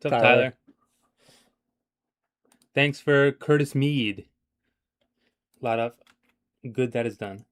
What's up, Tyler? Thanks for Curtis Mead. A lot of good that is done.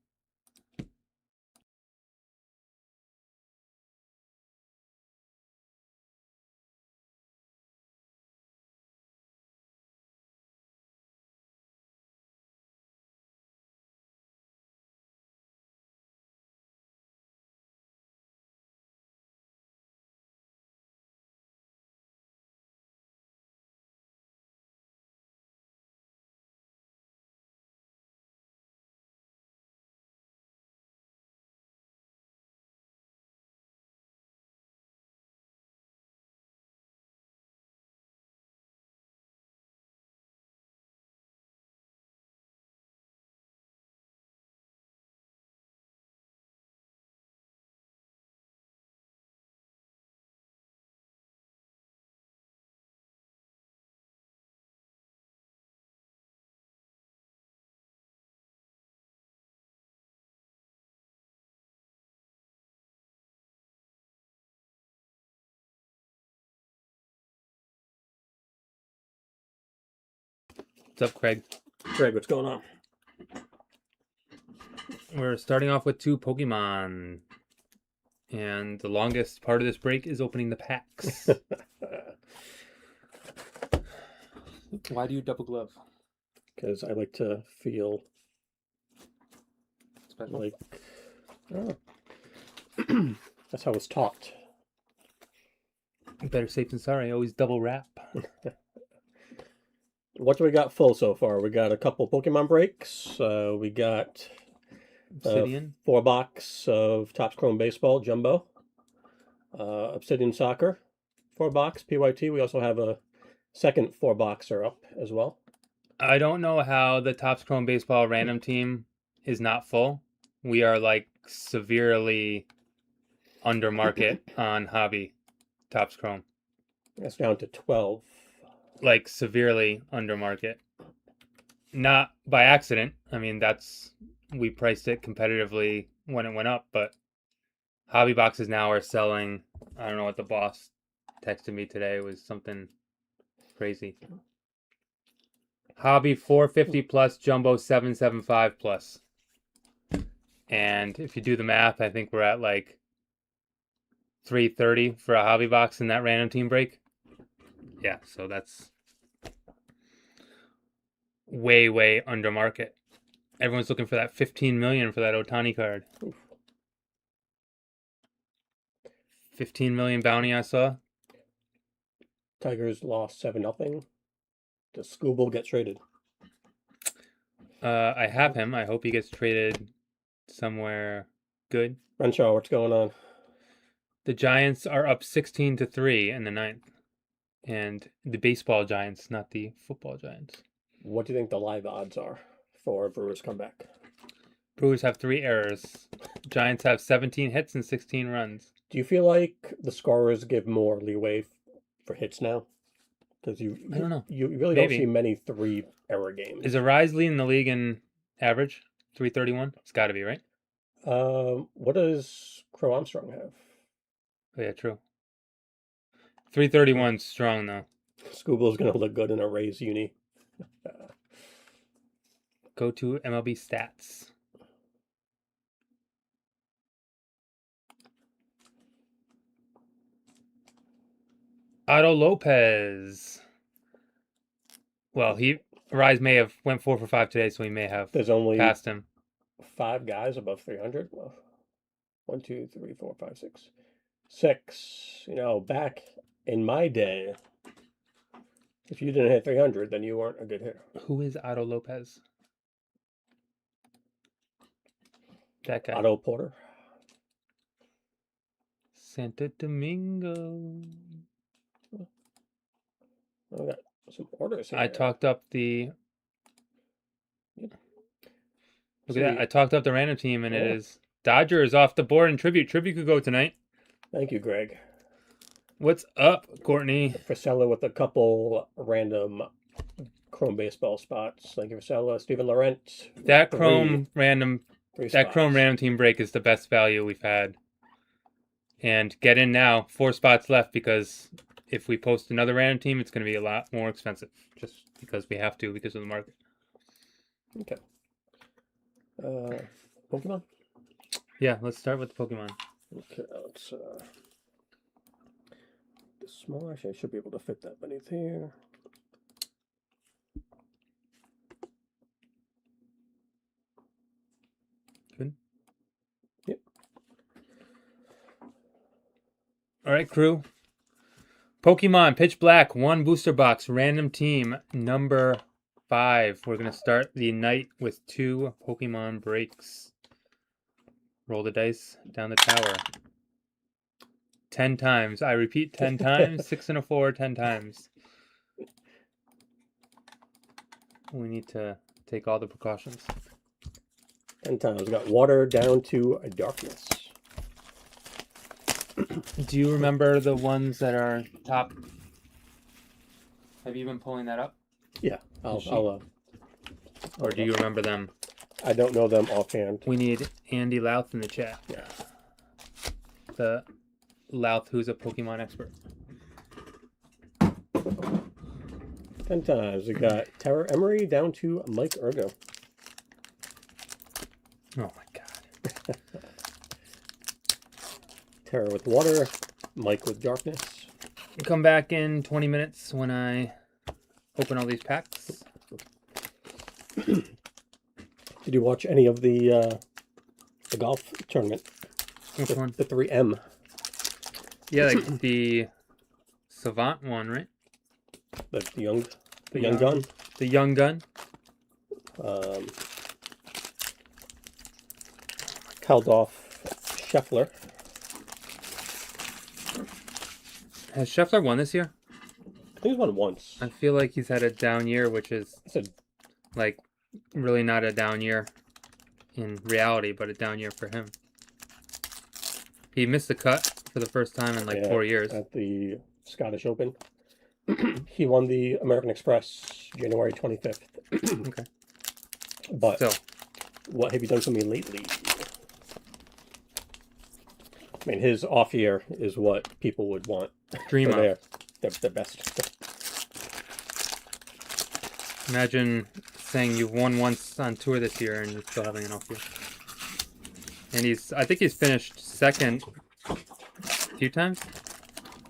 What's up, Craig? Greg, what's going on? We're starting off with 2 Pokemon. And the longest part of this break is opening the packs. Why do you double glove? Because I like to feel Special. like that's how it's taught. Better safe than sorry. Always double wrap. What do we got full so far? We got a couple Pokemon breaks. We got Obsidian. 4-box of Topps Chrome Baseball Jumbo. Obsidian Soccer 4-box PYT. We also have a second 4-boxer up as well. I don't know how the Topps Chrome Baseball random team is not full. We are like severely under market on hobby Topps Chrome. That's down to 12. Like severely under market. Not by accident. I mean, we priced it competitively when it went up, but hobby boxes now are selling. I don't know what the boss texted me today. It was something crazy. Hobby 450 plus, jumbo 775 plus. And if you do the math, I think we're at like 330 for a hobby box in that random team break. Yeah, so that's way under market. Everyone's looking for that 15 million for that Ohtani card. 15 million bounty I saw. Tigers lost 7-0. Does Scooble get traded? I have him. I hope he gets traded somewhere good. Renshaw, what's going on? The Giants are up 16-3 in the 9th. And the baseball Giants, not the football Giants. What do you think the live odds are for Brewers comeback? Brewers have 3 errors. Giants have 17 hits and 16 runs. Do you feel like the scorers give more leeway for hits now? Because I don't know. You really don't see many 3-error games. Is Arise leading the league in average? 331? It's got to be, right? What does Crow Armstrong have? Oh, yeah, true. 331 strong, though. Scooble's going to look good in a Rays uni. Go to MLB stats. Otto Lopez. Well, Rise may have went 4 for 5 today, so he may have There's only passed him. 5 guys above 300. Well, 1, 2, 3, 4, 5, 6. 6. You know, back in my day, if you didn't hit 300, then you weren't a good hitter. Who is Otto Lopez? That guy. Otto Porter. Santo Domingo. I got some orders here. I talked up the... Look at that. I talked up the random team, and it is Dodgers off the board in Tribute. Tribute could go tonight. Thank you, Greg. What's up, Courtney? Frisella with a couple random Chrome baseball spots. Thank you, Frisella. Stephen Laurent. That Chrome random team break is the best value we've had. And get in now. 4 spots left because if we post another random team, it's going to be a lot more expensive, just because we have to because of the market. Okay. Pokemon? Yeah, let's start with the Pokemon. Okay, let's the small, actually I should be able to fit that beneath here. Good. Yep. All right, crew. Pokemon Pitch Black, 1 booster box, random team number 5. We're going to start the night with 2 Pokemon breaks. Roll the dice down the tower. 10 times. I repeat, 10 times. 6 and a 4, 10 times. We need to take all the precautions. 10 times. We got water down to darkness. Do you remember the ones that are top? Have you been pulling that up? Yeah, Or do you remember them? I don't know them offhand. We need Andy Louth in the chat. Yeah. The Louth who's a Pokemon expert. 10 times. We got Tara Emery down to Mike Ergo. Oh my god. Tara with water, Mike with darkness. Come back in 20 minutes when I open all these packs. Did you watch any of the golf tournament? Which one? The 3M. Yeah, like the Savant one, right? The young gun. The young gun. Held off Scheffler. Has Scheffler won this year? I think he's won once. I feel like he's had a down year, which is like really not a down year in reality, but a down year for him. He missed the cut for the first time in like 4 years. At the Scottish Open. He won the American Express January 25th. Okay. But So, what have you done for me lately? I mean, his off year is what people would want. dream for up. their best. Imagine saying you've won once on tour this year and you're still having an off year. And I think he's finished second a few times.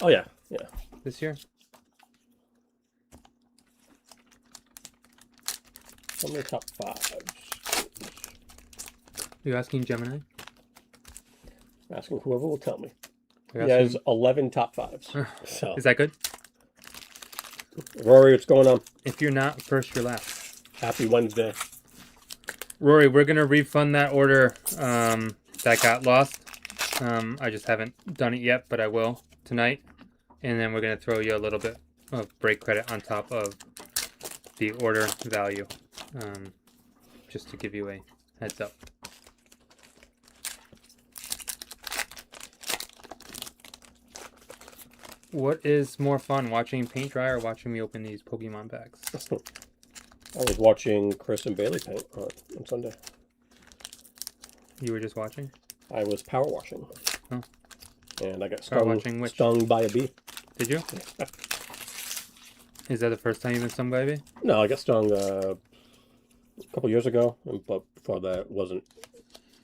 Oh yeah, yeah. This year. How many top fives? You asking Gemini? Asking whoever will tell me. You're He has asking- 11 top fives. So, Is that good? Rory, what's going on? If you're not first, you're last. Happy Wednesday. Rory, we're gonna refund that order that got lost. I just haven't done it yet, but I will tonight. And then we're gonna throw you a little bit of break credit on top of the order value, just to give you a heads up. What is more fun, watching paint dry or watching me open these Pokemon packs? I was watching Chris and Bailey paint on Sunday. You were just watching? I was power washing. Oh. And I got Power washing which? stung by a bee. Did you? Is that the first time you've been stung by a bee? No, I got stung a couple years ago, but before that it wasn't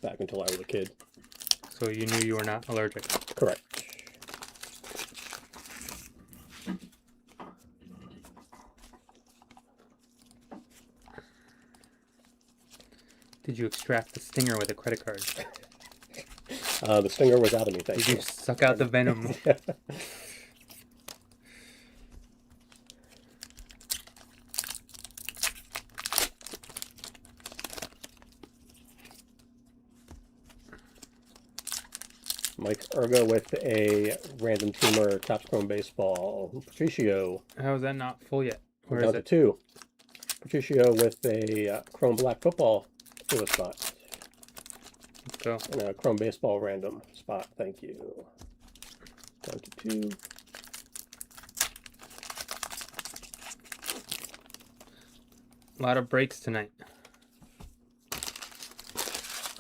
back until I was a kid. So you knew you were not allergic. Correct. Did you extract the stinger with a credit card? The stinger was out of me, thank Did you. you suck out the venom? Mike Ergo with a random teamer, Topps Chrome Baseball. Patricio. How is that not full yet? Where Down is to it? 2. Patricio with a Chrome Black Football for a spot. Let's go. And a Chrome Baseball random spot, thank you. Down to 2. A lot of breaks tonight.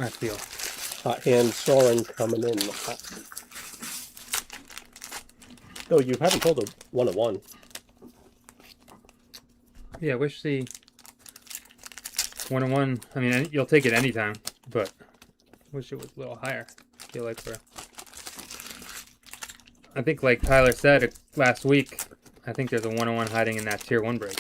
I feel. Hot hand Soren coming in hot. Though you haven't pulled a 1-1. Yeah, I wish the 1-1. I mean, you'll take it anytime, but wish it was a little higher. I feel like I think, like Tyler said last week, I think there's a 1-1 hiding in that tier 1 break.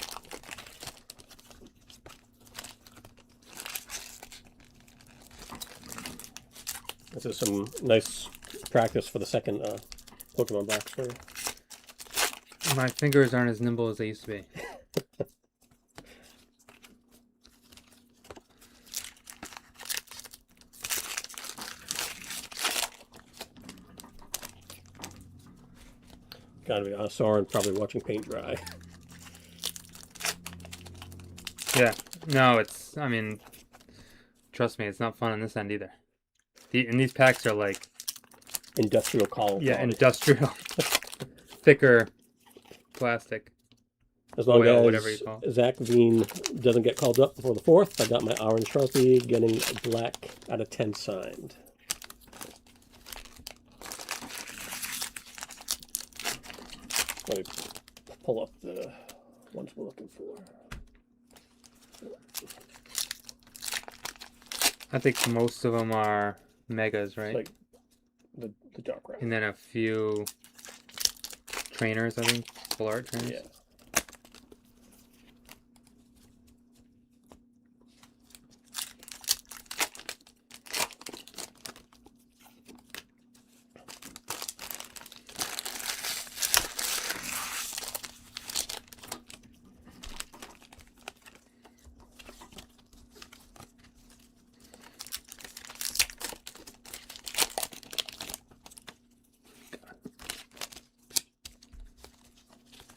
This is some nice practice for the second Pokemon box for you. My fingers aren't as nimble as they used to be. Gotta be honest, Soren probably watching paint dry. Yeah. No, I mean, trust me, it's not fun on this end either. And these packs are like... Industrial quality. Yeah, industrial. Thicker plastic. As long oil, as whatever you call it. Zach Veen doesn't get called up before the 4th, I got my orange Sharpie getting a black out of 10 signed. Let me pull up the ones we're looking for. I think most of them are megas, right? Like the dark red. And then a few trainers, I think. Full art trainers. Yeah.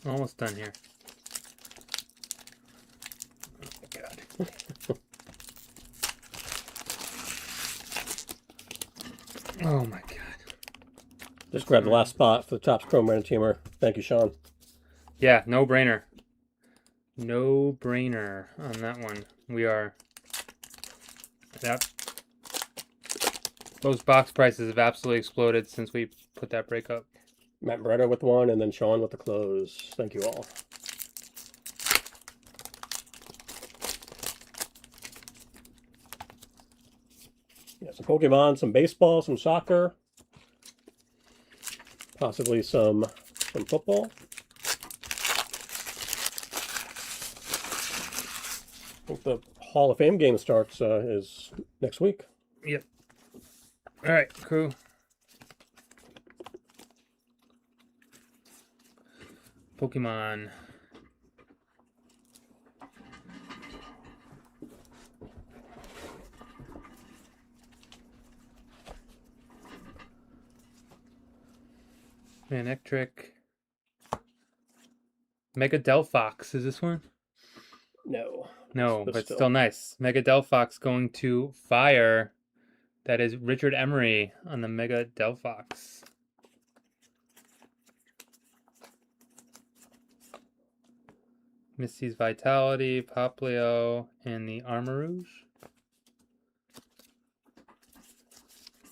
Almost done here. Oh my god. Oh my god. Just grab the last spot for the Topps Chrome Random Teamer. Thank you, Sean. Yeah, no brainer. No brainer on that one. We are... Yep. Those box prices have absolutely exploded since we put that break up. Matt Beretta with one, and then Sean with the close. Thank you all. Yeah, some Pokemon, some baseball, some soccer, possibly some football. I think the Hall of Fame game starts is next week. Yep. All right, crew. Pokemon. Manectric. Mega Delphox. Is this one? No. No, but still nice. Mega Delphox going to Fire. That is Richard Emery on the Mega Delphox. Misty's Vitality, Poplio, and the Armarouge.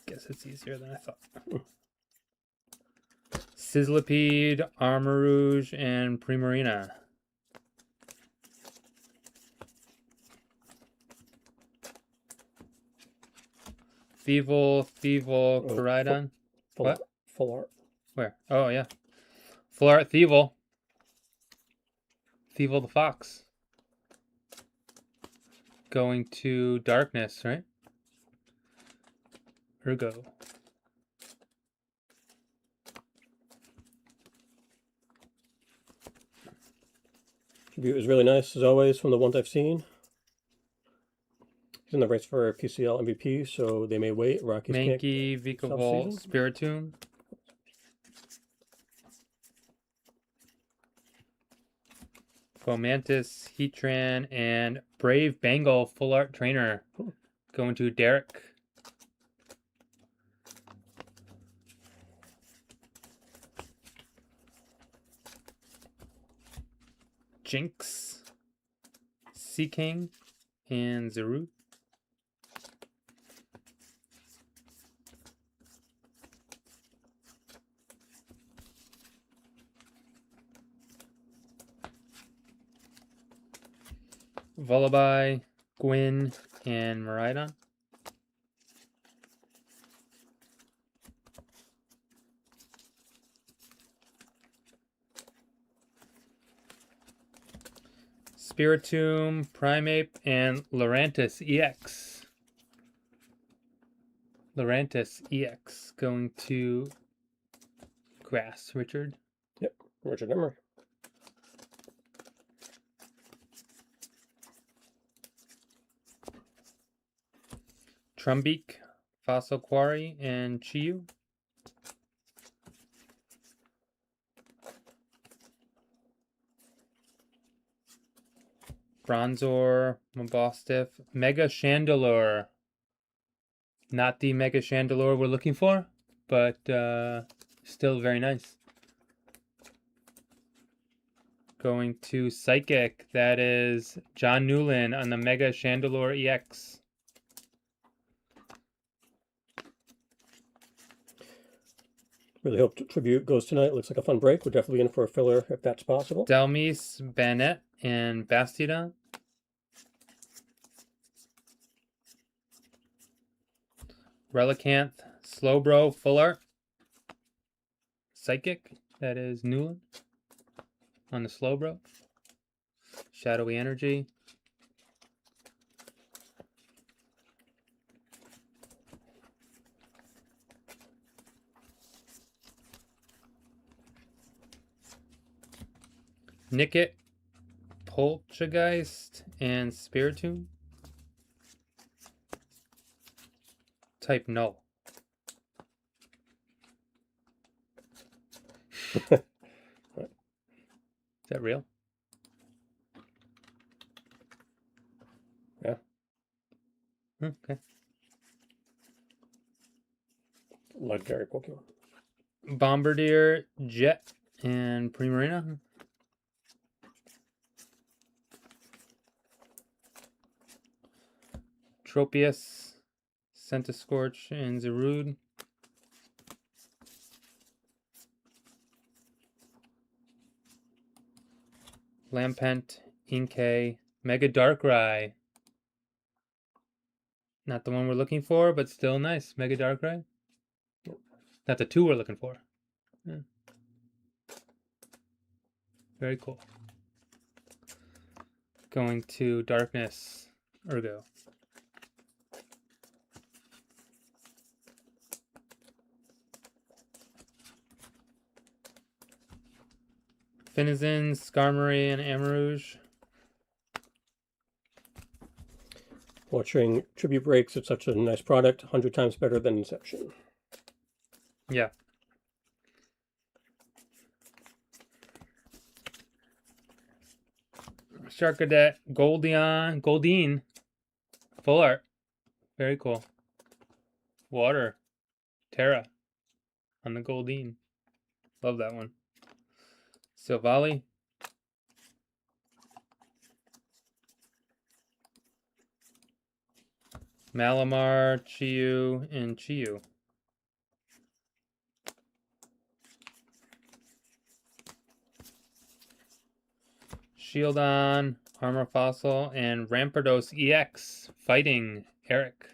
Guess it's easier than I thought. Sizzlipede, Armarouge, and Primarina. Thievul, Koraidon. What? Full art. Where? Oh, yeah. Full art Thievul. Thievul the Fox. Going to Darkness, right? Ergo. Tribute was really nice, as always, from the ones I've seen. He's in the race for PCL MVP, so they may wait. Rockies Mankey, Vikavolt, Spiritomb. Fomantis, Heatran, and Brave Bengal Full Art Trainer. Going to Derek. Jinx, Seaking, and Zaru. Vullaby, Gwyn, and Miraidon. Spiritomb, Primeape, and Lurantis EX. Lurantis EX going to Grass, Richard. Yep, Richard Emery. Trumbeak, Fossil Quarry, and Chiyu. Bronzor, Mabostiff, Mega Chandelure. Not the Mega Chandelure we're looking for, but still very nice. Going to Psychic, that is John Newland on the Mega Chandelure EX. Really hope Tribute goes tonight. Looks like a fun break. We're definitely in for a filler if that's possible. Delmise, Banette, and Bastida. Relicanth, Slowbro, Full Art. Psychic, that is Newland on the Slowbro. Shadowy Energy. Nickit, Poltergeist, and Spiritomb. Type Null. Is that real? Yeah. Okay. Legendary Pokemon. Bombardier, Jet, and Primarina. Tropius, Centiskorch, and Zarude. Lampent, Inkay, Mega Darkrai. Not the one we're looking for, but still nice. Mega Darkrai. Not the two we're looking for. Yeah. Very cool. Going to Darkness, Urgo. Finizen, Skarmory, and Amarouge. Watching Tribute breaks, it's such a nice product. 100 times better than Inception. Yeah. Sharkadet, Goldeen, Full Art. Very cool. Water, Terra on the Goldeen. Love that one. Silvally. Malamar, Chiyu, and Chiyu. Shieldon, Armor Fossil, and Rampardos EX. Fighting Eric.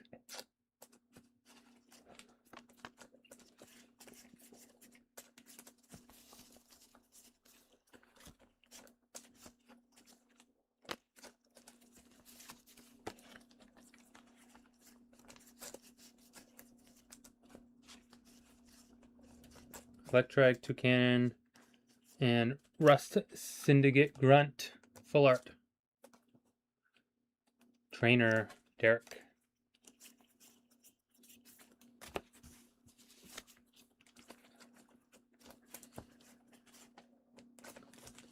Electrike, Toucannon, and Rust Syndicate Grunt. Full Art. Trainer, Derek.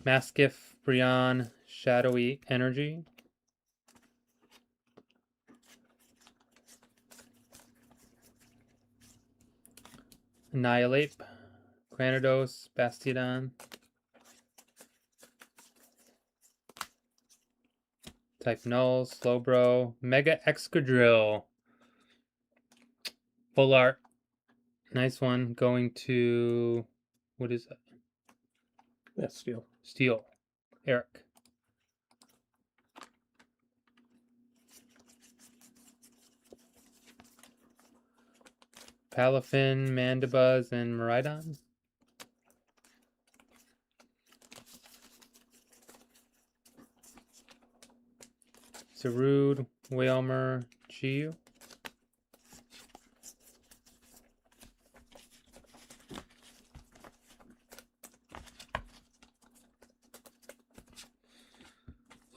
Mastiff, Brion, Shadowy Energy. Annihilate, Granados, Bastiodon. Type Null, Slowbro, Mega Excadrill. Full Art. Nice one. Going to, what is that? That's Steel. Steel. Eric. Palafin, Mandibuzz, and Miraidon. Zarude, Wailmer, Chiyu.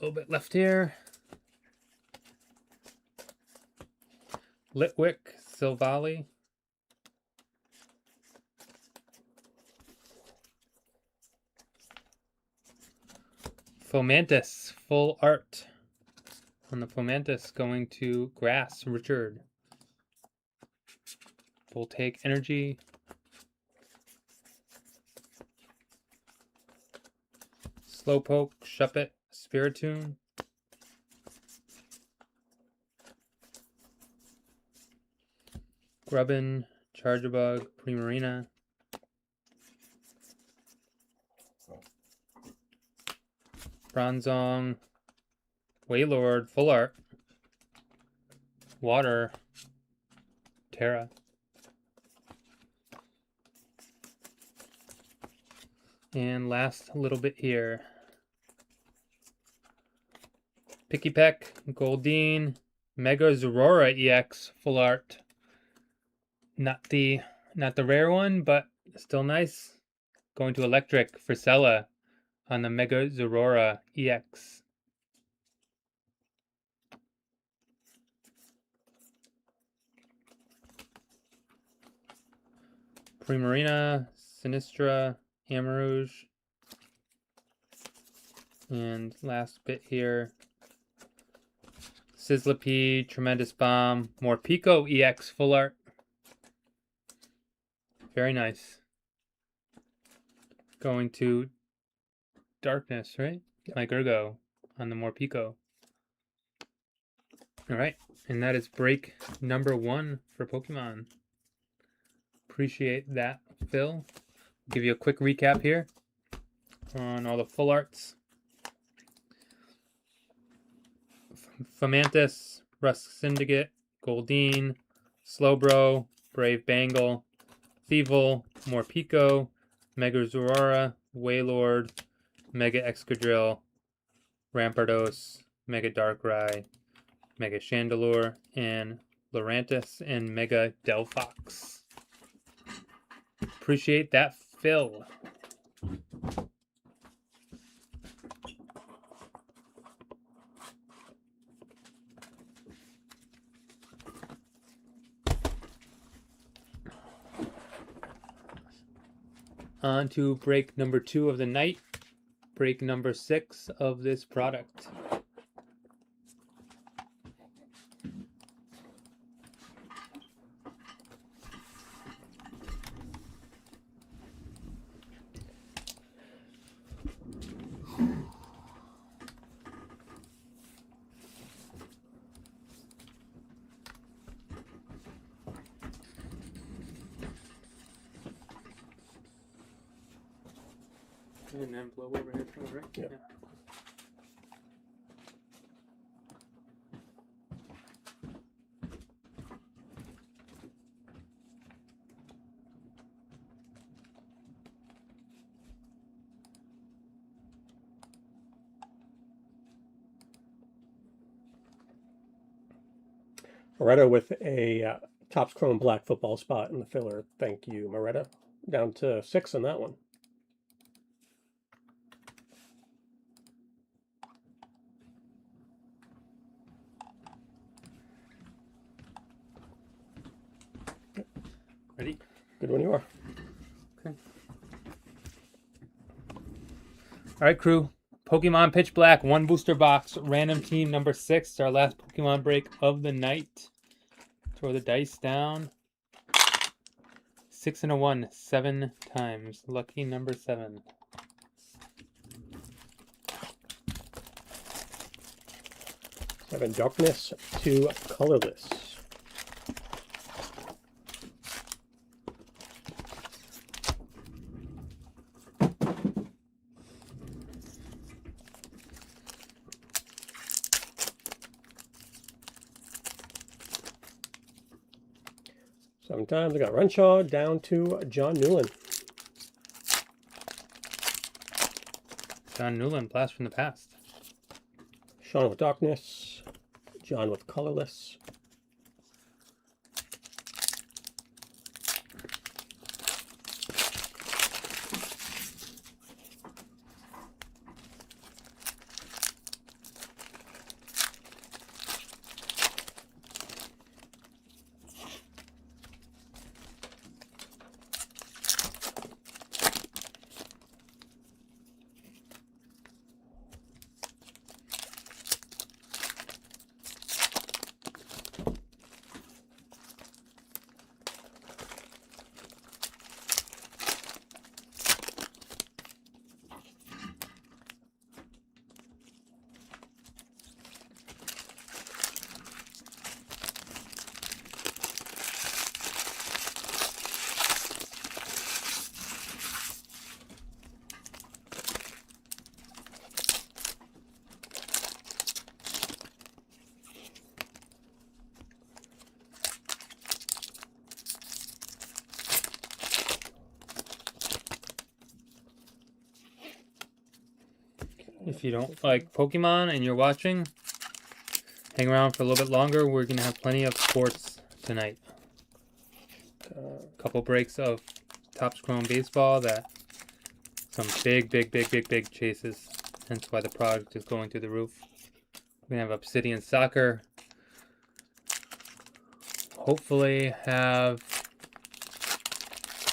A little bit left here. Litwick, Silvally. Fomantis, full art. On the Fomantis, going to Grass, Richard. Voltaic Energy. Slowpoke, Shuppet, Spiritomb. Grubbin, Charjabug, Primarina. Bronzong, Wailord, full art. Water, Terra. And last little bit here. Pikipek, Goldeen, Mega Zorora EX, full art. Not the rare one, but still nice. Going to Electric for Sella on the Mega Zorora EX. Primarina, Sinistra, Amarouge. And last bit here. Sizzlipede, Tremendous Bomb, Morpeko EX full art. Very nice. Going to Darkness, right? My Gurgo on the Morpeko. Alright, and that is break number 1 for Pokemon. Appreciate that, Phil. Give you a quick recap here on all the full arts. Fomantis, Rusk Syndicate, Goldeen, Slowbro, Brave Bangle, Thievul, Morpeko, Mega Zorora, Wailord, Mega Excadrill, Rampardos, Mega Darkrai, Mega Chandelure, and Lurantis, and Mega Delphox. Appreciate that, Phil. On to break number 2 of the night, break number 6 of this product. An envelope over here, right? Yeah. Moretta with a Topps Chrome Black football spot in the filler. Thank you, Moretta. Down to 6 on that one. Ready? Good when you are. Okay. All right, crew. Pokemon Pitch Black, 1 booster box, random team number 6. Our last Pokemon break of the night. Throw the dice down. 6 and a 1, 7 times. Lucky number 7. Seven Darkness, 2 Colorless. 7 times. I got Renshaw down to John Newland. John Newland, blast from the past. Sean with Darkness. John with Colorless. If you don't like Pokemon and you're watching, hang around for a little bit longer. We're going to have plenty of sports tonight. A couple breaks of Topps Chrome Baseball, some big chases. Hence why the product is going through the roof. We're going to have Obsidian Soccer. Hopefully have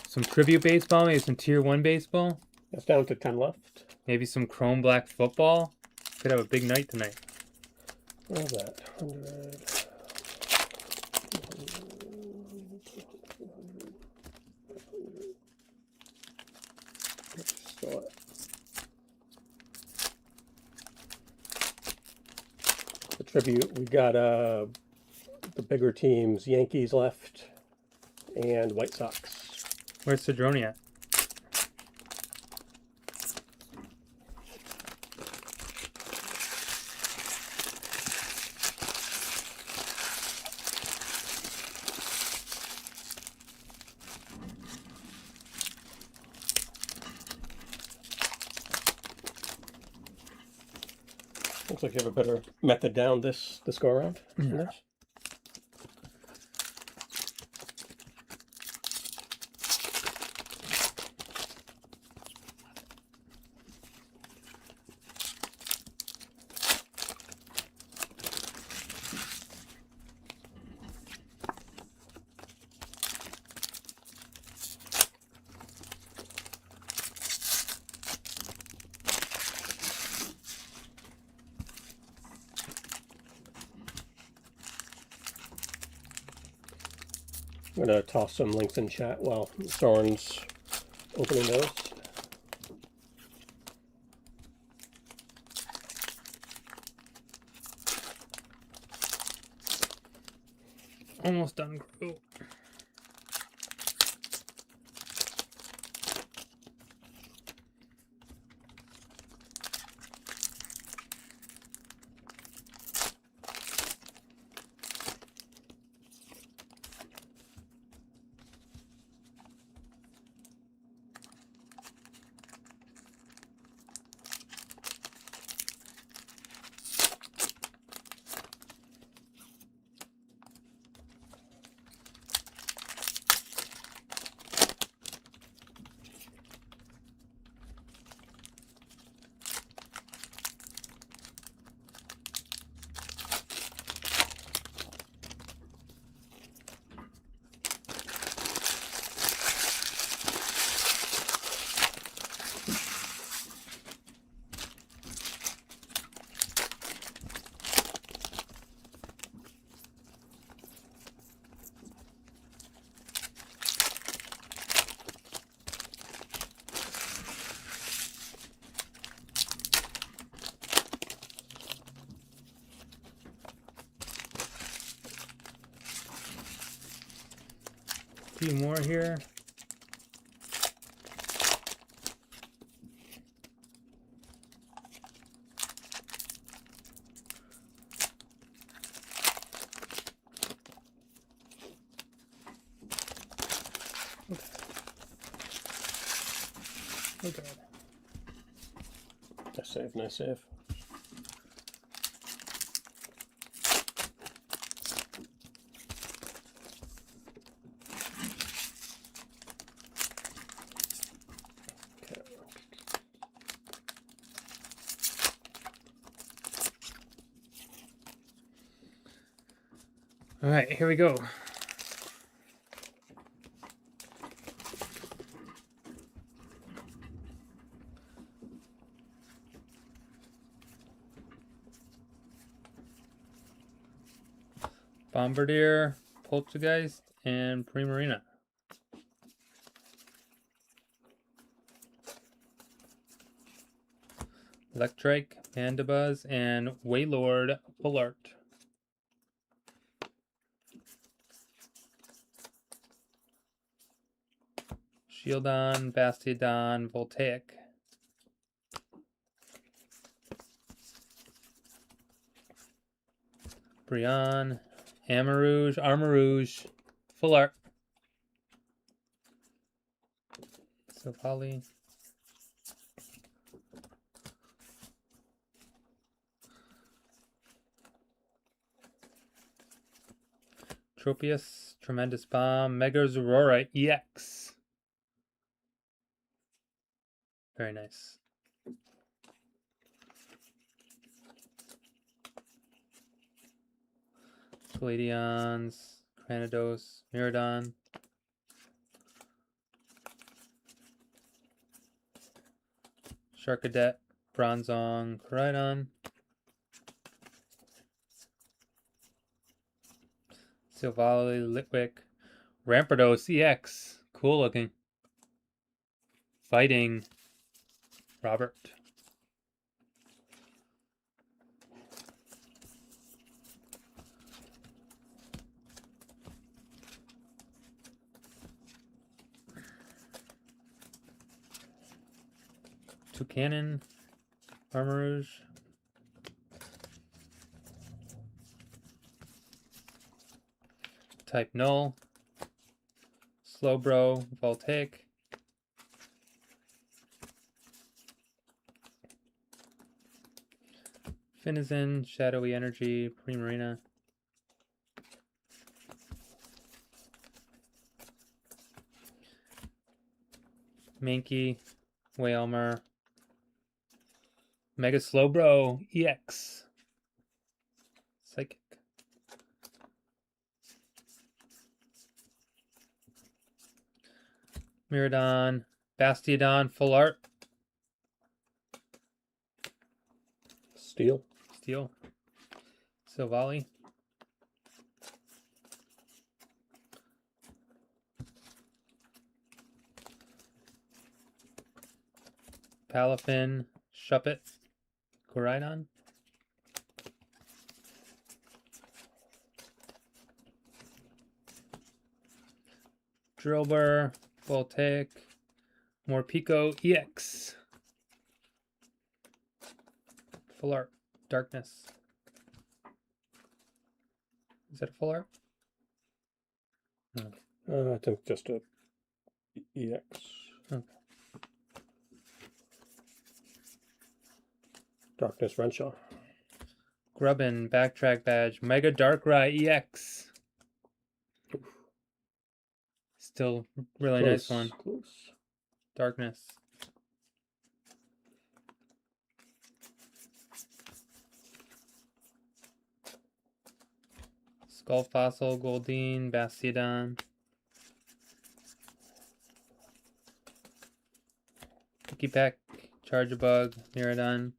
some tribute baseball, maybe some tier 1 baseball. That's down to 10 left. Maybe some Chrome Black football. Could have a big night tonight. Where's that? 100. The tribute, we got the bigger teams, Yankees left and White Sox. Where's Cedrone at? Looks like you have a better method down this go around. Yeah. I'm going to toss some links in chat while Soren's opening those. Almost done, Groot. A few more here. Okay. Nice save, nice save. Okay. All right, here we go. Bombardier, Poltergeist, and Primarina. Electrike, Mandibuzz, and Waylord Full Art. Shieldon, Bastiodon, Voltaic. Brionne, Armarouge, Full Art. Silvally. Tropius, Tremendous Bomb, Mega Zorora EX. Very nice. Palladions, Cranidos, Miradon. Sharkadet, Bronzong, Koraidon. Silvally, Litwick, Rampardos EX. Cool looking. Fighting Robert. Toucanon, Armarouge. Type Null. Slowbro, Voltaic. Finizen, Shadowy Energy, Primarina. Mankey, Wailmer. Mega Slowbro EX. Psychic. Miradon, Bastiodon, Full Art. Steel. Silvally. Palafin, Shuppet, Koraidon. Drillbur, Voltaic, Morpeko EX. Full Art, Darkness. Is that a Full Art? No. I think just a EX. Okay. Darkness Renshaw. Grubbin, Backtrack Badge, Mega Darkrai EX. Still really nice one. Close. Darkness. Skull Fossil, Goldeen, Bastiodon. Picky Peck, Charjabug, Miradon.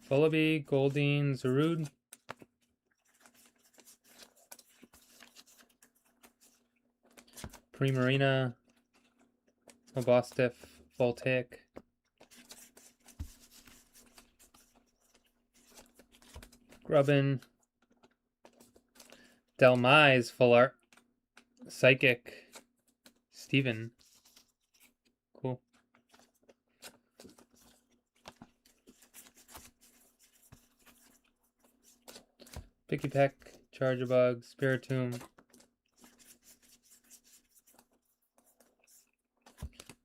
Vullaby, Goldeen, Zarude. Primarina, Mabostiff, Voltaic. Grubbin, Delmise, Full Art. Psychic, Steven. Cool. Picky Peck, Charger Bug, Spiritomb,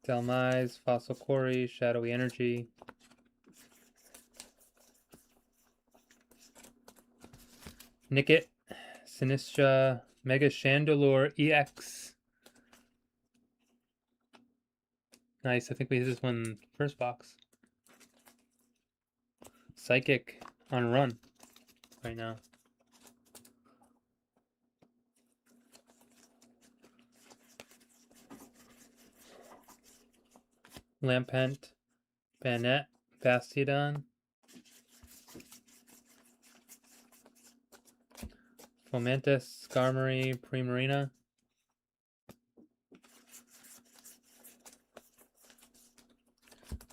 Delmise, Fossil Quarry, Shadowy Energy, Nickit, Sinistra, Mega Chandelure EX. Nice, I think we hit this one first box. Psychic on a run right now. Lampent, Banette, Bastiodon, Fomantis, Skarmory, Primarina,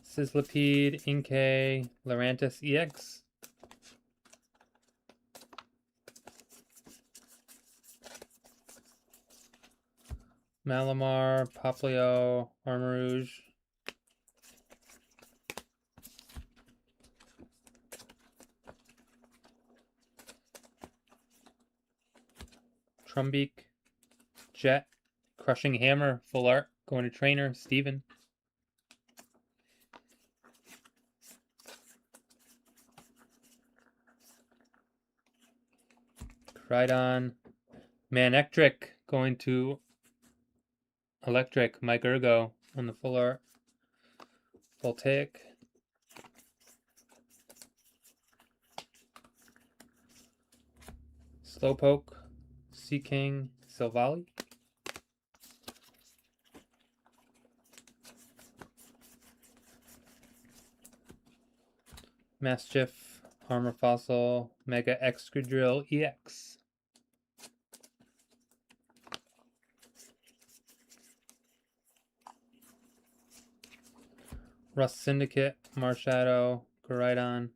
Sizzlipede, Inkay, Lurantis EX, Malamar, Poplio, Armarouge, Trumbeak, Jet, Crushing Hammer, Full Art, going to Trainer, Steven. Rhydon, Manectric, going to Electric, Mike Ergo on the Full Art. Voltaic. Slowpoke, Seaking, Silvally. Mastiff, Armor Fossil, Mega Excadrill EX. Rust Syndicate, Marshadow, Koraidon.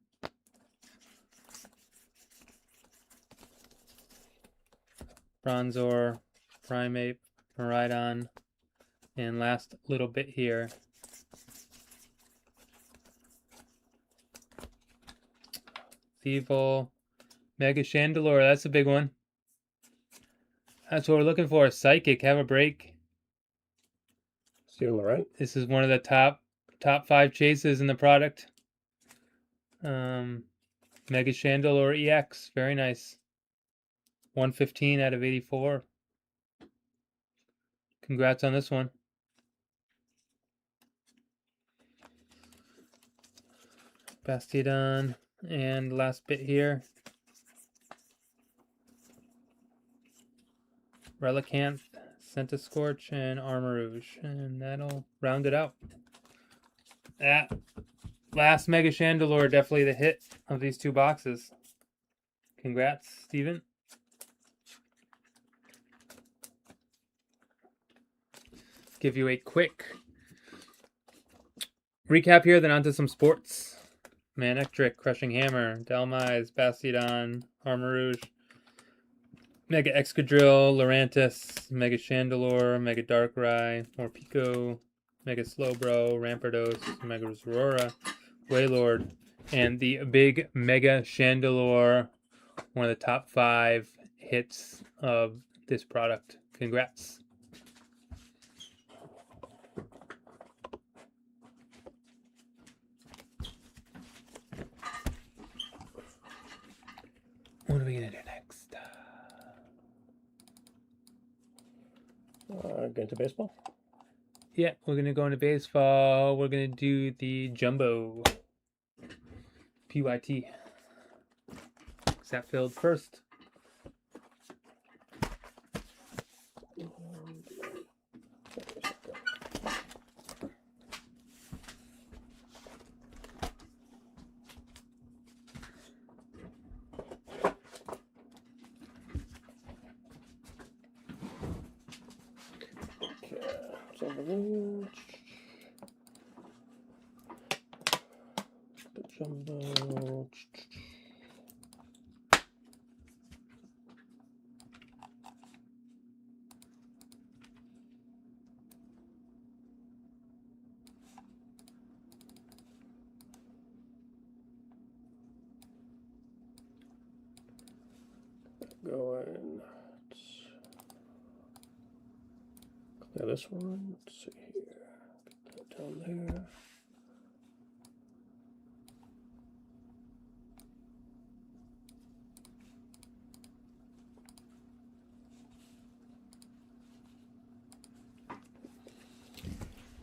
Bronzor, Primeape, Miraidon, and last little bit here. Thievul, Mega Chandelure, that's a big one. That's what we're looking for. Psychic, have a break. Steven Laurent. This is one of the top 5 chases in the product. Mega Chandelure EX, very nice. 115 out of 84. Congrats on this one. Bastiodon, and last bit here. Relicanth, Centiskorch, and Armarouge, and that'll round it out. That last Mega Chandelure, definitely the hit of these 2 boxes. Congrats, Steven. Give you a quick recap here, then on to some sports. Manectric, Crushing Hammer, Delmise, Bastiodon, Armarouge, Mega Excadrill, Lurantis, Mega Chandelure, Mega Darkrai, Morpeko, Mega Slowbro, Rampardos, Mega Zorora, Wailord, and the big Mega Chandelure, one of the top 5 hits of this product. Congrats. What are we going to do next? Get into baseball? Yeah, we're going to go into baseball. We're going to do the Jumbo PYT. Is that filled first? The Jumbo. going. Clear this one. Let's see here. Get that down there.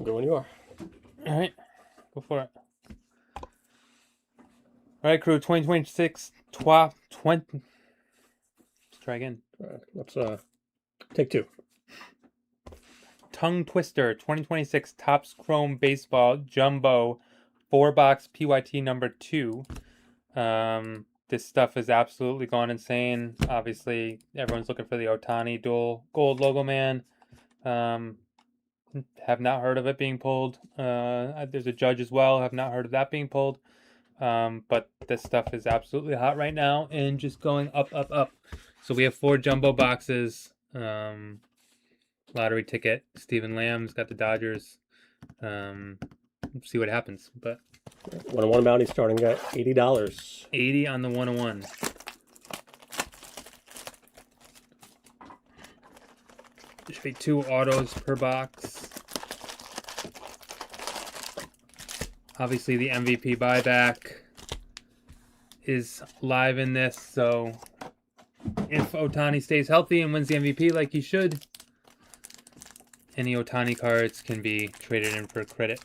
Go when you are. All right, go for it. All right, crew. 2026 20. Let's try again. Let's take two. Tongue Twister 2026 Topps Chrome Baseball Jumbo 4-box PYT number 2. This stuff has absolutely gone insane. Obviously, everyone's looking for the Ohtani dual gold logo man. Have not heard of it being pulled. There's a judge as well. Have not heard of that being pulled. But this stuff is absolutely hot right now and just going up, up, up. So we have 4 jumbo boxes. Lottery ticket. Steven Lamb's got the Dodgers. See what happens. But 101 bounty starting at $80. 80 on the 101. There should be 2 autos per box. Obviously, the MVP buyback is live in this. So if Ohtani stays healthy and wins the MVP like he should, any Ohtani cards can be traded in for credit.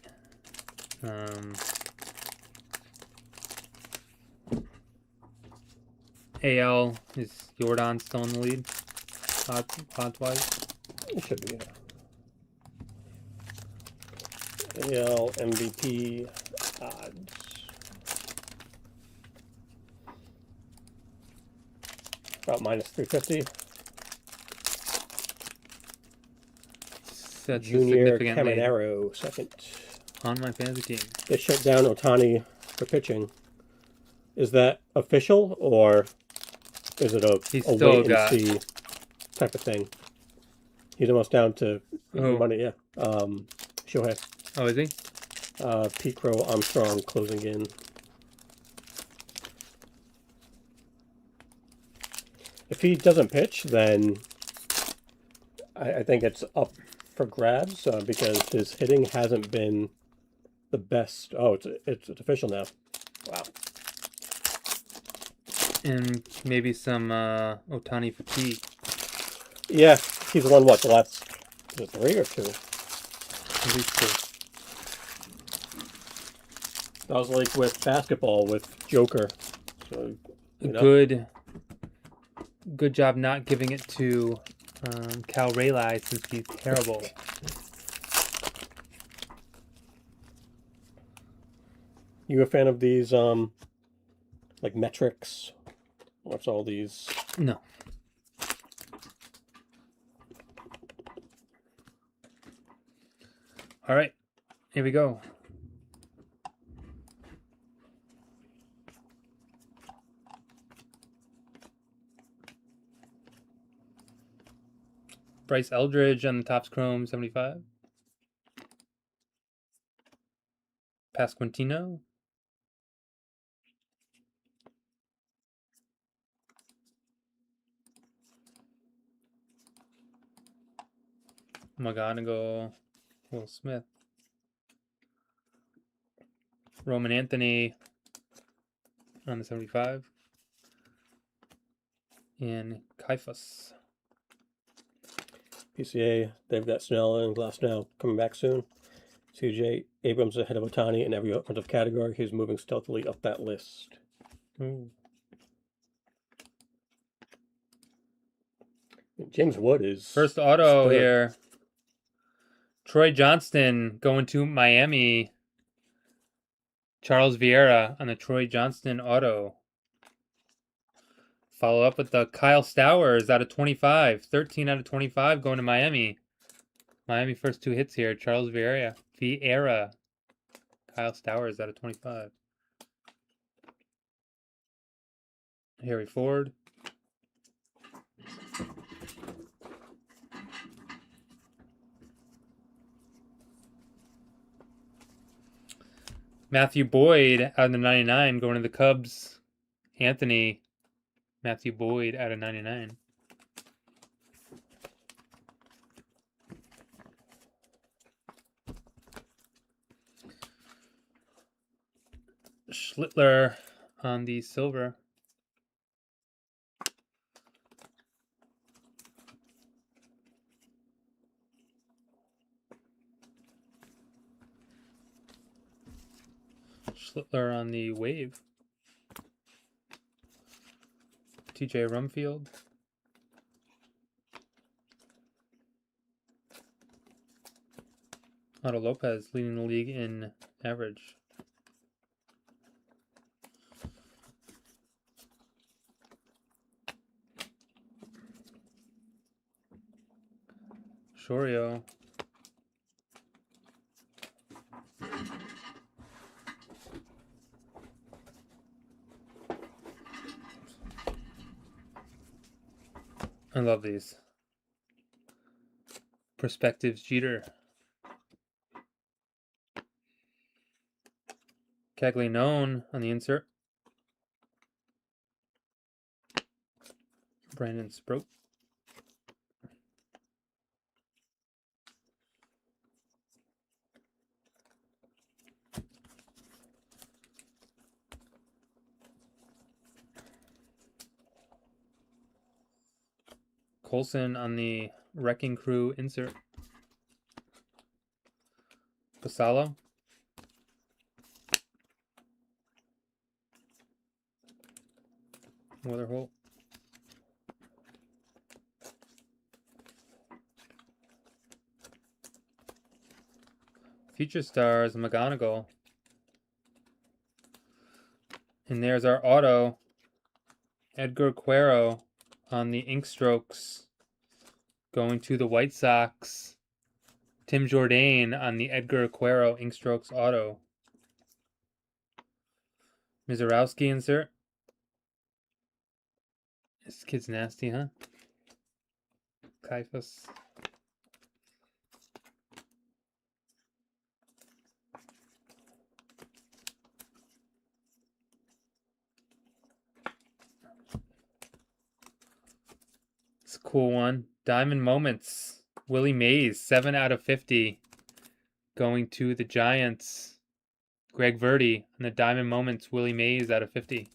AL, is Jordan still in the lead? Odds-wise? It should be. AL MVP odds. About minus 350. That's Junior significant lead Caminero second. on my fantasy team. They shut down Ohtani for pitching. Is that official, or is it He's a still wait and got- see type of thing? He's almost down to Oh. money, yeah. Shohei. Oh, is he? Pete Crow Armstrong closing in. If he doesn't pitch, then I think it's up for grabs because his hitting hasn't been the best. Oh, it's official now. Wow. And maybe some Ohtani fatigue. Yeah, he's won what, the last 3 or 2? At least 2. That was like with basketball with Joker. So Good job not giving it to Cal Rayleigh since he's terrible. You a fan of these like metrics? What's all these? No. All right, here we go. Bryce Eldridge on the Topps Chrome 75. Pasquantino. McGonigal. Will Smith. Roman Anthony on the 75. And Kaifas. PCA, they've got Snell and Glasnow coming back soon. CJ Abrams ahead of Ohtani in every offensive category. He's moving stealthily up that list. Ooh. James Wood is First auto third. here. Troy Johnston going to Miami. Charles Vieira on the Troy Johnston auto. Follow up with the Kyle Stowers out of 25. 13 out of 25 going to Miami. Miami first 2 hits here. Charles Vieira. Kyle Stowers out of 25. Harry Ford. Matthew Boyd out of the 99 going to the Cubs. Anthony Matthew Boyd out of 99. Schlittler on the silver. Schlittler on the wave. TJ Rumfield. Otto Lopez leading the league in average. Shorio. I love these. Perspectives Jeter. Caglianone on the insert. Brandon Sproat. Colson on the Wrecking Crew insert. Pasalo. Weatherholt. Future Stars, McGonigal. And there's our auto, Edgar Quero on the ink strokes going to the White Sox. Tim Jourdain on the Edgar Quero ink strokes auto. Mizorowski insert. This kid's nasty, huh? Kaifas. It's a cool one. Diamond Moments. Willie Mays, 7 out of 50. Going to the Giants. Greg Verdi on the Diamond Moments. Willie Mays out of 50.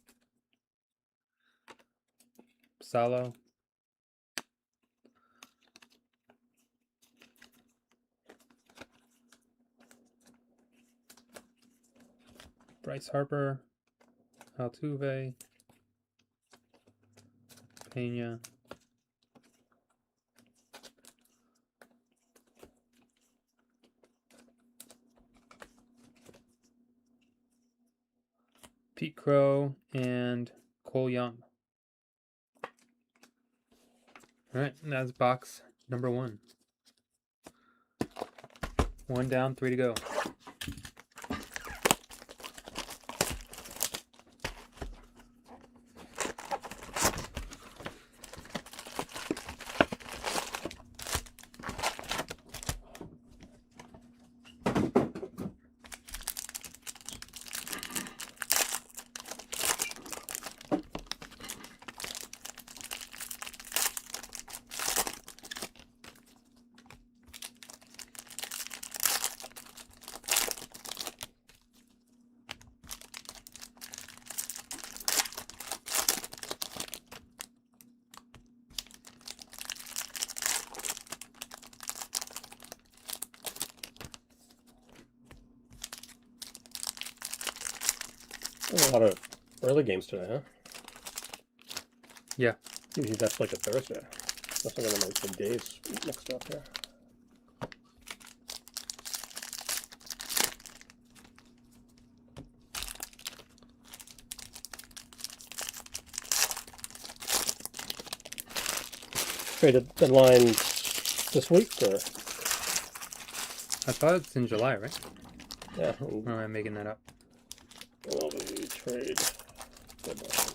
Salo. Bryce Harper. Altuve. Pena. Pete Crow and Cole Young. All right, that's box number 1. 1 down, 3 to go. A lot of early games today, huh? Yeah. Usually that's like a Thursday. Must have got the days mixed up here. Trade deadline this week, or? I thought it's in July, right? Yeah. Or am I making that up? MLB trade deadline.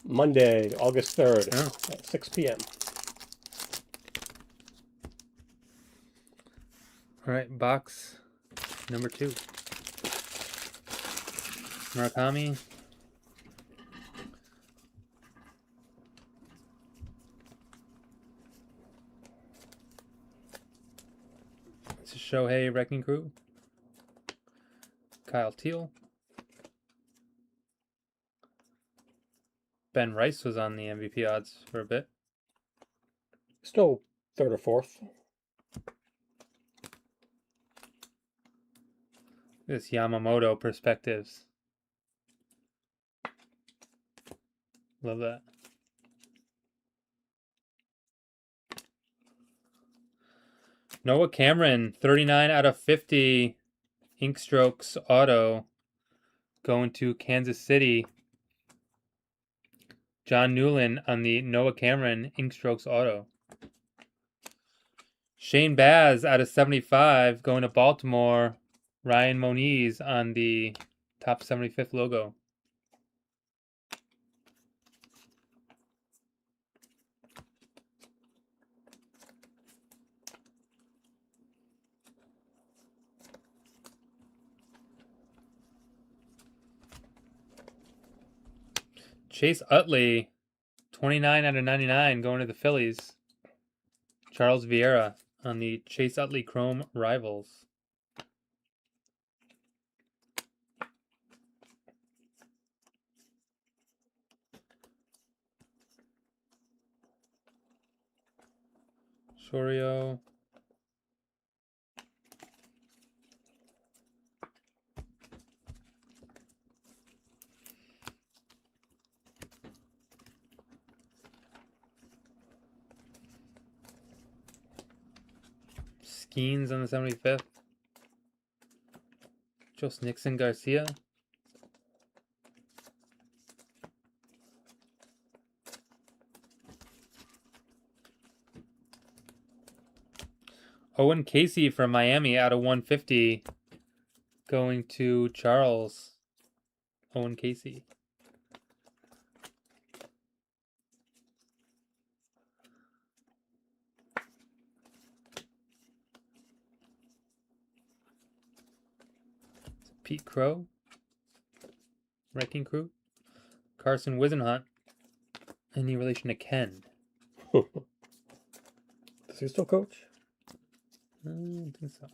Monday, August 3rd at 6 p.m. All right, box number 2. Murakami. It's a Shohei Wrecking Crew. Kyle Teal. Ben Rice was on the MVP odds for a bit. Still third or fourth. This Yamamoto perspectives. Love that. Noah Cameron, 39 out of 50. Ink Strokes auto. Going to Kansas City. John Newland on the Noah Cameron Ink Strokes auto. Shane Baz out of 75 going to Baltimore. Ryan Moniz on the top 75th logo. Chase Utley, 29 out of 99 going to the Phillies. Charles Vieira on the Chase Utley Chrome Rivals. Shorio. Skeens on the 75th. Just Nixon Garcia. Owen Casey from Miami out of 150. Going to Charles. Owen Casey. Pete Crow. Wrecking Crew. Carson Wisenhunt. Any relation to Ken? Does he still coach? I don't think so.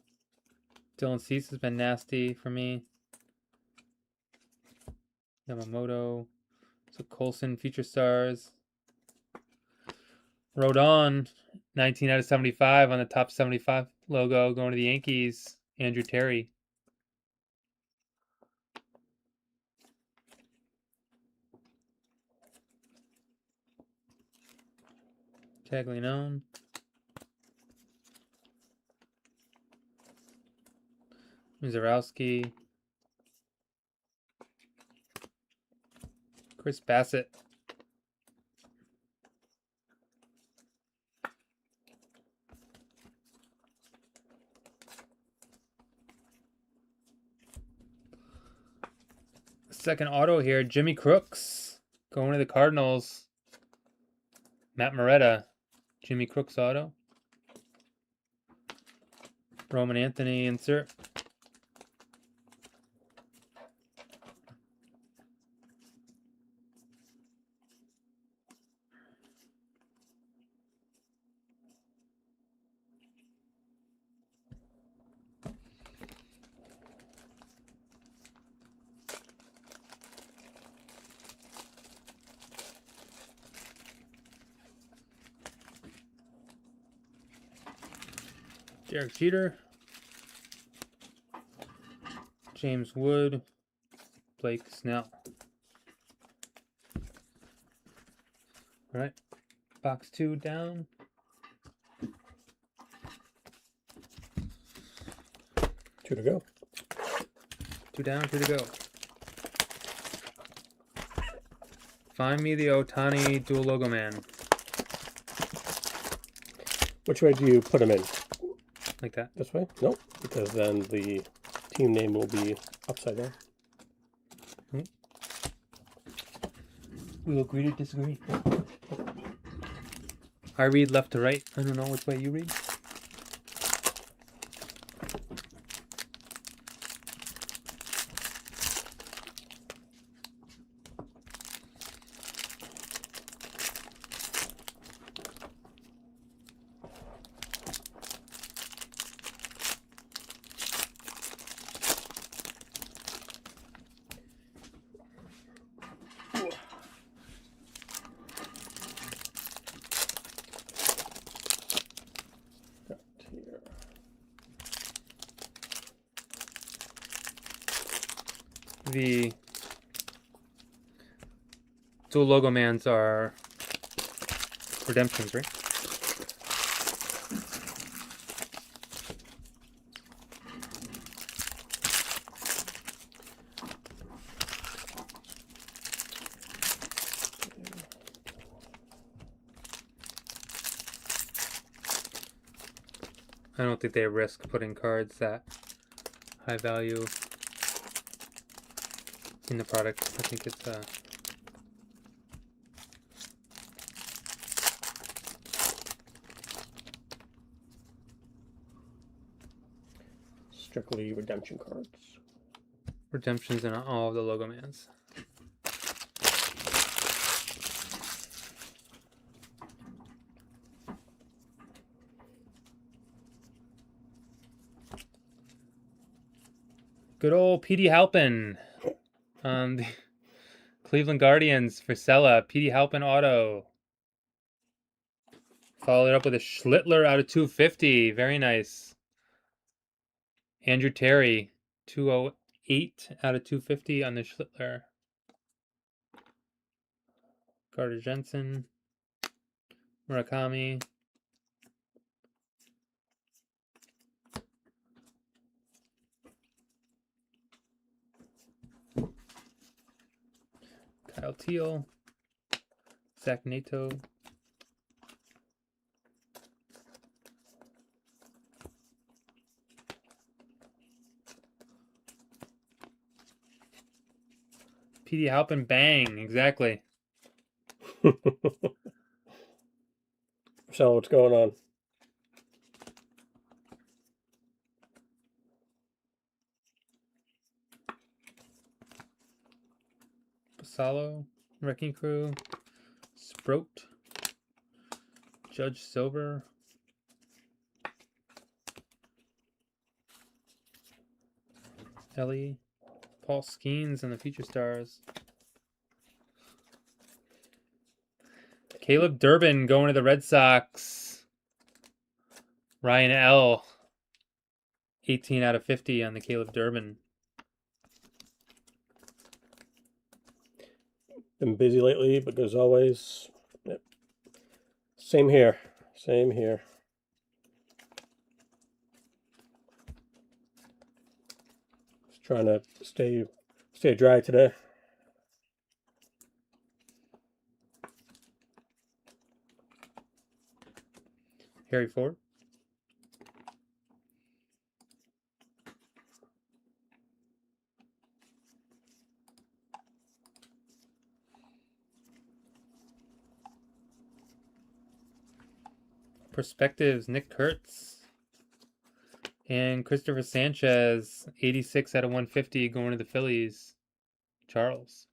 Dylan Cease has been nasty for me. Yamamoto. So Colson, Future Stars. Rodon, 19 out of 75 on the top 75 logo going to the Yankees. Andrew Terry. Taglione. Mizarowski. Chris Bassett. Second auto here, Jimmy Crooks going to the Cardinals. Matt Moretta, Jimmy Crooks auto. Roman Anthony insert. Derek Jeter. James Wood. Blake Snell. All right. Box 2 down. Two to go. 2 down, 2 to go. Find me the Ohtani dual logo man. Which way do you put him in? Like that. This way? Nope. Because then the team name will be upside down. We will agree to disagree. I read left to right. I don't know which way you read. the dual logo mans are redemptions, right? I don't think they risk putting cards that high value in the product. I think it's strictly redemption cards. redemptions in all of the logo mans. Good old Petey Halpin on the Cleveland Guardians for Sella. Petey Halpin auto. Followed up with a Schlittler out of 250. Very nice. Andrew Terry, 208 out of 250 on the Schlittler. Carter Jensen. Murakami. Kyle Teal. Zach Nato. Petey Halpin, bang, exactly. So what's going on? Basalo, Wrecking Crew, Sproat, Judge Silver, Ellie, Paul Skeens, and the Future Stars. Caleb Durbin going to the Red Sox. Ryan L. 18 out of 50 on the Caleb Durbin. Been busy lately, but as always, yep. Same here. Same here. Just trying to stay dry today. Harry Ford. Perspectives, Nick Kurtz. And Christopher Sanchez, 86 out of 150 going to the Phillies. Charles.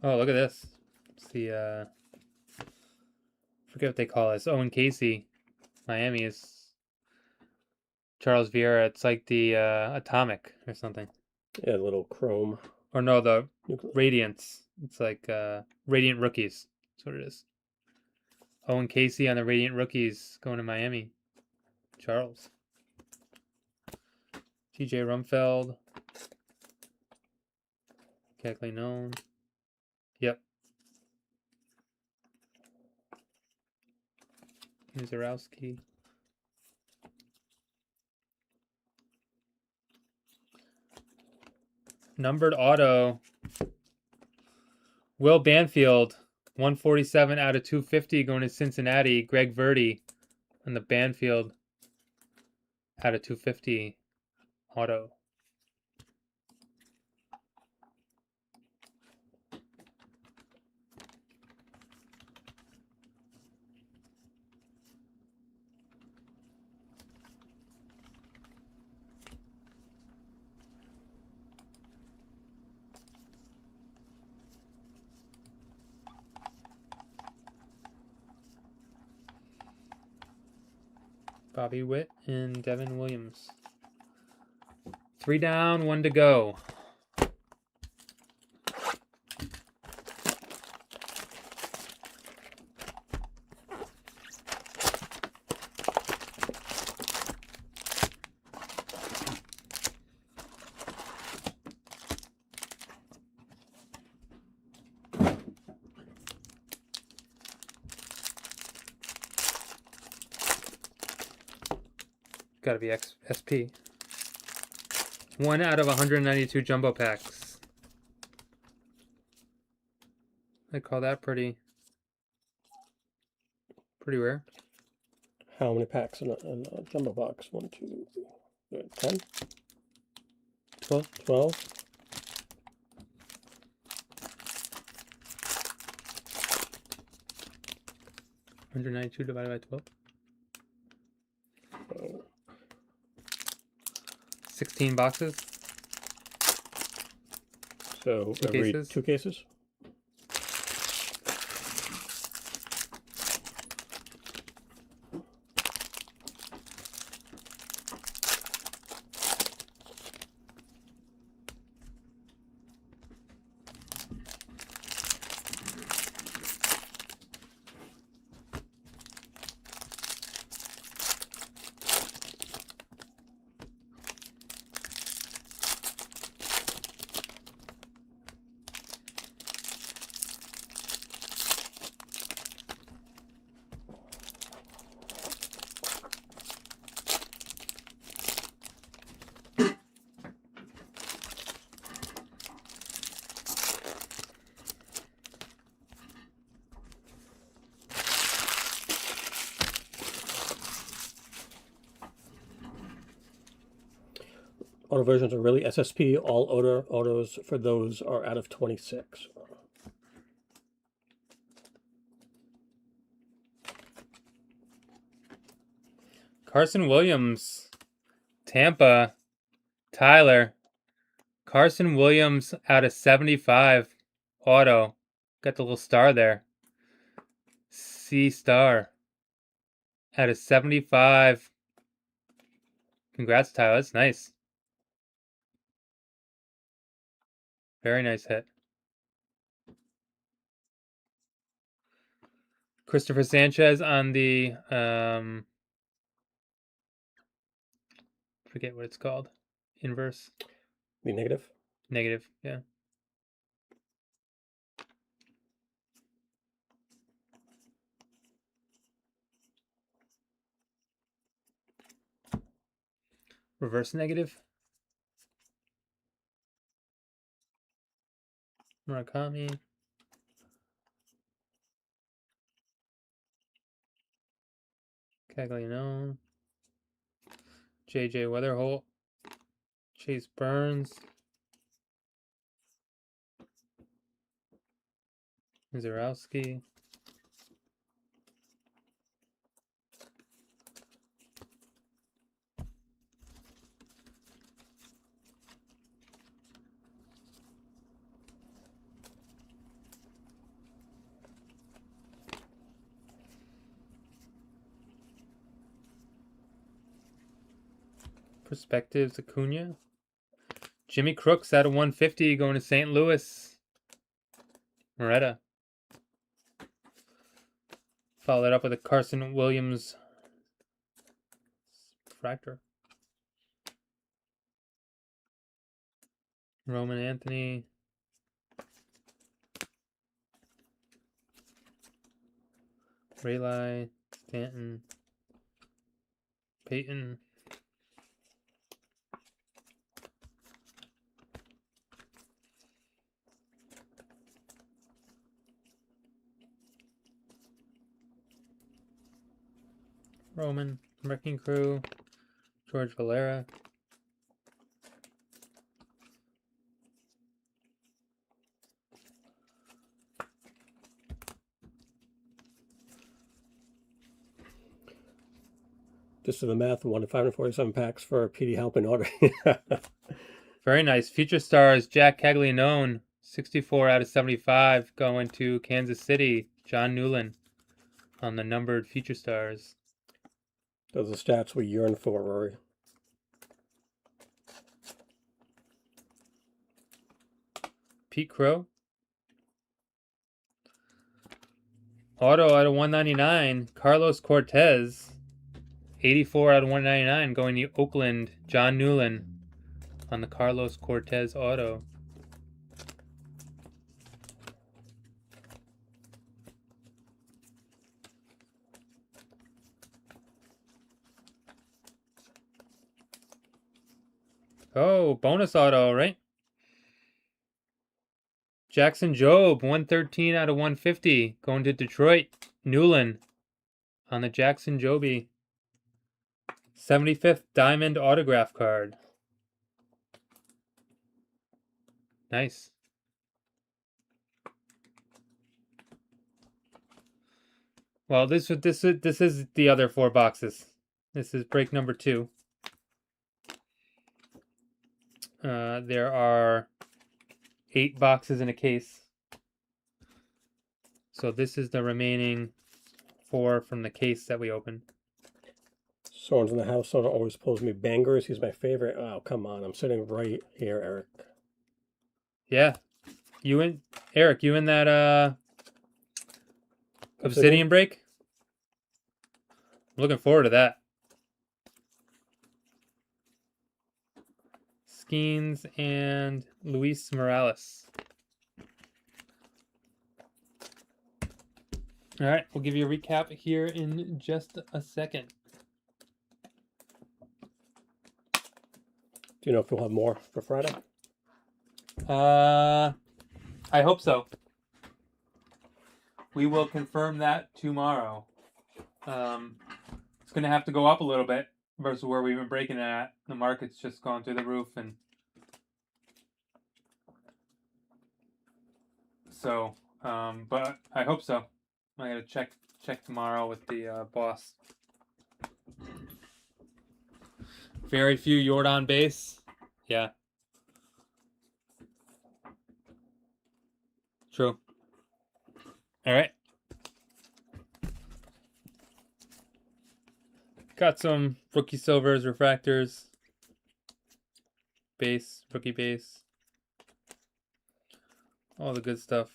Oh, look at this. It's the, forget what they call this. Owen Casey. Miami is Charles Vieira. It's like the Atomic or something. Yeah, a little chrome. Or no, the Radiance. It's like Radiant Rookies. That's what it is. Owen Casey on the Radiant Rookies going to Miami. Charles. TJ Rumfeld. Keckley known. Yep. Mizarowski. Numbered auto. Will Banfield. 147 out of 250 going to Cincinnati. Greg Verdi on the Banfield out of 250 auto. Bobby Witt and Devin Williams. 3 down, 1 to go. Gotta be SP. 1 out of 192 jumbo packs. I call that pretty rare. How many packs in a jumbo box? 1, 2, 3, 10? 12. 12? $192 divided by 12. 16 boxes. So every 2 cases? Auto versions are really SSP. All autos for those are out of 26. Carson Williams, Tampa, Tyler. Carson Williams out of 75, auto. Got the little star there. C star. Out of 75. Congrats, Tyler. That's nice. Very nice hit. Christopher Sanchez on the forget what it's called. Inverse. The negative? Negative, yeah. Reverse negative. Murakami. Caglianone. JJ Weatherholt. Chase Burns. Zarowski. Perspectives Acuna. Jimmy Crooks out of 150 going to St. Louis. Moretta. Followed up with a Carson Williams fractor. Roman Anthony. Rayleigh. Stanton. Peyton. Roman. Wrecking Crew. George Valera. Just to the math, 1 to 547 packs for PD Halpin order. Very nice. Future stars, Jack Caglianone, 64 out of 75, going to Kansas City. John Newland on the numbered future stars. Those are stats we yearn for, Rory. Pete Crow. Auto out of 199, Carlos Cortez. 84 out of 199, going to Oakland. John Newland on the Carlos Cortez auto. Oh, bonus auto, right? Jackson Jobe, 113 out of 150, going to Detroit. Newland on the Jackson Joby. 75th Diamond autograph card. Nice. Well, this is the other 4 boxes. This is break number 2. There are 8 boxes in a case. So this is the remaining 4 from the case that we opened. Someone's in the house. Someone always pulls me bangers. He's my favorite. Oh, come on. I'm sitting right here, Eric. Yeah. Eric, you in that Obsidian break? I'm looking forward to that. Skeens and Luis Morales. All right, we'll give you a recap here in just a second. Do you know if we'll have more for Friday? I hope so. We will confirm that tomorrow. It's going to have to go up a little bit versus where we've been breaking it at. The market's just gone through the roof, and so, but I hope so. I got to check tomorrow with the boss. Very few Jordan base. Yeah. True. All right. Got some rookie silvers, refractors, base, rookie base. All the good stuff.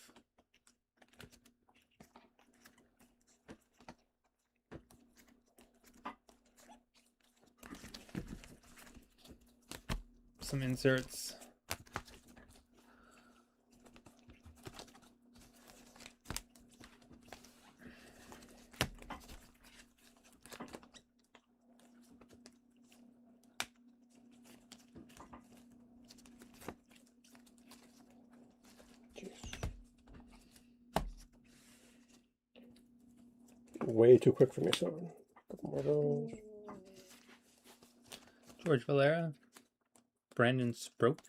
Some inserts. Way too quick for me, so a couple more of those. George Valera. Brandon Sproat.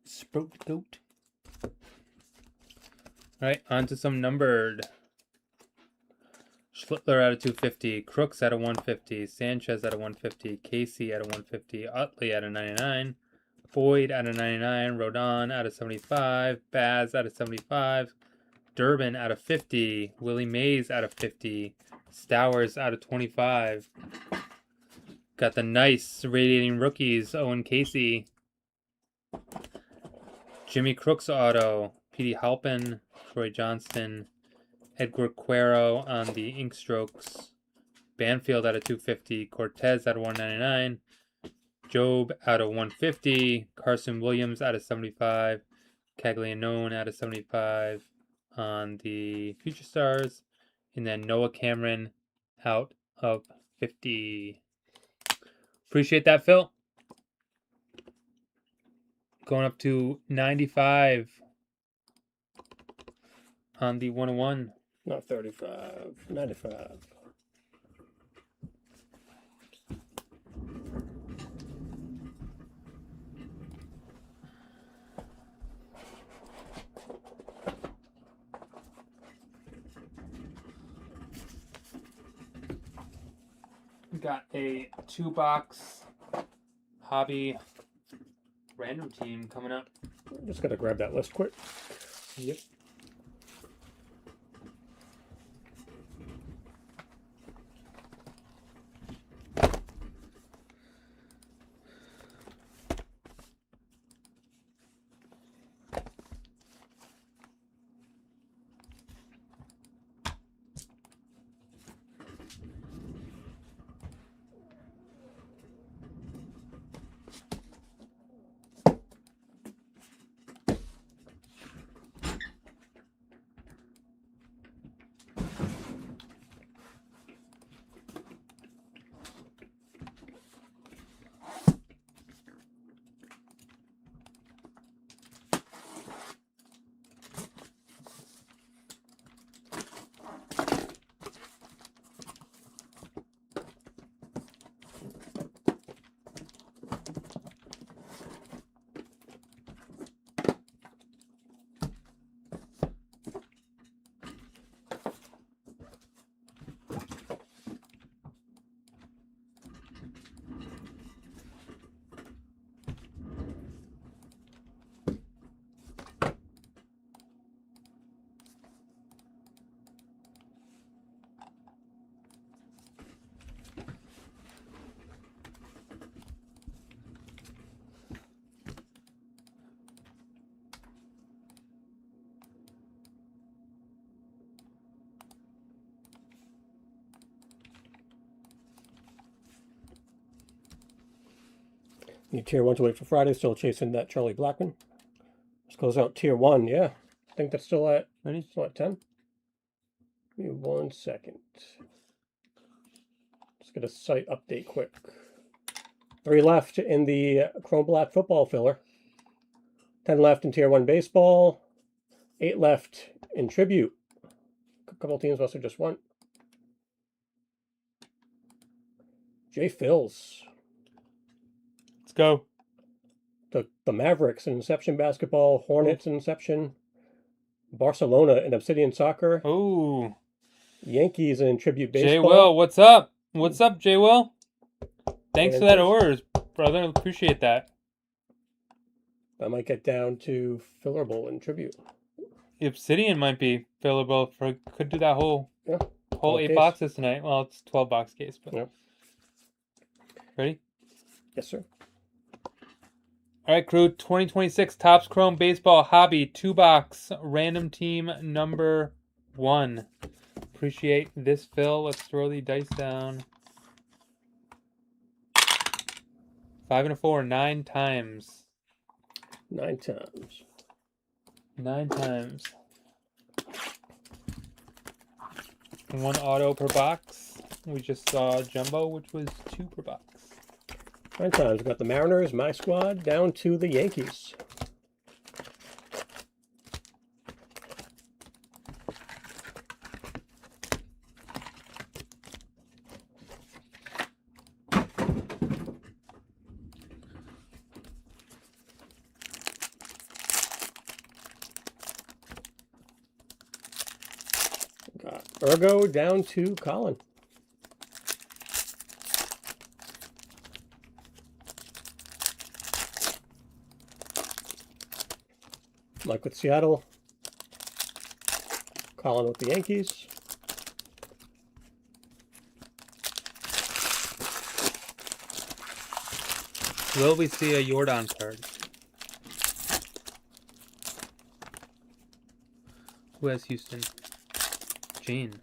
Sproat Goat. Alright, on to some numbered. Schlittler out of 250. Crooks out of 150. Sanchez out of 150. Casey out of 150. Utley out of 99. Boyd out of 99. Rodon out of 75. Baz out of 75. Durbin out of 50. Willie Mays out of 50. Stowers out of 25. Got the nice radiating rookies. Owen Casey. Jimmy Crooks auto. Petey Halpin. Troy Johnston. Edgar Cuero on the ink strokes. Banfield out of 250. Cortez out of 199. Job out of 150. Carson Williams out of 75. Caglianone out of 75 on the Future Stars. And then Noah Cameron out of 50. Appreciate that, Phil. Going up to 95 on the 101. Not 35, 95. We got a 2-box hobby random team coming up. Just gotta grab that list quick. Yep. Need tier 1 to wait for Friday. Still chasing that Charlie Blackman. Let's close out tier 1. Yeah. I think that's still at 10. Give me 1 second. Let's get a site update quick. 3 left in the Chrome Black football filler. 10 left in tier 1 baseball. 8 left in tribute. A couple teams must have just won. Jay Phils. Let's go. The Mavericks in Inception Basketball. Hornets in Inception. Barcelona in Obsidian Soccer. Oh. Yankees in Tribute Baseball. Jay Will, what's up? What's up, Jay Will? Thanks for that orders, brother. Appreciate that. That might get down to fillable in Tribute. The Obsidian might be fillable. Could do that whole 8 boxes tonight. Well, it's 12 box case, but ready? Yes, sir. All right, crew. 2026 Topps Chrome Baseball Hobby 2-box random team number 1. Appreciate this fill. Let's throw the dice down. 5 and a 4, 9 times. 9 times. 9 times. 1 auto per box. We just saw Jumbo, which was 2 per box. 9 times. We've got the Mariners, my squad, down to the Yankees. Got Ergo down to Colin. Mike with Seattle. Colin with the Yankees. Will we see a Jordan card? Who has Houston? Gene.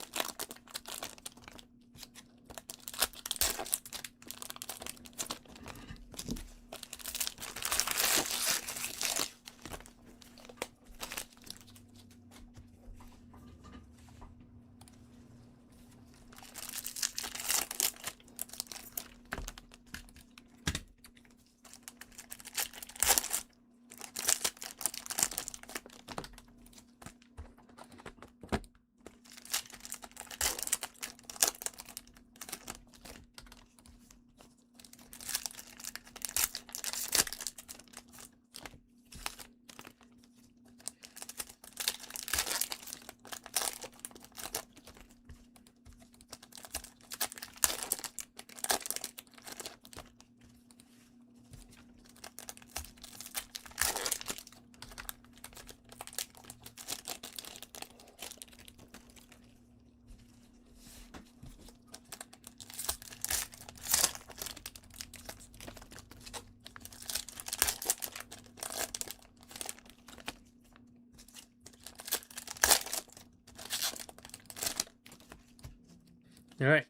All right.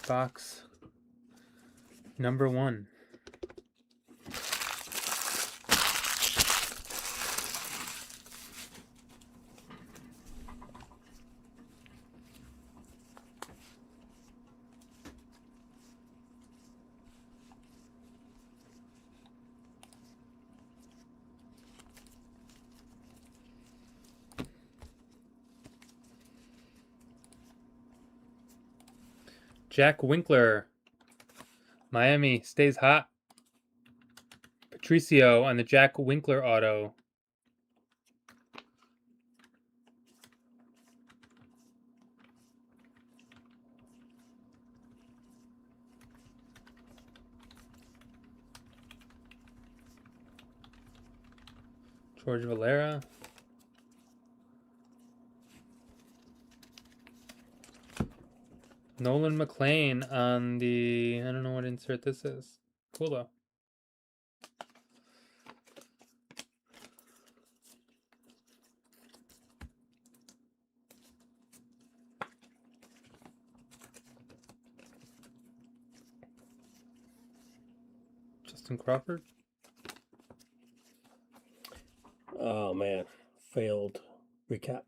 Box number 1. Jack Winkler. Miami stays hot. Patricio on the Jack Winkler auto. George Valera. Nolan McLean on the, I don't know what insert this is. Cool though. Justin Crawford. Oh man, failed recap.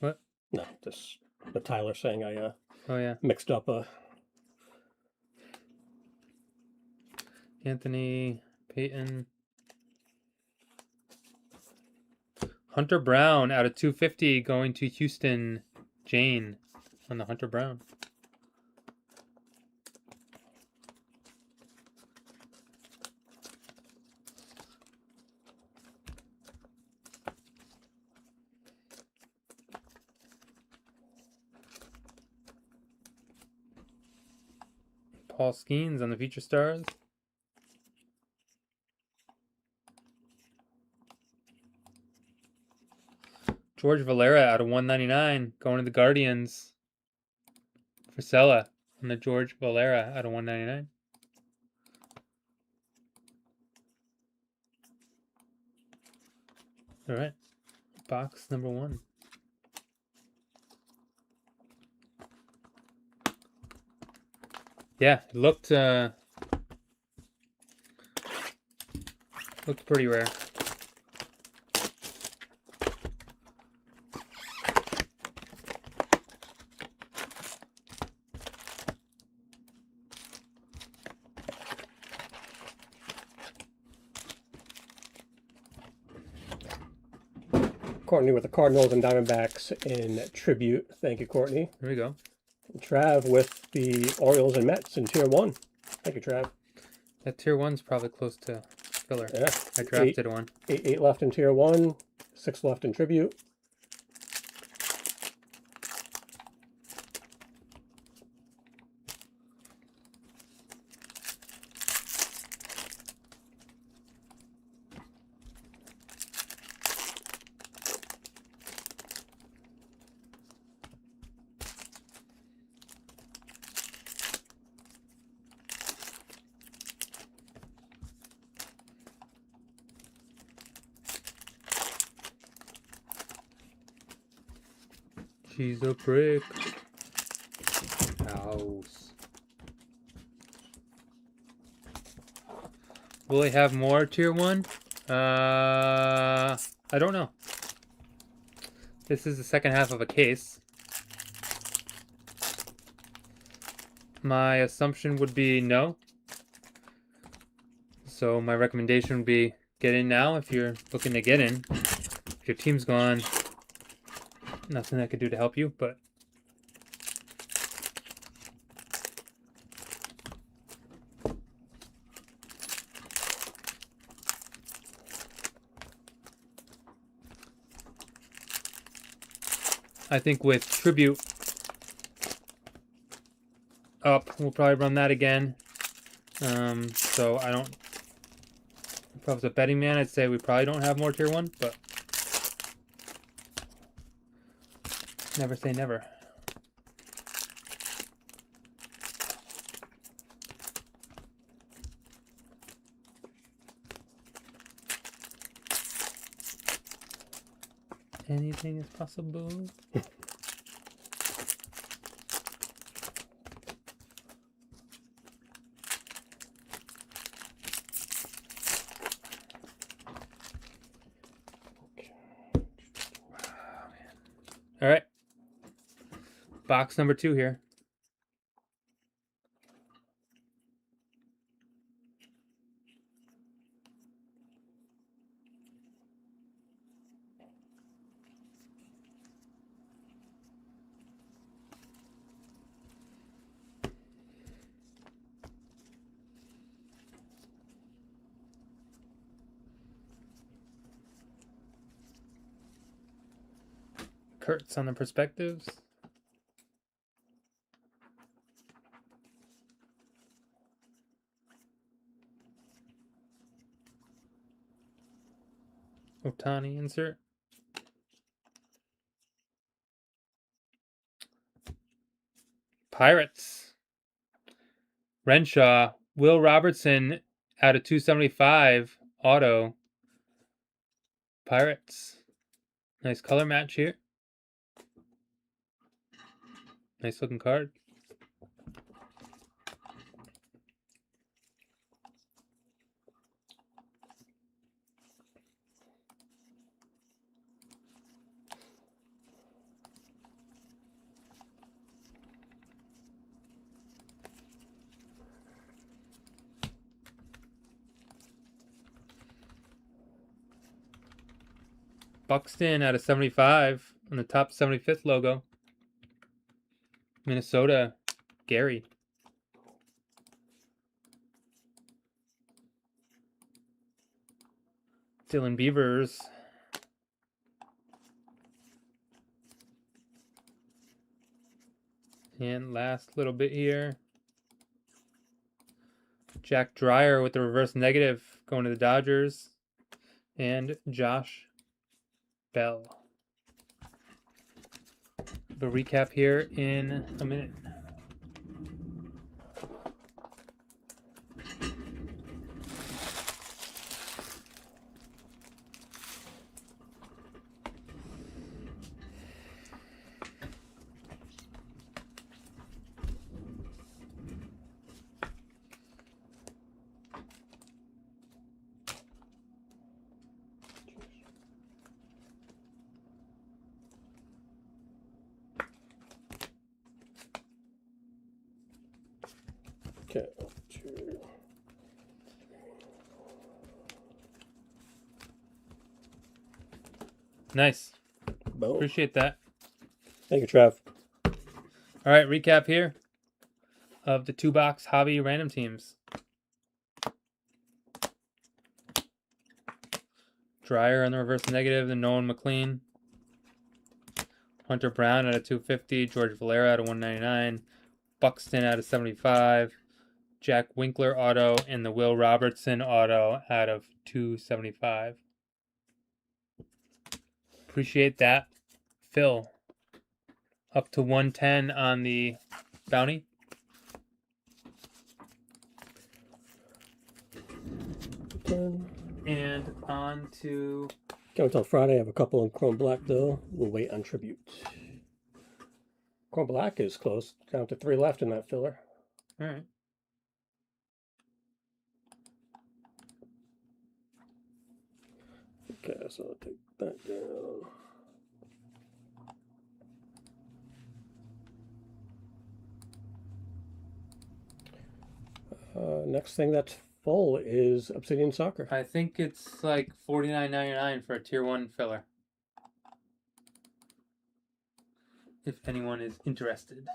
What? No, just the Tyler saying I Oh yeah. mixed up Anthony Payton. Hunter Brown out of 250 going to Houston. Jane on the Hunter Brown. Paul Skeens on the Future Stars. George Valera out of 199 going to the Guardians. Frisella on the George Valera out of 199. All right. Box number 1. Yeah, it looked pretty rare. Courtney with the Cardinals and Diamondbacks in tribute. Thank you, Courtney. Here we go. And Trav with the Orioles and Mets in Tier 1. Thank you, Trav. That Tier 1's probably close to filler. Yeah. I drafted one. 8 left in Tier 1, 6 left in tribute. She's a prick. House. Will they have more Tier 1? I don't know. This is the second half of a case. My assumption would be no. So my recommendation would be get in now if you're looking to get in. If your team's gone, nothing I could do to help you, but I think with Tribute up, we'll probably run that again. So I don't, if I was a betting man, I'd say we probably don't have more Tier 1, but never say never. Anything is possible. All right. Box number 2 here. Kurtz on the perspectives. Otani insert. Pirates. Renshaw. Will Robertson out of 275. Auto. Pirates. Nice color match here. Nice looking card. Buxton out of 75 on the top 75th logo. Minnesota, Gary. Dylan Beavers. And last little bit here. Jack Dreyer with the reverse negative going to the Dodgers. And Josh Bell. The recap here in a minute. Okay, 2. Nice. Boom. Appreciate that. Thank you, Trev. All right, recap here of the 2-box hobby random teams. Dreyer on the reverse negative, the Nolan McLean. Hunter Brown out of 250, George Valera out of 199, Buxton out of 75, Jack Winkler auto, and the Will Robertson auto out of 275. Appreciate that. Phil, up to 110 on the bounty. And on to... Go until Friday. I have a couple in Chrome Black, though. We'll wait on Tribute. Chrome Black is close. Down to 3 left in that filler. All right. Okay, so I'll take that down. Next thing that's full is Obsidian Soccer. I think it's like $49.99 for a tier 1 filler. If anyone is interested.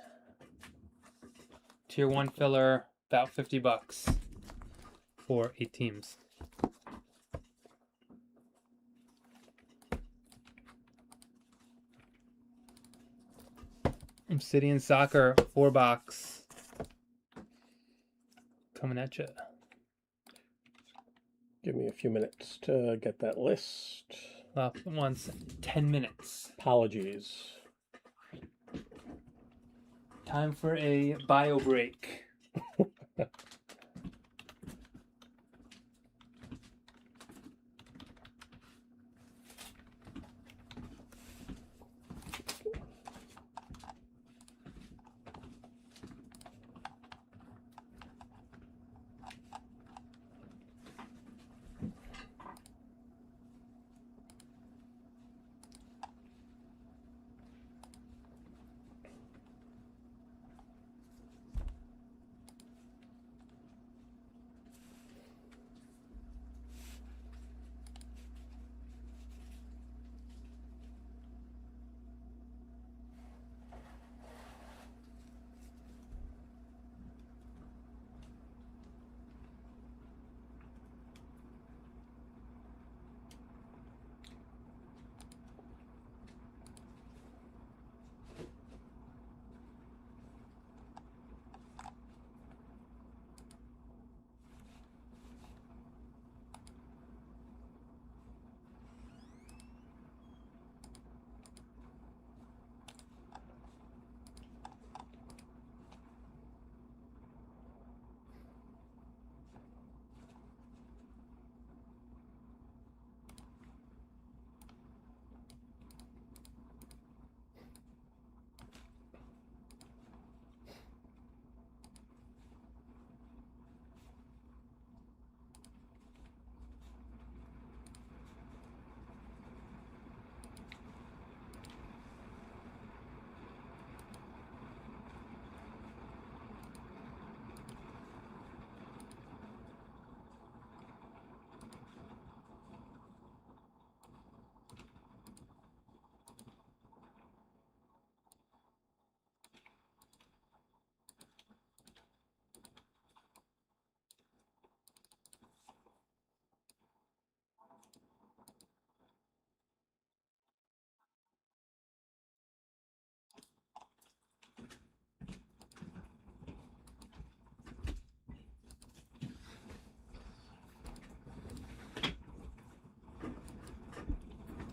Tier 1 filler, about $50 for 8 teams. Obsidian Soccer, 4-box. Coming at you. Give me a few minutes to get that list. Well, once 10 minutes. Apologies. Time for a bio break.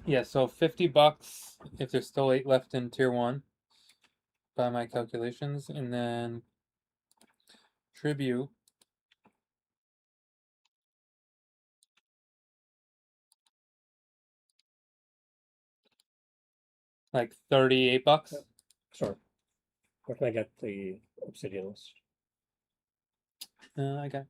Yeah, so $50 if there's still 8 left in tier 1 by my calculations, and then tribute like $38. Yep. Sorry. Where can I get the Obsidian list? I got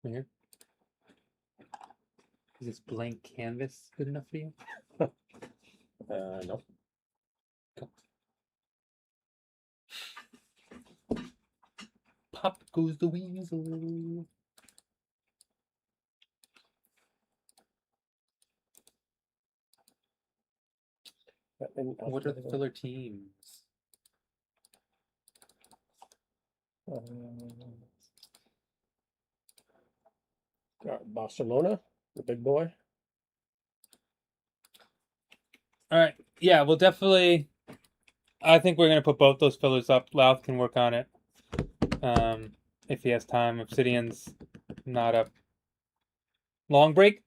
right here. Is this blank canvas good enough for you? No. Go. Pop goes the weasel. What are the filler teams? Got Barcelona, the big boy. All right. Yeah, we'll definitely. I think we're gonna put both those fillers up. Louth can work on it. If he has time. Obsidian's not a long break.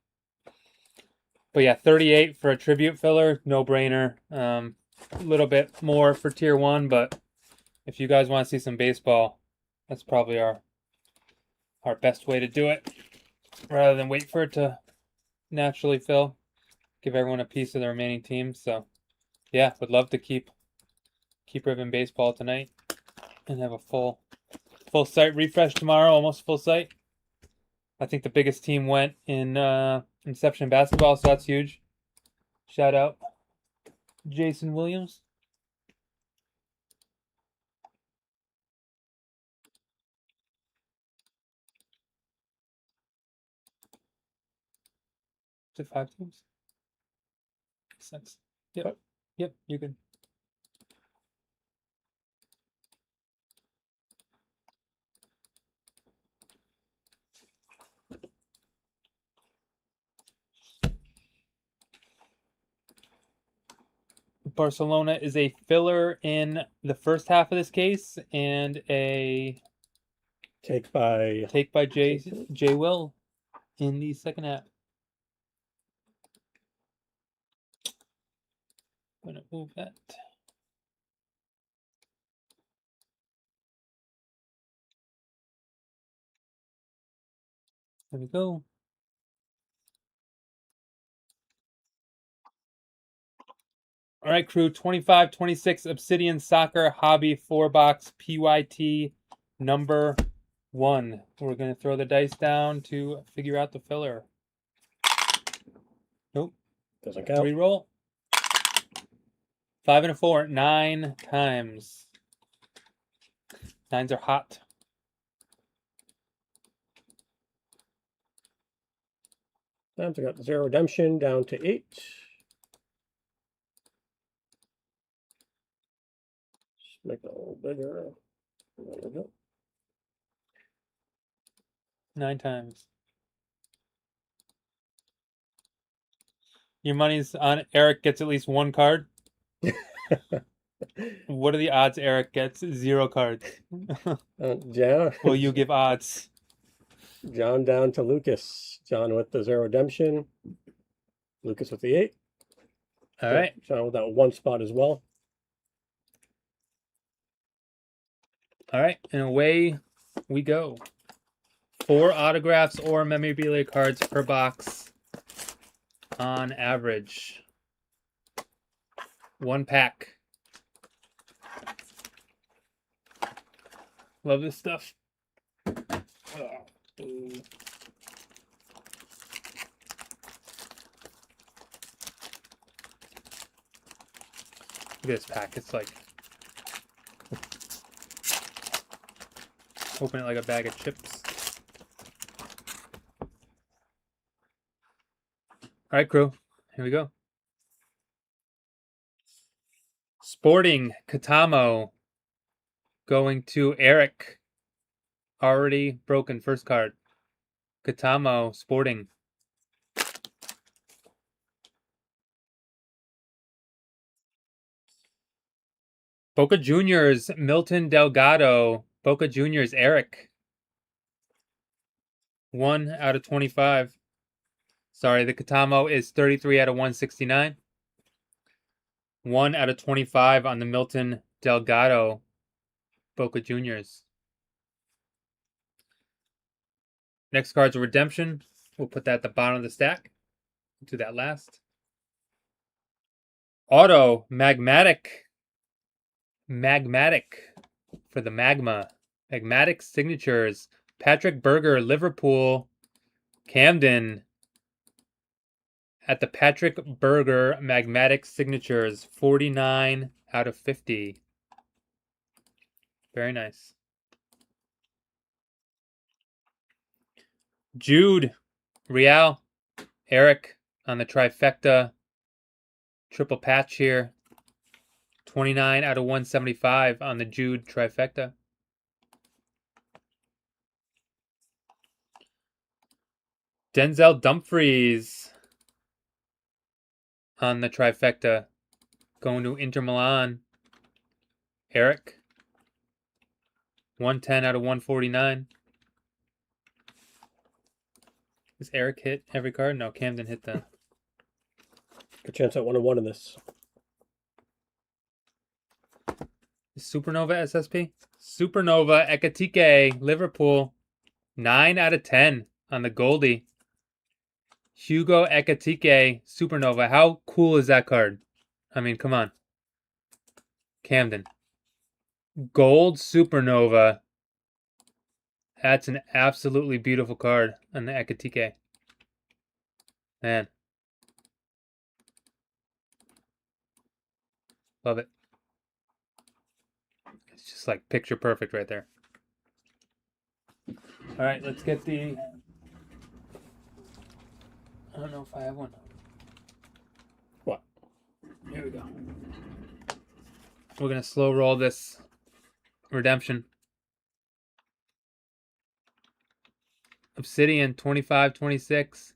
But yeah, 38 for a tribute filler, no brainer. A little bit more for tier 1, but if you guys want to see some baseball, that's probably our best way to do it, rather than wait for it to naturally fill. Give everyone a piece of the remaining teams. So yeah, would love to keep ribbon baseball tonight and have a full site refresh tomorrow, almost full site. I think the biggest team went in Inception basketball, so that's huge. Shout out Jason Williams. Is it 5 teams? 6. Yep. What? Yep, you're good. Barcelona is a filler in the first half of this case and a Take by J Will in the second half. I'm gonna move that. There we go. All right, crew. 25-26 Obsidian Soccer Hobby 4-box PYT number 1. We're gonna throw the dice down to figure out the filler. Nope. Doesn't count. Reroll. 5 and a 4, 9 times. 9s are hot. Times I got 0 redemption down to 8. Just make it a little bigger. There we go. 9 times. Your money's on Eric gets at least 1 card. What are the odds Eric gets 0 cards? Yeah. Will you give odds? John down to Lucas. John with the 0 redemption. Lucas with the 8. All right. John with that 1 spot as well. All right. And away we go. 4 autographs or memorabilia cards per box on average. 1 pack. Love this stuff. Look at this pack. It's like open it like a bag of chips. All right, crew. Here we go. Sporting Katamo going to Eric. Already broken first card. Katamo Sporting. Boca Juniors, Milton Delgado. Boca Juniors, Eric. 1 out of 25. Sorry, the Katamo is 33 out of 169. 1 out of 25 on the Milton Delgado Boca Juniors. Next card's a redemption. We'll put that at the bottom of the stack. We'll do that last. Auto, Magmatic. Magmatic for the Magma. Magmatic signatures. Patrick Berger, Liverpool. Camden. At the Patrick Berger Magmatic signatures. 49 out of 50. Very nice. Jude, Real, Eric on the trifecta. Triple patch here. 29 out of 175 on the Jude trifecta. Denzel Dumfries on the trifecta. Going to Inter Milan. Eric. 110 out of 149. Does Eric hit every card? No, Camden hit the... Good chance at 1-1 in this. Supernova SSP? Supernova Ekatike, Liverpool. 9 out of 10 on the Goldie. Hugo Ekatike, Supernova. How cool is that card? I mean, come on. Camden. Gold Supernova. That's an absolutely beautiful card on the Ekatike. Man. Love it. It's just like picture perfect right there. All right, let's get the... I don't know if I have one. What? Here we go. We're going to slow roll this redemption. Obsidian 25-26.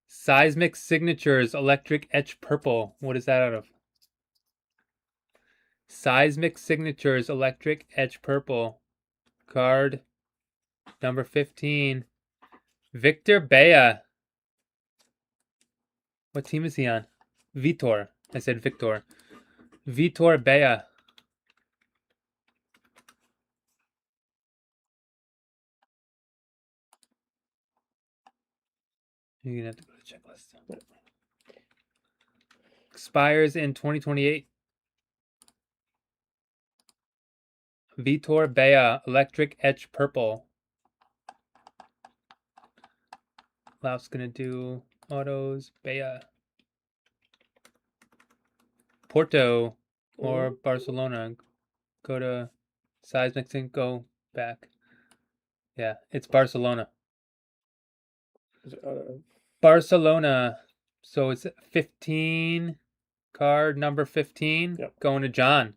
Seismic Signatures Electric Etch Purple. What is that out of? Seismic Signatures Electric Etch Purple. Card number 15. Victor Bea. What team is he on? Vitor. I said Victor. Vitor Bea. You're going to have to go to checklist. Expires in 2028. Vitor Bea, Electric Etch Purple. Lauf's going to do autos, Bea. Porto or Barcelona. Go to Seismic Sync, go back. Yeah, it's Barcelona. Barcelona. So it's 15, card number 15, yep. Going to John.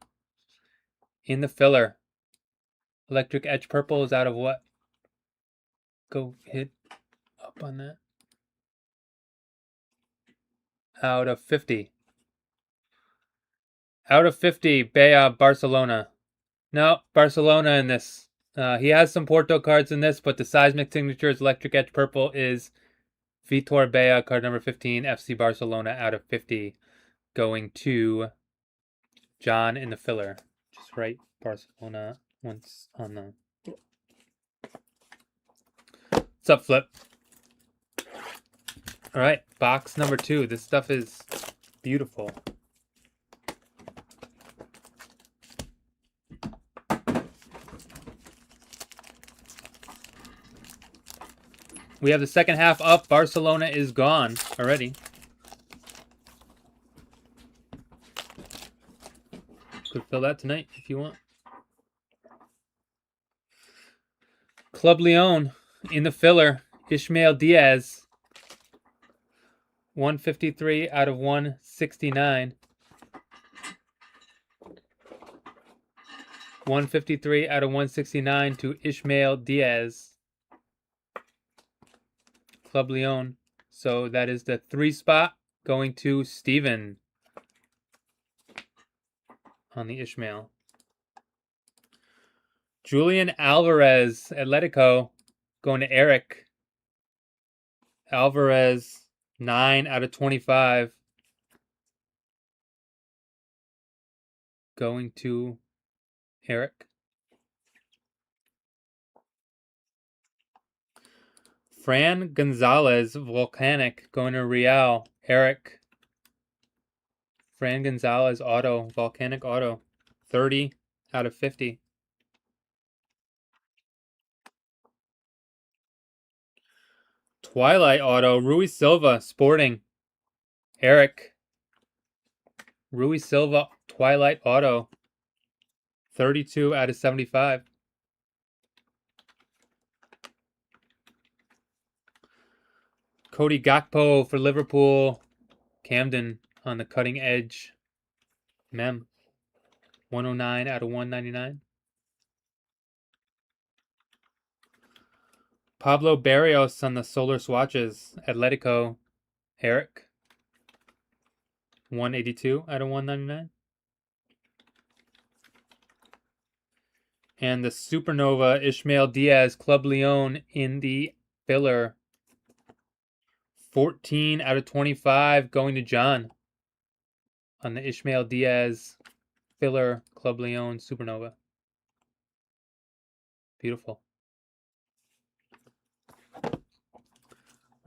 In the filler. Electric Etch Purple is out of what? Go hit up on that. Out of 50. Out of 50, Bea, Barcelona. No, Barcelona in this. He has some Porto cards in this, but the Seismic Signatures Electric Etch Purple is Vitor Bea, card number 15, FC Barcelona out of 50. Going to John in the filler. Just write Barcelona once on the... What's up, Flip? All right, box number 2. This stuff is beautiful. We have the second half up. Barcelona is gone already. Could fill that tonight if you want. Club Leon in the filler. Ishmael Diaz. 153 out of 169. 153 out of 169 to Ishmael Diaz. Club Leon. So that is the 3 spot going to Steven on the Ishmael. Julian Alvarez, Atletico, going to Eric. Alvarez, 9 out of 25. Going to Eric. Fran Gonzalez, Volcanic, going to Real. Eric. Fran Gonzalez, auto, Volcanic auto. 30 out of 50. Twilight auto, Rui Silva, Sporting. Eric. Rui Silva, Twilight auto. 32 out of 75. Cody Gakpo for Liverpool. Camden on the cutting edge. Mem. 109 out of 199. Pablo Barrios on the solar swatches. Atletico. Eric. 182 out of 199. And the Supernova Ishmael Diaz Club Leon in the filler. 14 out of 25 going to John on the Ishmael Diaz filler Club Leon Supernova. Beautiful.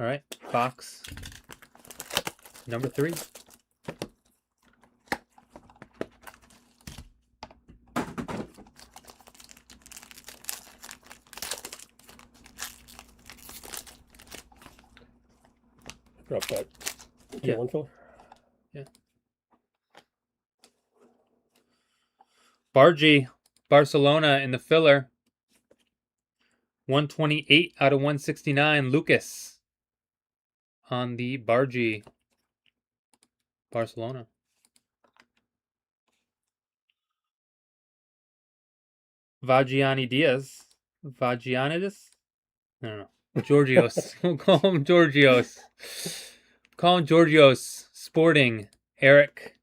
All right, box number 3. Drop that. Yeah. One filler. Yeah. Bargy, Barcelona in the filler. 128 out of 169. Lucas on the Bargy, Barcelona. Vagiani Diaz. Vagianidis? I don't know. Georgios. We'll call him Georgios. Call him Georgios. Sporting. Eric.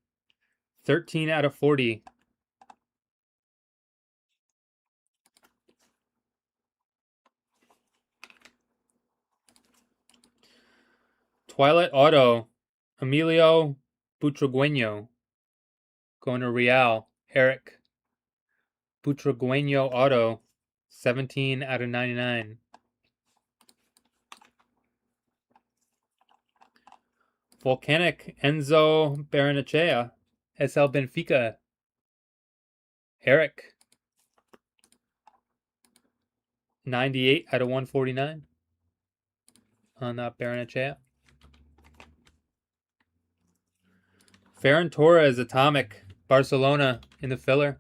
13 out of 40. Twilight Auto. Emilio Butragueño. Going to Real. Eric. Butragueño Auto. 17 out of 99. Volcanic Enzo Baranachea. SL Benfica. Eric. 98 out of 149 on Baranachea. Ferran Torres Atomic. Barcelona in the filler.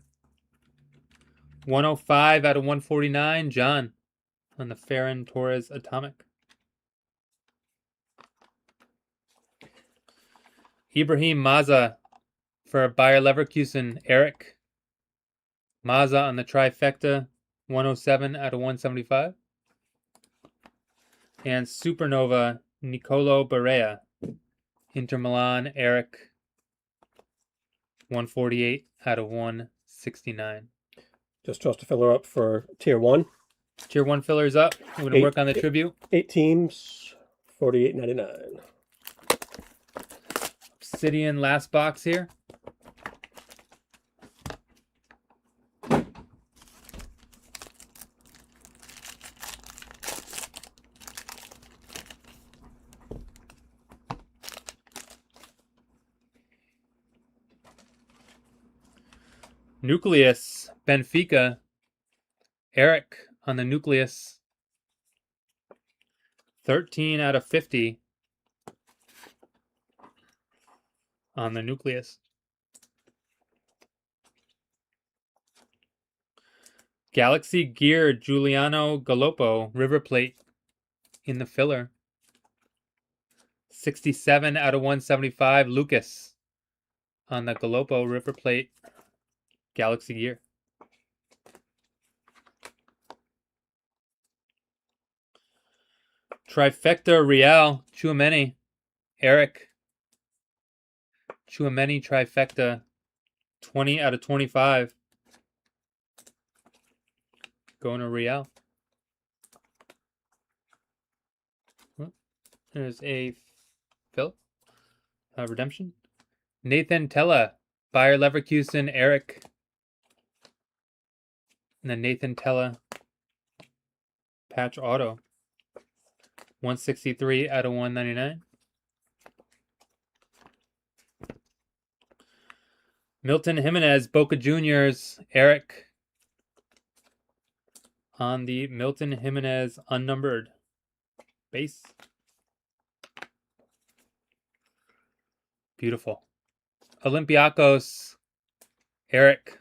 105 out of 149. John on the Ferran Torres Atomic. Ibrahim Maza for Bayer Leverkusen. Eric. Maza on the trifecta. 107 out of 175. And Supernova Nicolo Barea. Inter Milan. Eric. 148 out of 169. Just tossed a filler up for Tier 1. Tier 1 fillers up. We're going to work on the tribute. 8 teams, $48.99. Obsidian last box here. Nucleus, Benfica. Eric on the Nucleus. 13 out of 50 on the Nucleus. Galaxy Gear, Giuliano Gallopo, River Plate in the filler. 67 out of 175, Lucas on the Gallopo River Plate Galaxy Gear. Trifecta Real, Tchouaméni, Eric. Tchouaméni trifecta, 20 out of 25. Going to Real. There's a Phil. Redemption. Nathan Tella. Bayer Leverkusen, Eric. And then Nathan Tella. Patch auto. 163 out of 199. Milton Jimenez, Boca Juniors, Eric. On the Milton Jimenez unnumbered base. Beautiful. Olympiacos, Eric.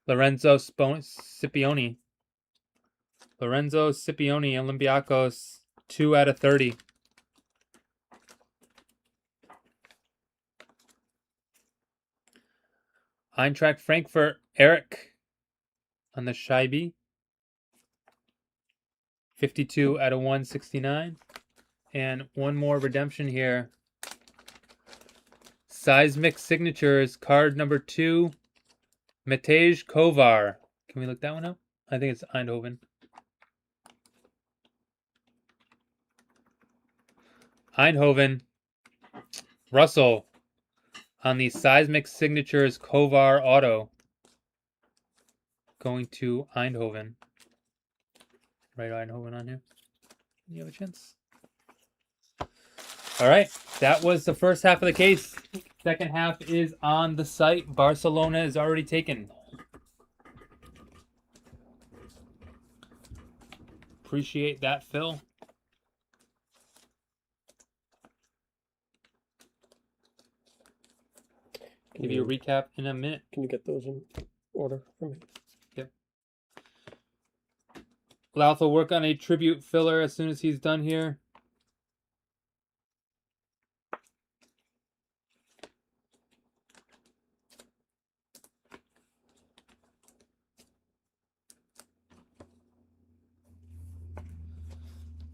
Lorenzo Scipione. Lorenzo Scipione, Olympiacos, 2 out of 30. Eintracht Frankfurt, Eric. On the Scheibe. 52 out of 169. And one more redemption here. Seismic Signatures, card number 2, Matej Kovar. Can we look that one up? I think it's Eindhoven. Eindhoven. Russell on the Seismic Signatures Kovar auto. Going to Eindhoven. Right, Eindhoven on here. You have a chance. All right, that was the first half of the case. Second half is on the site. Barcelona is already taken. Appreciate that, Phil. Give you a recap in a minute. Can you get those in order for me? Yep. Louth will work on a tribute filler as soon as he's done here.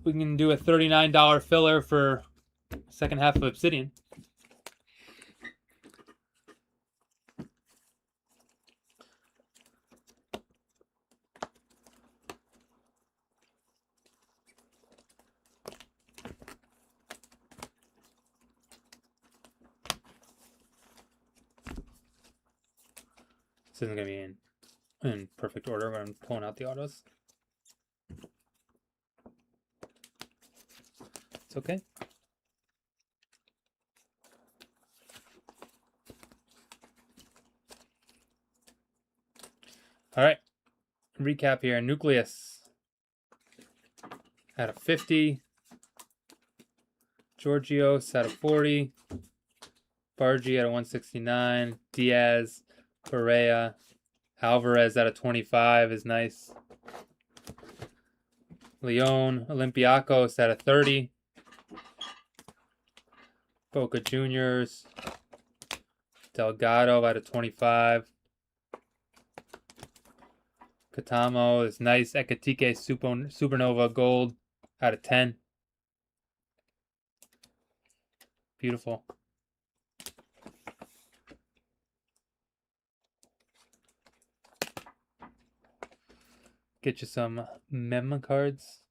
We can do a $39 filler for second half of Obsidian. This isn't going to be in perfect order when I'm pulling out the autos. It's okay. All right. Recap here. Nucleus out of 50. Georgios out of 40. Bargy out of 169. Diaz, Correa, Alvarez out of 25 is nice. Leon, Olympiacos out of 30. Boca Juniors, Delgado out of 25. Katamo is nice. Ekatike Supernova Gold out of 10. Beautiful. Get you some mem cards.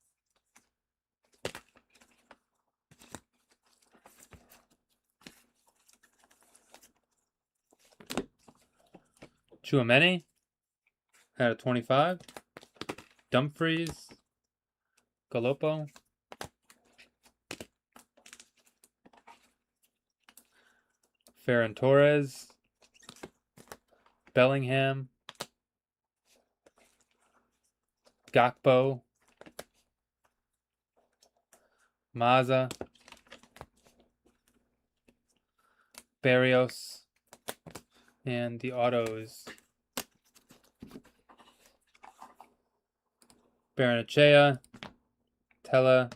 Chuameni out of 25. Dumfries. Galopo. Ferran Torres. Bellingham. Gakpo. Maza. Barrios. And the autos. Baranachea. Tella.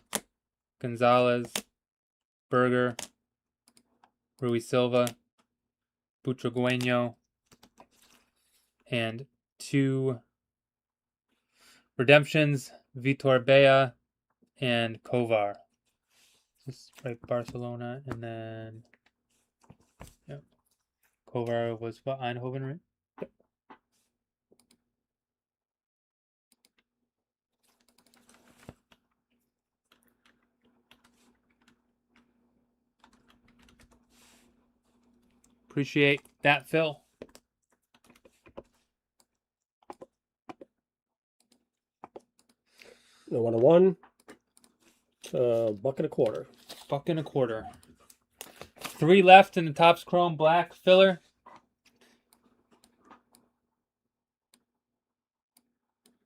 Gonzalez. Berger. Rui Silva. Butragueño. And 2 redemptions, Vitor Bea and Kovar. Just right, Barcelona, and then yep. Kovar was what, Eindhoven, right? Yep. Appreciate that, Phil. No 101. $1.25. $1.25. 3 left in the Topps Chrome Black filler.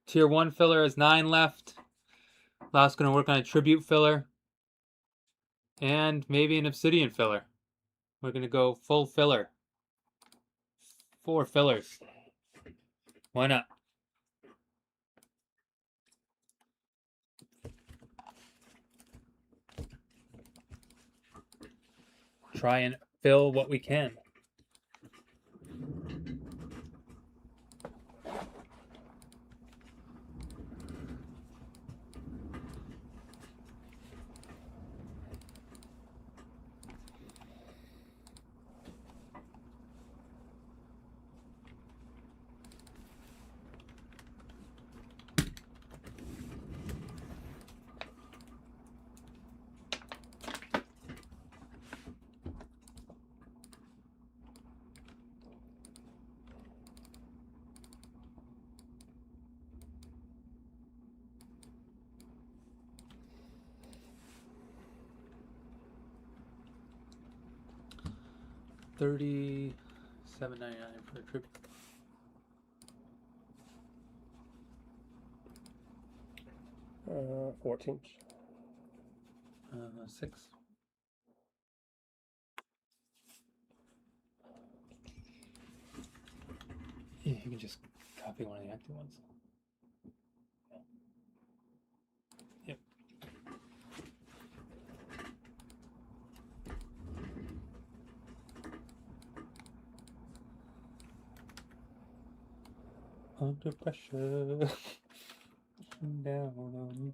Tier 1 filler is 9 left. Last going to work on a tribute filler. And maybe an Obsidian filler. We're going to go full filler. 4 fillers. Why not? Try and fill what we can. $37.99 for a tribute. Four teams. 6. Yeah, you can just copy one of the active ones. Yep. Under pressure. Pushing down on you.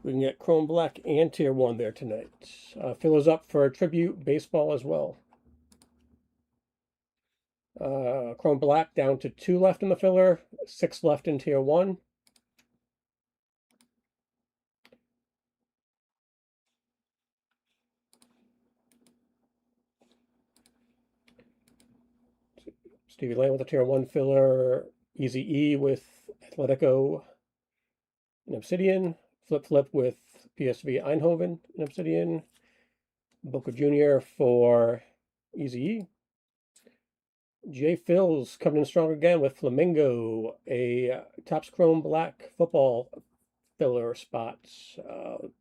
We can get Chrome Black and Tier 1 there tonight. Fillers up for Tribute Baseball as well. Chrome Black down to 2 left in the filler, 6 left in Tier 1. Stevie Lamb with a tier 1 filler. Easy E with Atletico and Obsidian. Flip with PSV Eindhoven and Obsidian. Boca Jr. for Easy E. J. Phil's coming in strong again with Flamingo, a Topps Chrome Black football filler spots. Well,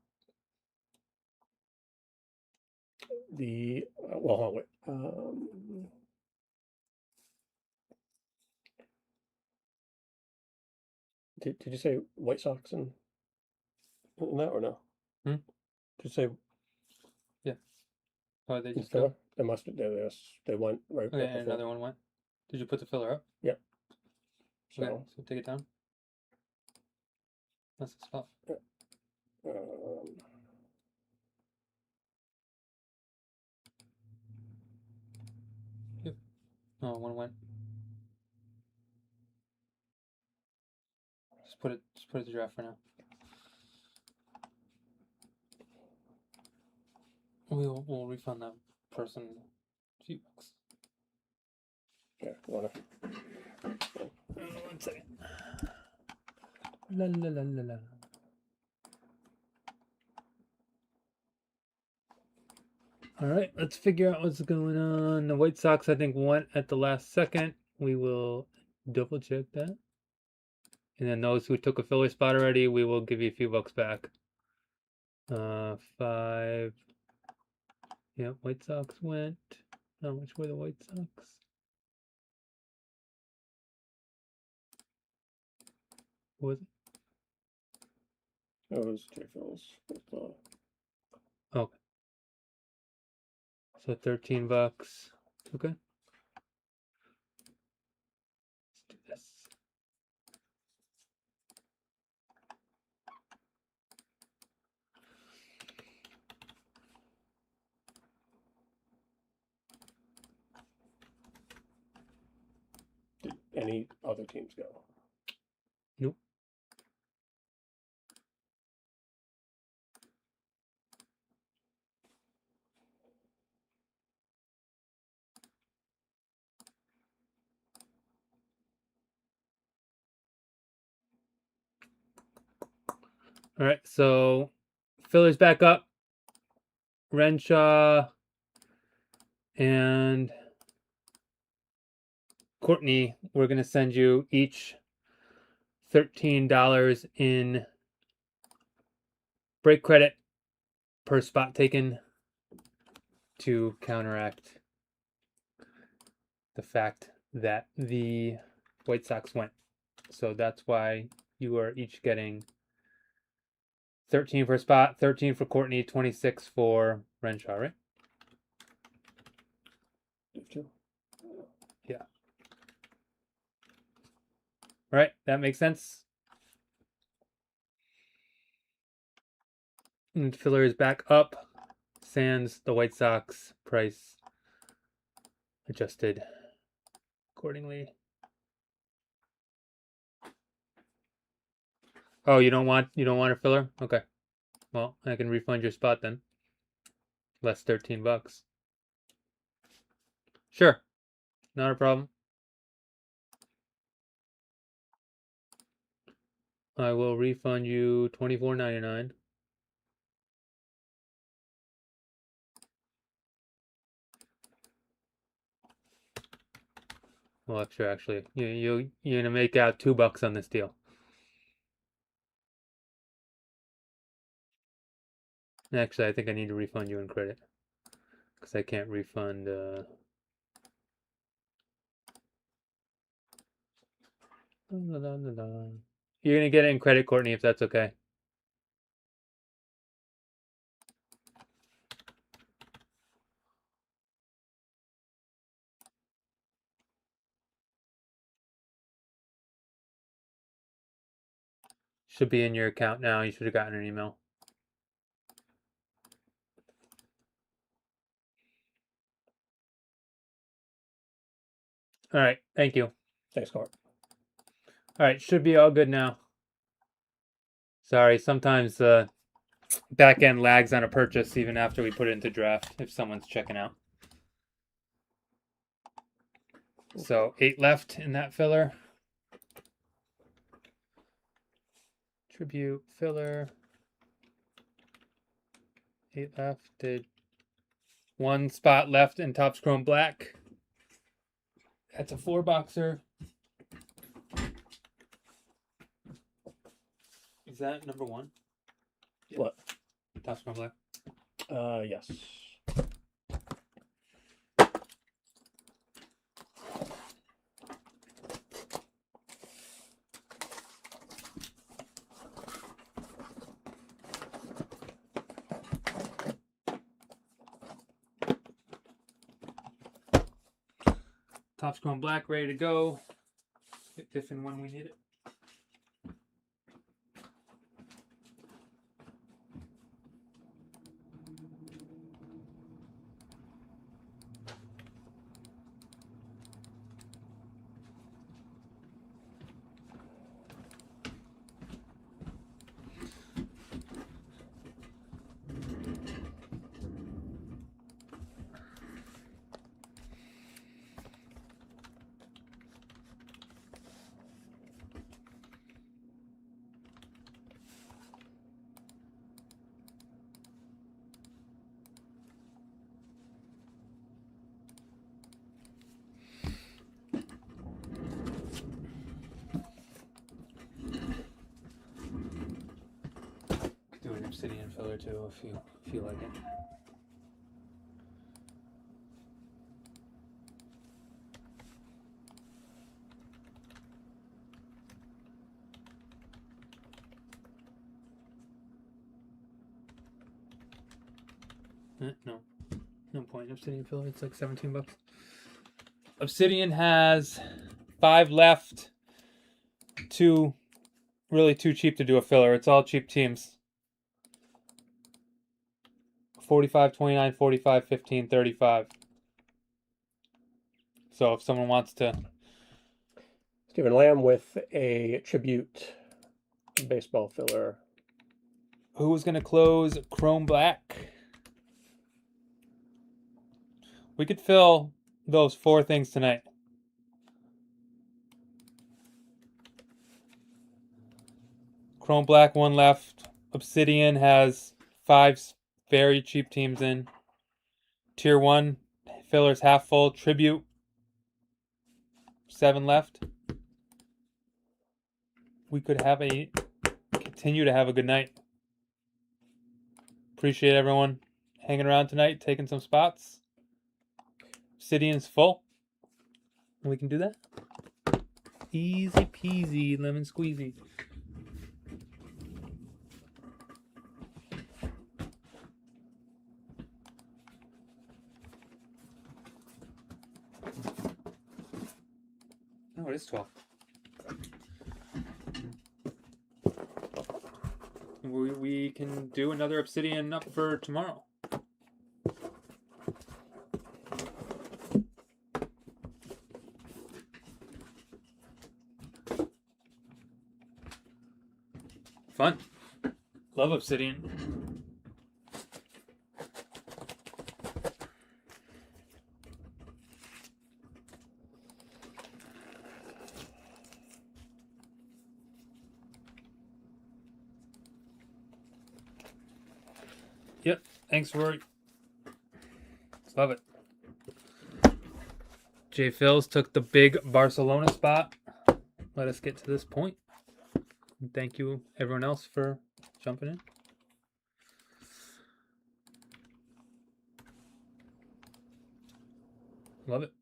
hold on, wait. Did you say White Sox in that or no? Hmm? Did you say Yeah. Oh, they just filler? go? They must have. They went right Okay, up and before. another one went. Did you put the filler up? Yep. Okay, So so take it down. That's the spot. um, Yep. Oh, one went. Just put it to draft for now. We'll refund that person a few bucks. yeah, wanna. 1 second. La la la la la. All right, let's figure out what's going on. The White Sox, I think, went at the last second. We will double check that. And then those who took a filler spot already, we will give you a few bucks back. 5. Yeah, White Sox went. How much were the White Sox? What was it? It was J. Phil's. Okay. So 13 bucks. Okay. Let's do this. Did any other teams go? Nope. All right, so filler's back up. Renshaw and Courtney, we're going to send you each $13 in break credit per spot taken to counteract the fact that the White Sox went. So that's why you are each getting 13 for spot, 13 for Courtney, 26 for Renshaw, right? Yeah. All right, that makes sense. And filler is back up. Sans the White Sox price adjusted accordingly. Oh, you don't want a filler? Okay. Well, I can refund your spot then. Less 13 bucks. Sure. Not a problem. I will refund you $24.99. Well, extra actually. You're gonna make out $2 on this deal. Actually, I think I need to refund you in credit because I can't refund. You're gonna get it in credit, Courtney, if that's okay. Should be in your account now. You should have gotten an email. All right. Thank you. Thanks, Court. All right. Should be all good now. Sorry. Sometimes back end lags on a purchase even after we put it into draft if someone's checking out. So 8 left in that filler. Tribute filler. 8 left. Did 1 spot left in Topps Chrome Black. That's a 4-boxer. Is that number 1? What? Topps Chrome Black. Yes. Topps Chrome Black ready to go. If and when we need it. Do an Obsidian filler too if you feel like it. No point. Obsidian filler. It's like $17. Obsidian has 5 left. 2 really too cheap to do a filler. It's all cheap teams. 45, 29, 45, 15, 35. So if someone wants to... Stephen Lamb with a tribute baseball filler. Who's going to close Chrome Black? We could fill those 4 things tonight. Chrome Black, 1 left. Obsidian has 5 very cheap teams in. Tier 1, fillers half full. Tribute, 7 left. We could continue to have a good night. Appreciate everyone hanging around tonight, taking some spots. Obsidian's full. And we can do that. Easy peasy, lemon squeezy. Oh, it is 12. We can do another Obsidian up for tomorrow. Fun. Love Obsidian. Yep. Thanks, Rory. Love it. J. Phils took the big Barcelona spot. Let us get to this point. And thank you, everyone else, for jumping in. Love it.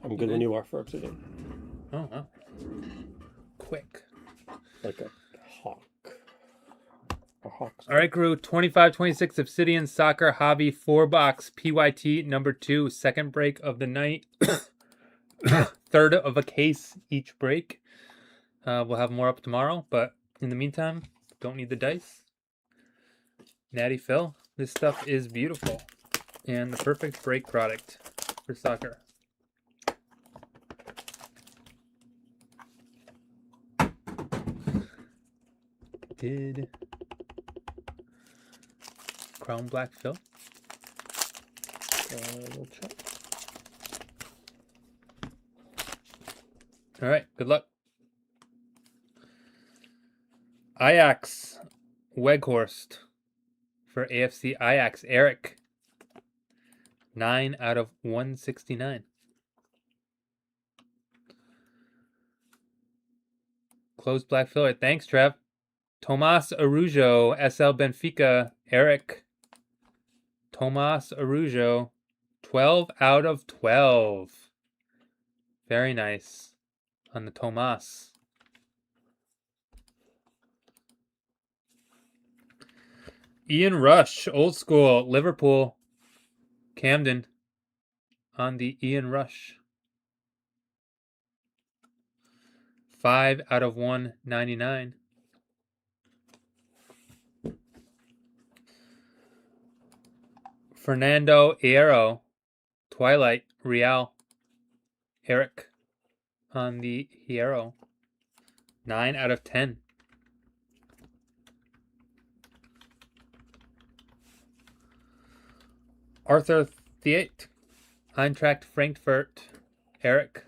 I'm good when you are for Obsidian. Oh, wow. Quick. Like a hawk. A hawk's All right, Gru. 25-26 Obsidian Soccer Hobby 4-box PYT number 2. Second break of the night. Third of a case each break. We'll have more up tomorrow, but in the meantime, don't need the dice. Natty Phil. This stuff is beautiful and the perfect break product for soccer. Did Crown Black Phil? We'll check. All right, good luck. Ajax Weghorst for AFC Ajax. Eric. 9 out of 169. Closed Black Filler. Thanks, Trev. Tomas Arujo, SL Benfica. Eric. Tomas Arujo. 12 out of 12. Very nice on the Tomas. Ian Rush, old school, Liverpool. Camden on the Ian Rush. 5 out of 199. Fernando Hierro, Twilight, Real. Eric on the Hierro. 9 out of 10. Arthur Theate, Eintracht Frankfurt. Eric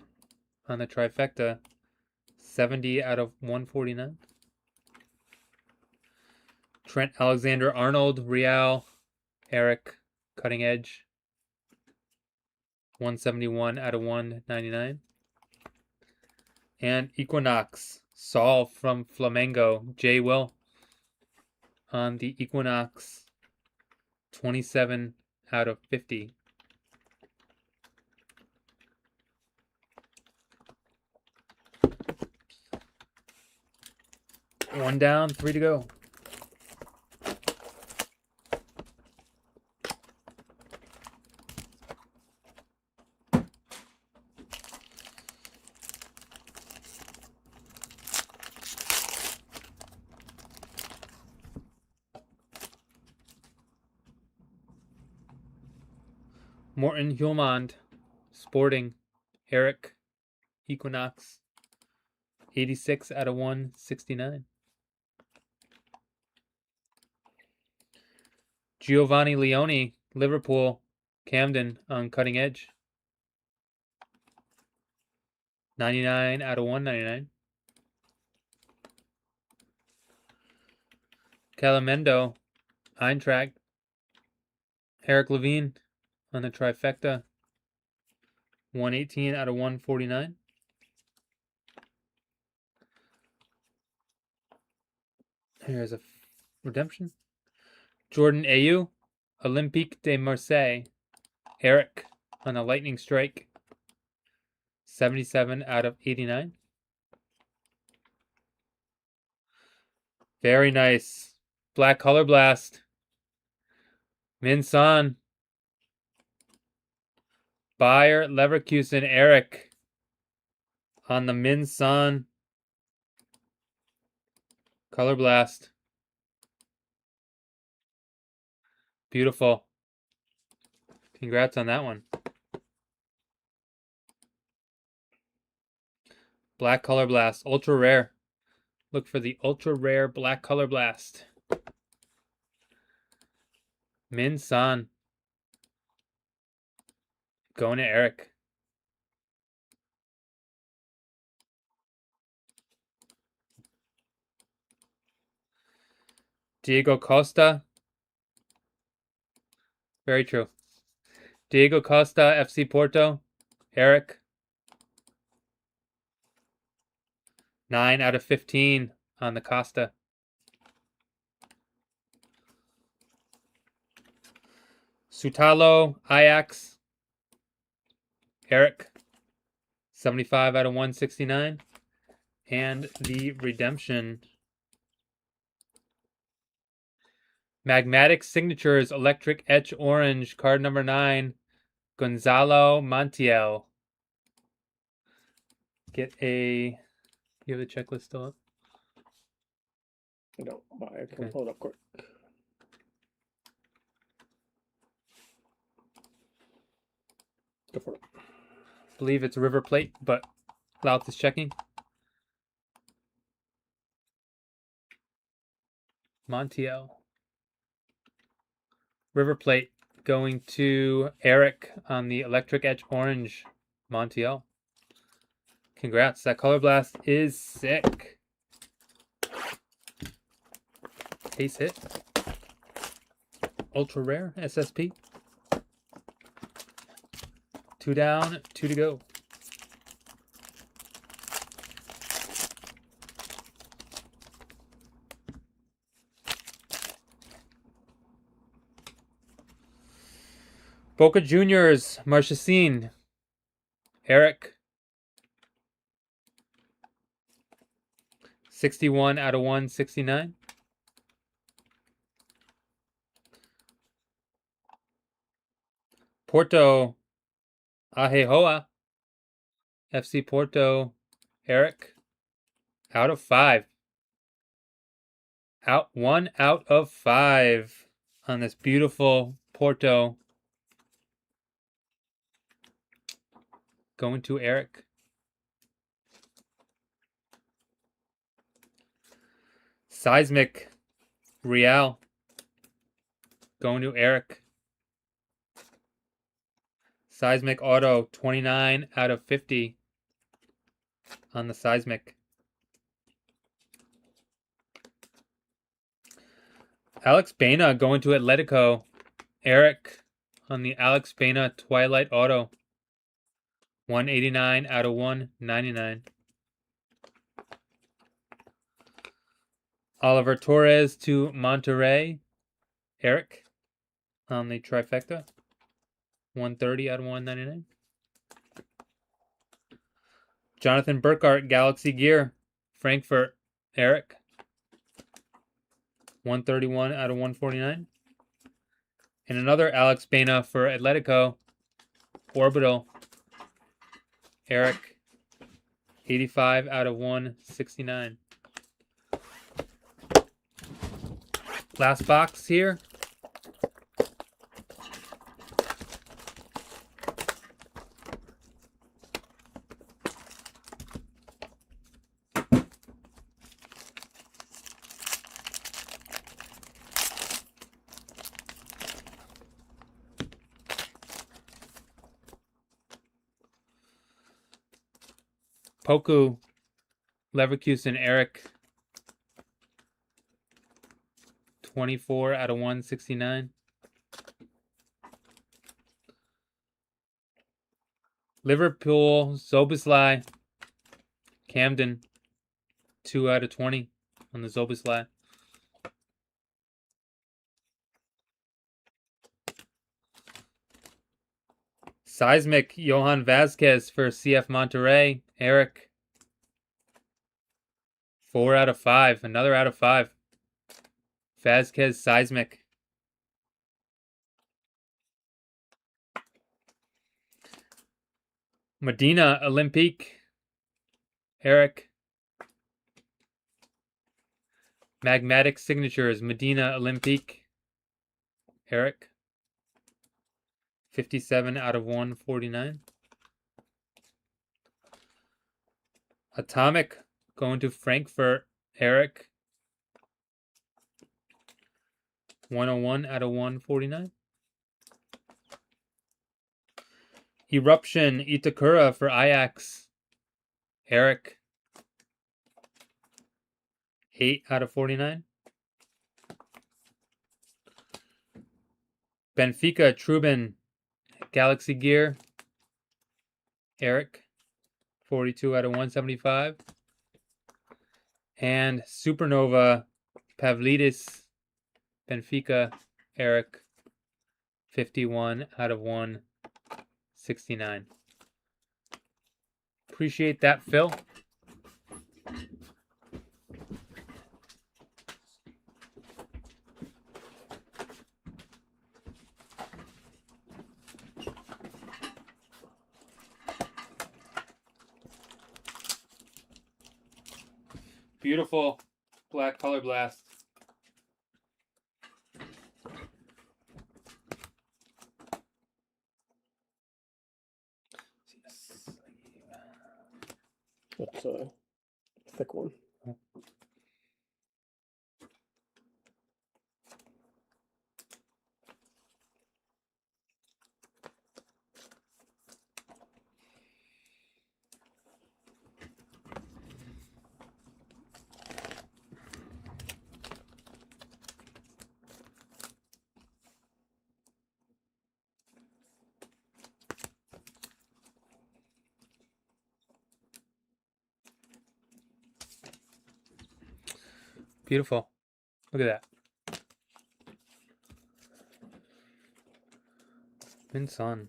on the trifecta. 70 out of 149. Trent Alexander-Arnold, Real. Eric, Cutting Edge. 171 out of 199. And Equinox, Saul from Flamengo, J. Will on the Equinox. 27 out of 50. One down, 3 to go. Morton Hulmand, Sporting, Eric, Equinox. 86 out of 169. Giovanni Leone, Liverpool, Camden on Cutting Edge. 99 out of 199. Calamendo, Eintracht. Eric Levine on the trifecta. 118 out of 149. Here's a redemption. Jordan Ayew, Olympique de Marseille. Eric on a lightning strike. 77 out of 89. Very nice. Black Color Blast. Min Son. Bayer Leverkusen. Eric on the Min Son Color Blast. Beautiful. Congrats on that one. Black Color Blast. Ultra rare. Look for the ultra rare Black Color Blast. Min Son. Going to Eric. Diego Costa. Very true. Diego Costa, FC Porto. Eric. 9 out of 15 on the Costa. Sutalo, Ajax. Eric 75 out of 169. And the redemption. Magmatic Signatures, Electric Etch Orange, card number 9, Gonzalo Montiel. You have the checklist still up? No, I can pull it up quick. Go for it. I believe it's River Plate, but Louth is checking. Montiel. River Plate going to Eric on the Electric Etch Orange. Montiel. Congrats. That Color Blast is sick. Case hit. Ultra rare SSP. 2 down, 2 to go. Boca Juniors, Marchesine. Eric. 61 out of 169. Porto, Ajehoa. FC Porto, Eric. Out of 5. 1 out of 5 on this beautiful Porto. Going to Eric. Seismic, Real. Going to Eric. Seismic Auto, 29 out of 50 on the Seismic. Alex Baena going to Atletico. Eric on the Alex Baena Twilight Auto. 189 out of 199. Oliver Torres to Monterrey. Eric on the Trifecta. 130 out of 199. Jonathan Burkhart, Galaxy Gear. Frankfurt. Eric. 131 out of 149. And another Alex Baena for Atletico. Orbital. Eric. 85 out of 169. Last box here. Poku, Leverkusen, Eric. 24 out of 169. Liverpool, Zoboslai, Camden. 2 out of 20 on the Zoboslai. Seismic, Johan Vasquez for CF Monterrey. Eric. 4 out of 5. Another out of 5. Vasquez Seismic. Medina Olympique. Eric. Magmatic Signatures. Medina Olympique. Eric. 57 out of 149. Atomic going to Frankfurt. Eric. 101 out of 149. Eruption Itakura for Ajax. Eric. 8 out of 49. Benfica Trubin Galaxy Gear. Eric. 42 out of 175. And Supernova Pavlidis Benfica Eric. 51 out of 169. Appreciate that, Phil. Beautiful black color blast. That's a thick one. Beautiful. Look at that. Been sun.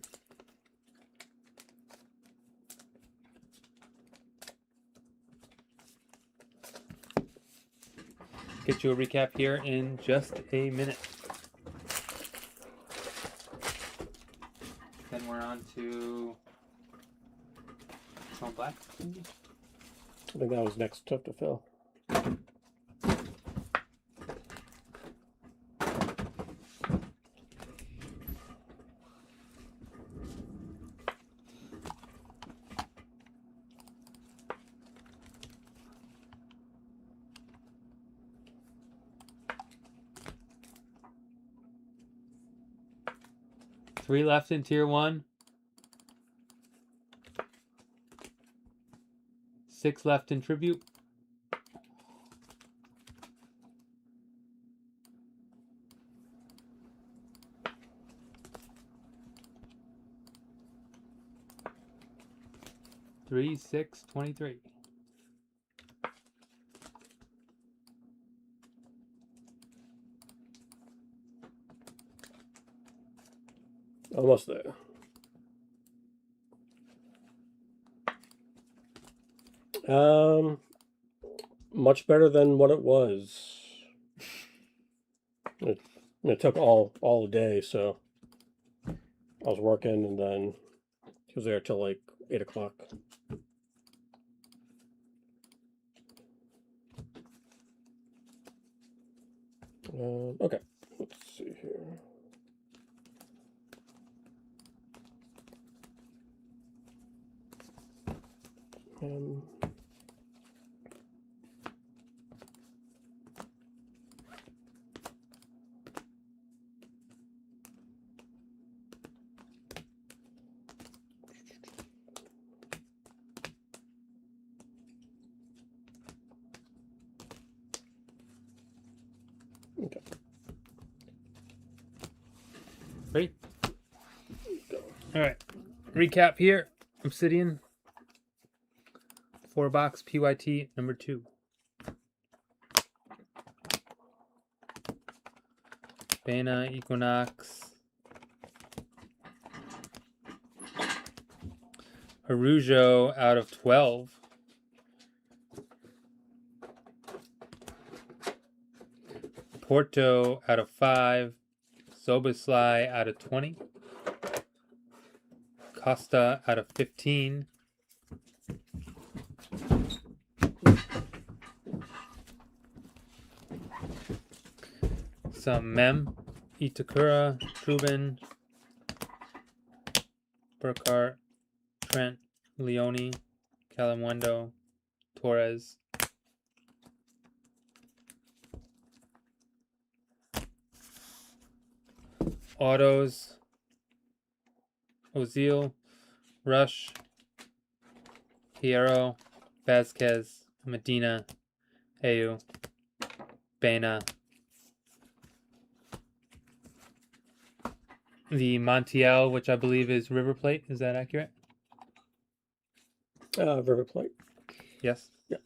Get you a recap here in just a minute. Then we're on to Small Black. I think that was next up to Phil. Three left in tier 1. 6 left in tribute. Three, 6, 23. Almost there. Much better than what it was. It took all day, so I was working, and then he was there till like 8 o'clock. Okay, let's see here. Okay. Ready? All right. Recap here. Obsidian. 4-box PYT number 2. Bana, Equinox. Arujo out of 12. Porto out of 5. Soboslai out of 20. Costa out of 15. Some Mem, Itakura, Trubin, Burkhart, Trent, Leone, Calamuendo, Torres. Autos, Ozil, Rush, Hierro, Vasquez, Medina, Ayu, Bana. The Montiel, which I believe is River Plate. Is that accurate? River Plate. Yes. Yeah.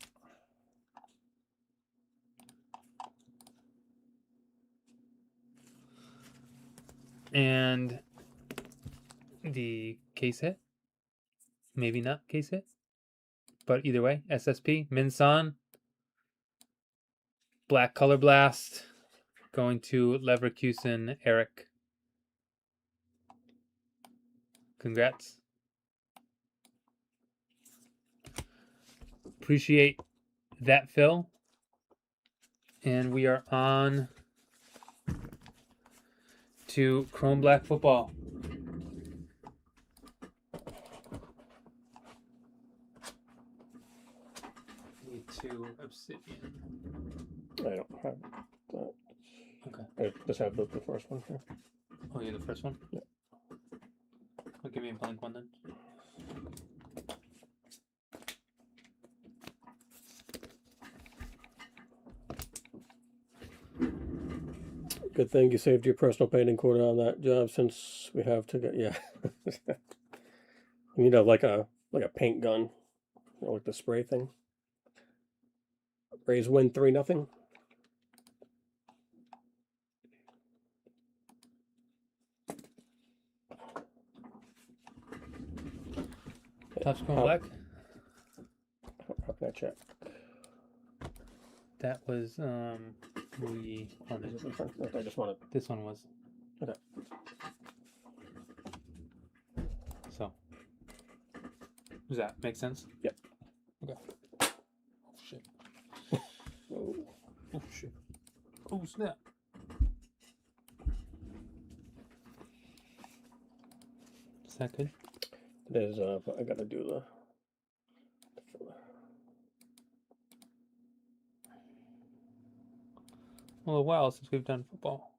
And the case hit. Maybe not case hit. But either way, SSP, Minson. Black Color Blast. Going to Leverkusen, Eric. Congrats. Appreciate that, Phil. And we are on to Chrome Black Football. Need to Obsidian. I don't have that. Okay. I just have the first one here. Oh, you're the first one? Yeah. Well, give me a blank one then. Good thing you saved your personal painting quota on that job, since we have to get, yeah. We need like a paint gun, like the spray thing. Rays win 3-0. Topps Chrome Black. How can I check? That was we on Is it. this one? Okay, I just wanted. This one was. Okay. So does that make sense? Yep. Okay. Oh shit. Oh. Oh shit. Oh snap. Is that good? It is, but I gotta do the Well, a while since we've done football.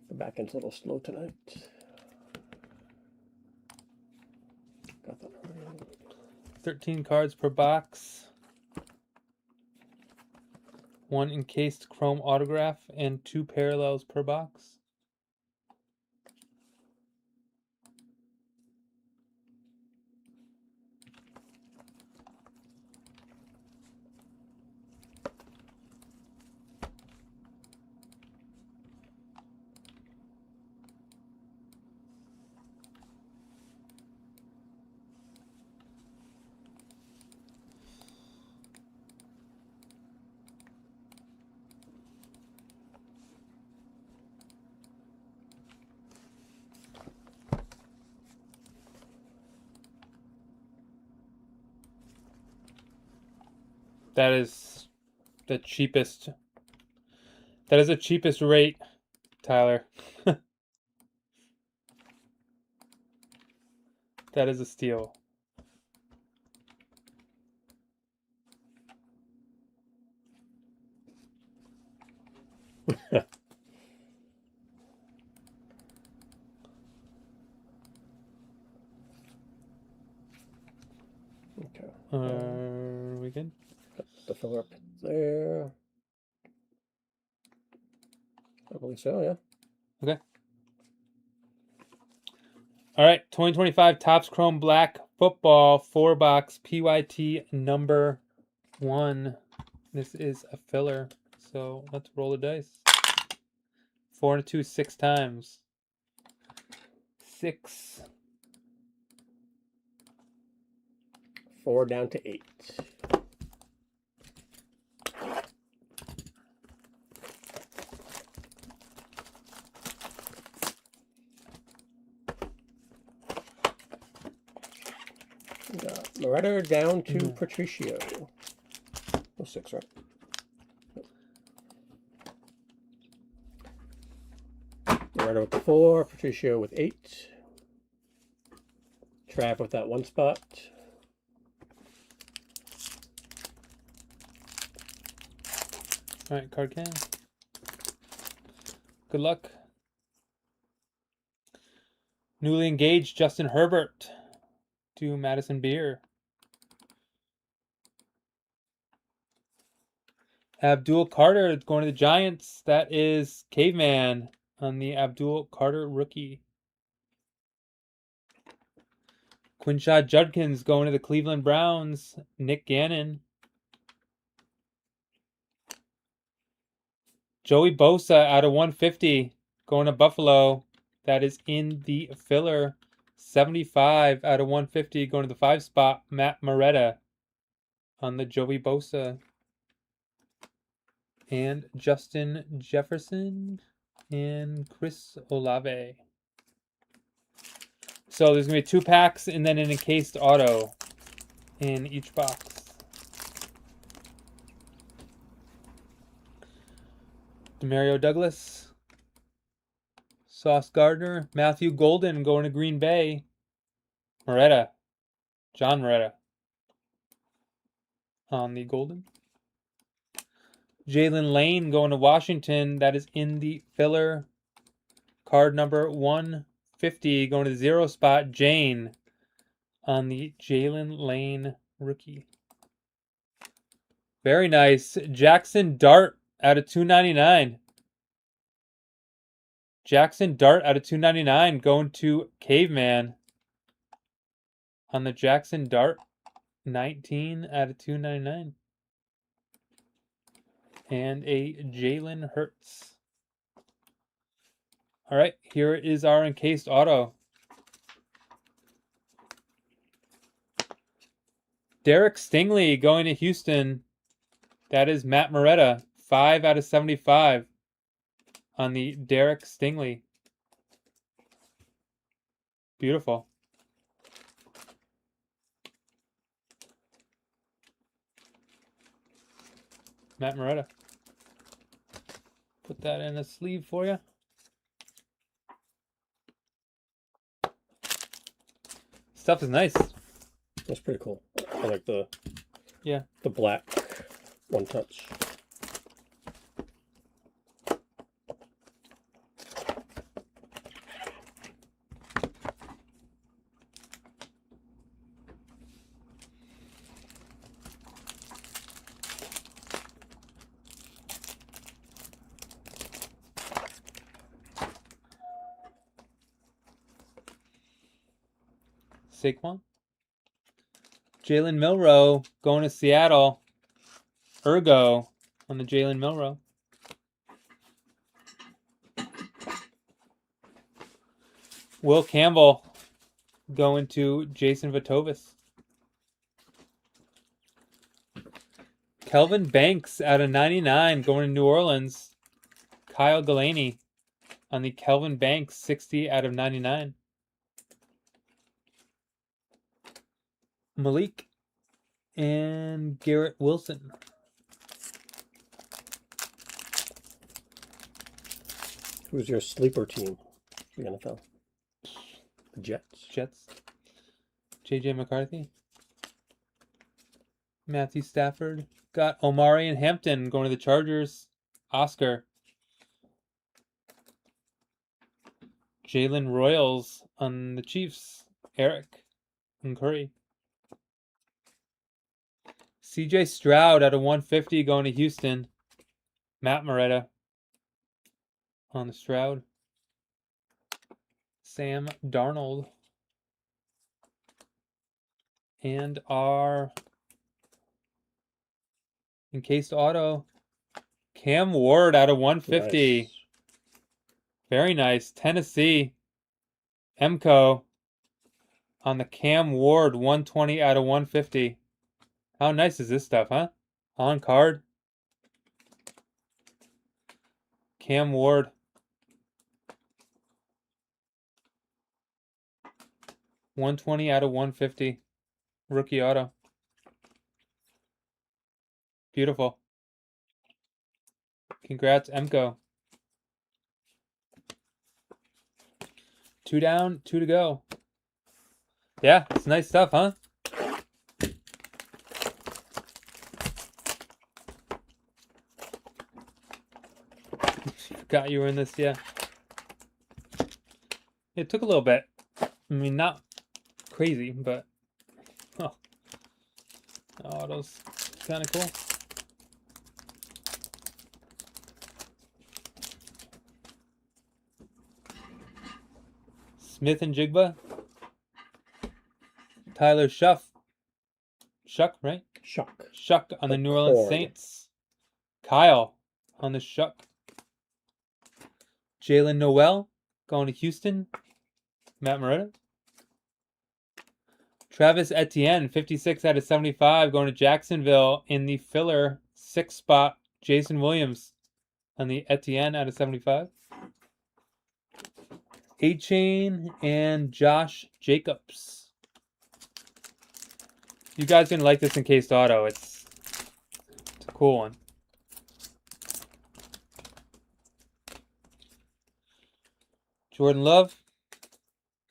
The back end's a little slow tonight. Got that right. 13 cards per box. 1 encased chrome autograph and 2 parallels per box. That is the cheapest. That is the cheapest rate, Tyler. That is a steal. Okay. We good? Got the filler up there. I believe so, yeah. Okay. All right, 2025 Topps Chrome Black Football 4-box PYT number 1. This is a filler, so let's roll the dice. 4 and a 2, 6 times. 6. 4 down to 8. Loretta down to Patricio. Oh, 6, right? Loretta with the 4, Patricio with 8. Trav with that 1 spot. All right, card can. Good luck. Newly engaged Justin Herbert to Madison Beer. Abdul Carter going to the Giants. That is Caveman. on the Abdul Carter rookie. Quinshad Judkins going to the Cleveland Browns. Nick Gannon. Joey Bosa out of 150 going to Buffalo. That is in the filler. 75 out of 150 going to the 5 spot. Matt Moretta on the Joey Bosa. And Justin Jefferson and Chris Olave. So there's going to be 2 packs and then an encased auto in each box. Demario Douglas. Sauce Gardner. Matthew Golden going to Green Bay. Moretta. John Moretta on the Golden. Jalen Lane going to Washington. That is in the filler. Card number 150 going to the 0 spot. Jane on the Jalen Lane rookie. Very nice. Jackson Dart out of 299. Jackson Dart out of 299 going to Caveman on the Jackson Dart. 19 out of 299. And a Jalen Hurts. All right, here is our encased auto. Derek Stingley going to Houston. That is Matt Moretta. 5 out of 75 on the Derek Stingley. Beautiful. Matt Moretta. Put that in a sleeve for you. Stuff is nice. That's pretty cool. I like the black one touch. Saquon. Jalen Milroe going to Seattle. Ergo on the Jalen Milroe. Will Campbell going to Jason Vitovis. Kelvin Banks out of 99 going to New Orleans. Kyle Galaney on the Kelvin Banks 60 out of 99. Malik and Garrett Wilson. Who's your sleeper team? The NFL. The Jets. JJ McCarthy. Matthew Stafford. Got Omari and Hampton going to the Chargers. Oscar. Jalen Royals on the Chiefs. Eric and Curry. CJ Stroud out of 150 going to Houston. Matt Moretta on the Stroud. Sam Darnold. And our encased auto, Cam Ward out of 150. Nice. Very nice. Tennessee. Emco on the Cam Ward 120 out of 150. How nice is this stuff, huh? On card. Cam Ward. $120 out of 150. Rookie auto. Beautiful. Congrats, Emco. 2 down, 2 to go. Yeah, it's nice stuff, huh? Forgot you were in this, yeah. It took a little bit. I mean, not crazy, but oh, auto's kind of cool. Smith and Jigba. Tyler Shuck, right? Shuck on the New Orleans Saints. Kyle on the Shuck. Jalen Noel going to Houston. Matt Moretta. Travis Etienne, 56 out of 75, going to Jacksonville in the filler 6 spot. Jason Williams on the Etienne out of 75. A-Chain and Josh Jacobs. You guys gonna like this encased auto. It's a cool one. Jordan Love,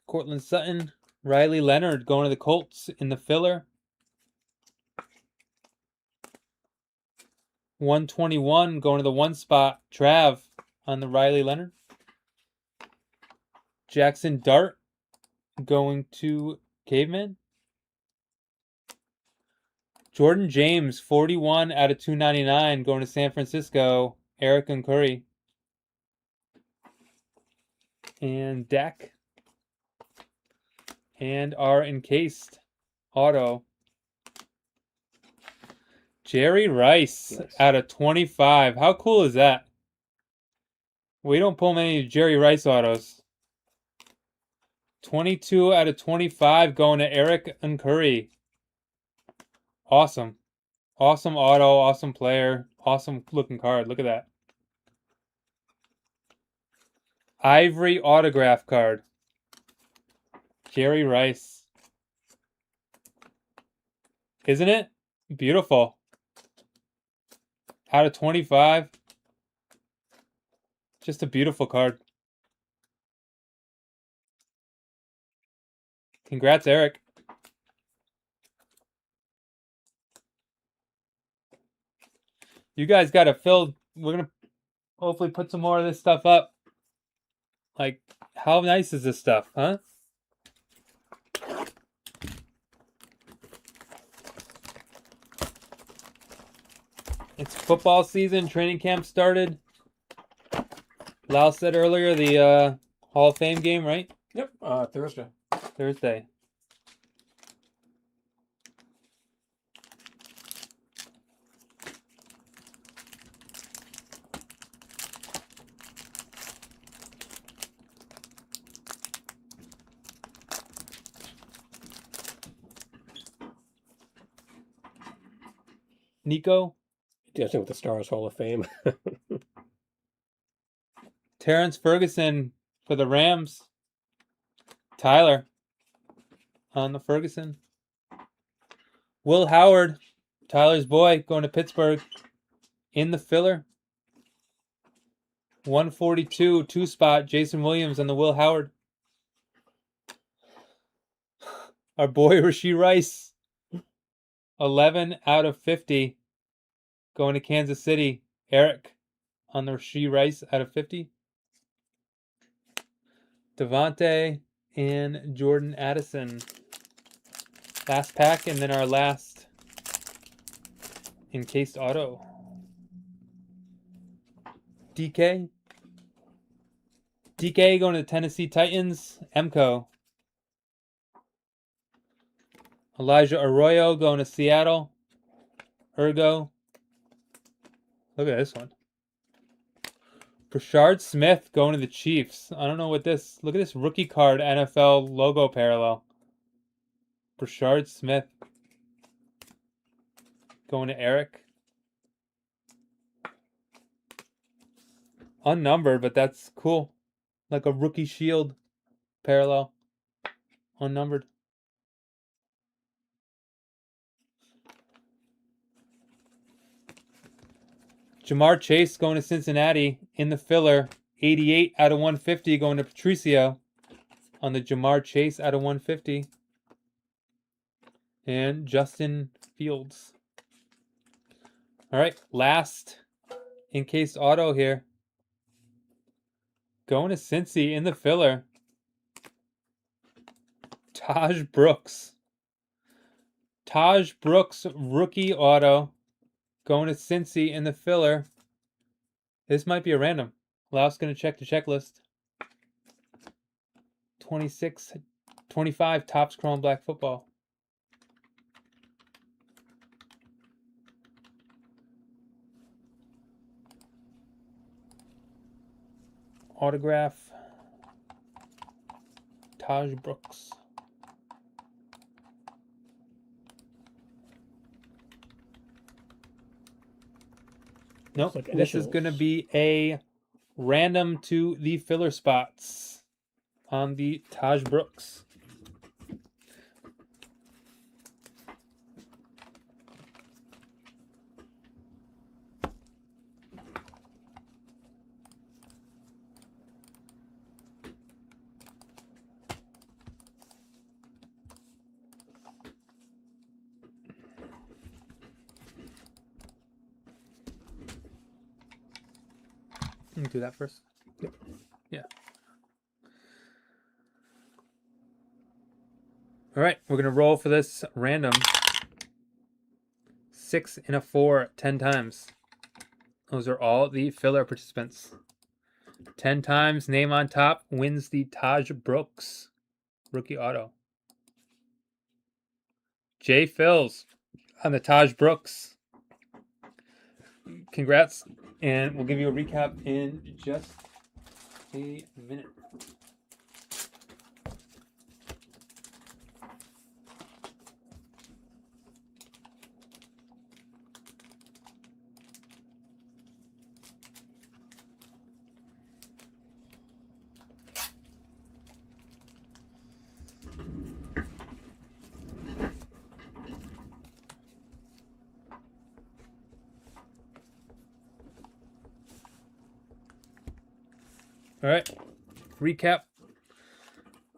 Cortland Sutton, Riley Leonard going to the Colts in the filler. 121 going to the 1 spot. Trav on the Riley Leonard. Jackson Dart going to Caveman. Jordan James, 41 out of 299 going to San Francisco. Eric and Curry. And Dak. And our encased auto. Jerry Rice out of 25. How cool is that? We don't pull many Jerry Rice autos. 22 out of 25 going to Eric and Curry. Awesome. Awesome auto, awesome player, awesome looking card. Look at that. Ivory autograph card. Jerry Rice. Isn't it? Beautiful. Out of 25. Just a beautiful card. Congrats, Eric. You guys got to fill. We're going to hopefully put some more of this stuff up. Like, how nice is this stuff, huh? It's football season. Training camp started. Lau said earlier the Hall of Fame game, right? Yep, Thursday. Thursday. Nico. Dancing with the Stars Hall of Fame. Terrence Ferguson for the Rams. Tyler on the Ferguson. Will Howard, Tyler's boy, going to Pittsburgh in the filler. 142, 2 spot, Jason Williams on the Will Howard. Our boy Rashee Rice. 11 out of 50 going to Kansas City. Eric on the Rashee Rice out of 50. Devontae and Jordan Addison. Last pack and then our last encased auto. DK. DK going to the Tennessee Titans. Emco. Elijah Arroyo going to Seattle. Ergo. Look at this one. Brashard Smith going to the Chiefs. I don't know what this... Look at this rookie card NFL logo parallel. Brashard Smith. Going to Eric. Unnumbered, but that's cool. Like a rookie shield parallel. Unnumbered. Jamar Chase going to Cincinnati in the filler. 88 out of 150 going to Patricio on the Jamar Chase out of 150. And Justin Fields. All right, last encased auto here. Going to Cincy in the filler. Taj Brooks. Taj Brooks rookie auto. Going to Cincy in the filler. This might be a random. Lau's going to check the checklist. 25 Topps Chrome Black Football. Autograph. Taj Brooks. Nope, like this is going to be a random to the filler spots on the Taj Brooks. Let me do that first. Yep. Yeah. All right, we're going to roll for this random. 6 and a 4, 10 times. Those are all the filler participants. 10 times, name on top, wins the Taj Brooks rookie auto. Jay Phils on the Taj Brooks. Congrats, and we'll give you a recap in just a minute. All right, recap.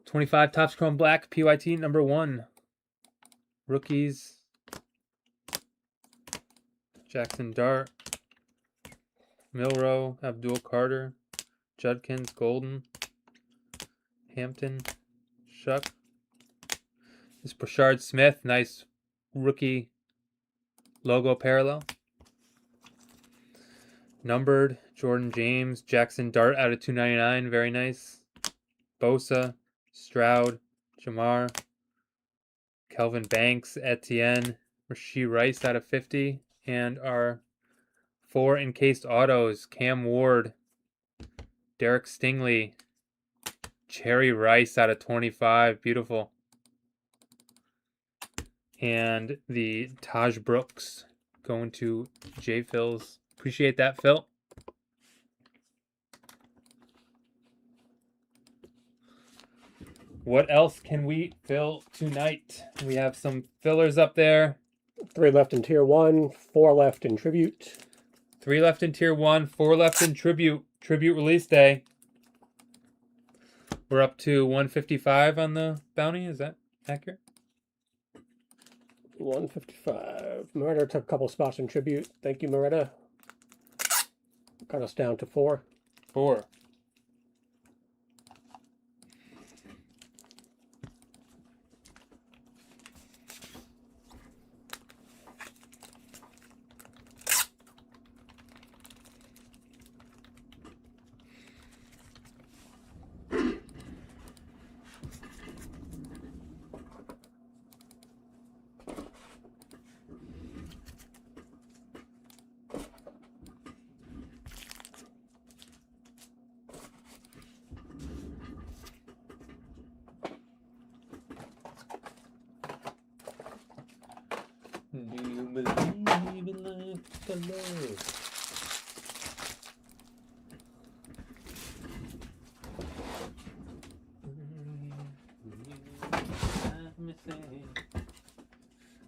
25 Topps Chrome Black, PYT number 1. Rookies. Jackson Dart. Milrow, Abdul Carter. Judkins, Golden. Hampton. Shuck. This is Brashard Smith, nice rookie logo parallel. Numbered, Jordan James, Jackson Dart out of 299, very nice. Bosa, Stroud, Jamar, Kelvin Banks, Etienne, Rashee Rice out of 50, and our 4 encased autos, Cam Ward, Derek Stingley, Cherry Rice out of 25, beautiful. And the Taj Brooks going to Jay Phils. Appreciate that, Phil. What else can we fill tonight? We have some fillers up there. 3 left in Tier 1, 4 left in Tribute. 3 left in Tier 1, 4 left in Tribute. Tribute release day. We're up to 155 on the bounty. Is that accurate? 155. Moretta took a couple spots in Tribute. Thank you, Moretta. Got us down to 4. 4. Do you believe in life for love?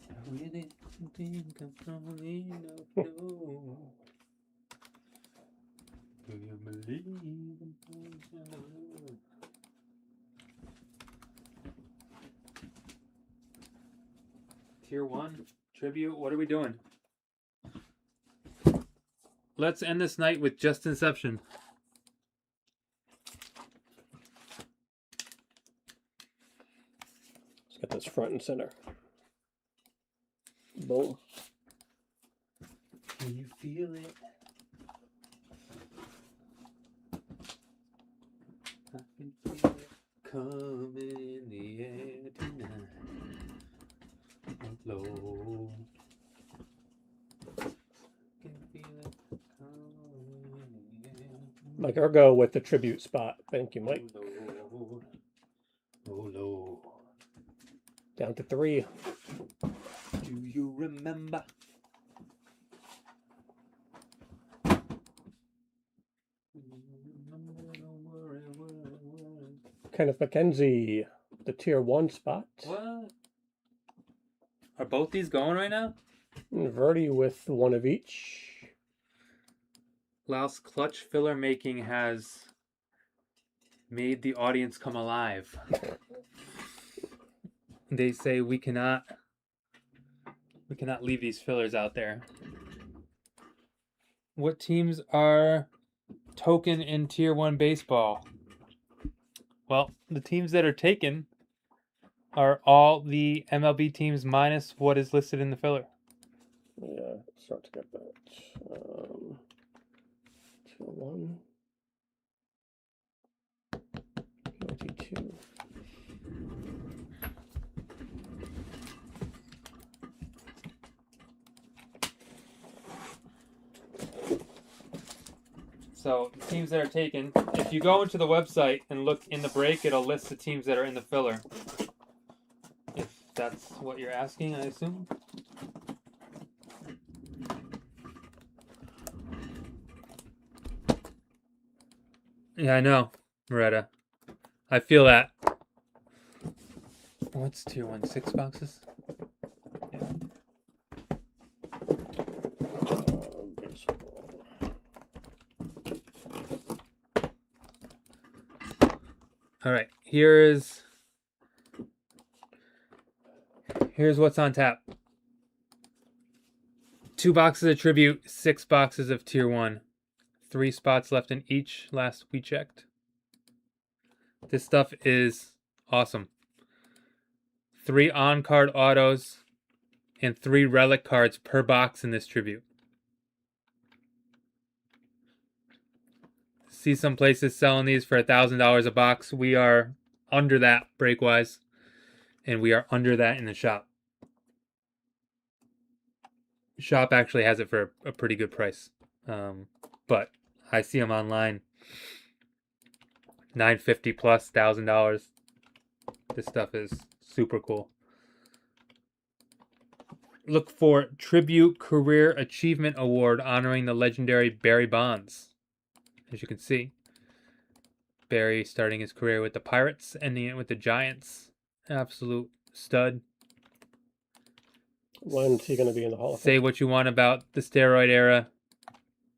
I really think I'm probably no. Do you believe in life for love? Tier 1 tribute. What are we doing? Let's end this night with just Inception. Let's get this front and center. Boom. Can you feel it? I can feel it come. Like, or go with the tribute spot. Thank you, Mike. Oh, Lord. Down to 3. Do you remember? Kenneth McKenzie, the tier 1 spot. What? Are both these going right now? And Rhody with 1 of each. Laos clutch filler making has made the audience come alive. They say we cannot leave these fillers out there. What teams are token in tier 1 baseball? Well, the teams that are taken are all the MLB teams minus what is listed in the filler. Yeah, start to get that. Tier 1. PLT 2. So, teams that are taken, if you go into the website and look in the break, it'll list the teams that are in the filler. If that's what you're asking, I assume. Yeah, I know, Moretta. I feel that. What's tier 1? 6 boxes? Yeah. Baseball. All right, here's what's on tap. 2 boxes of tribute, 6 boxes of tier 1. 3 spots left in each, last we checked. This stuff is awesome. 3 on-card autos and 3 relic cards per box in this tribute. See some places selling these for $1,000 a box. We are under that break-wise, and we are under that in the shop. Shop actually has it for a pretty good price, but I see them online, $950 plus $1,000. This stuff is super cool. Look for Tribute Career Achievement Award honoring the legendary Barry Bonds. As you can see, Barry starting his career with the Pirates, ending it with the Giants. Absolute stud. When's he going to be in the Hall of Say Fame? what you want about the steroid era.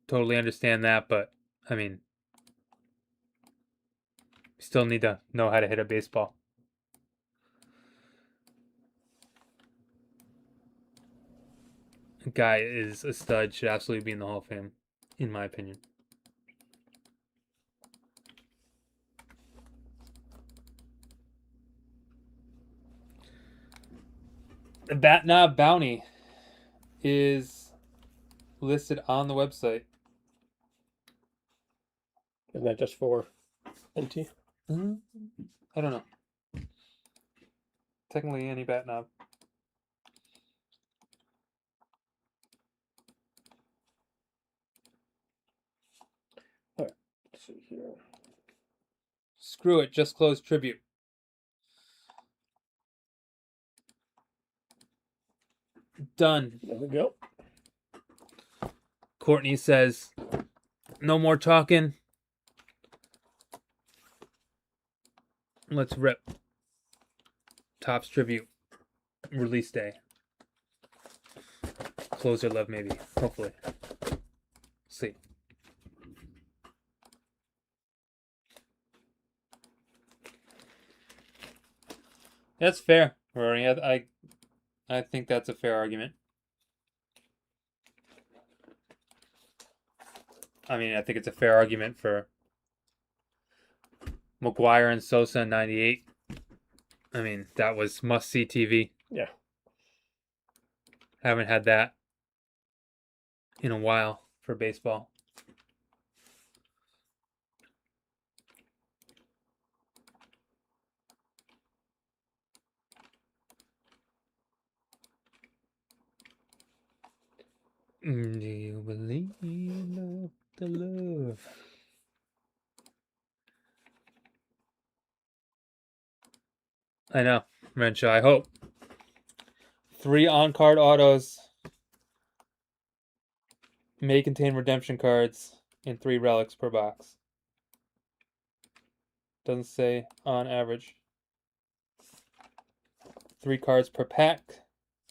Totally understand that, but, I mean, you still need to know how to hit a baseball. The guy is a stud, should absolutely be in the Hall of Fame, in my opinion. The Bat Knob Bounty is listed on the website. Isn't that just for NT? I don't know. Technically, any bat knob. Alright, let's see here. Screw it, just close tribute. Done. There we go. Courtney says, no more talking. Let's rip. Topps tribute. Release day. Closer love, maybe. Hopefully. See. That's fair, Rory. I think that's a fair argument. I mean, I think it's a fair argument for McGuire and Sosa in 98. I mean, that was must-see TV. Yeah. Haven't had that in a while for baseball. Do you believe in the love? I know, Renshaw. I hope 3 on-card autos may contain redemption cards and 3 relics per box. Doesn't say on average. 3 cards per pack,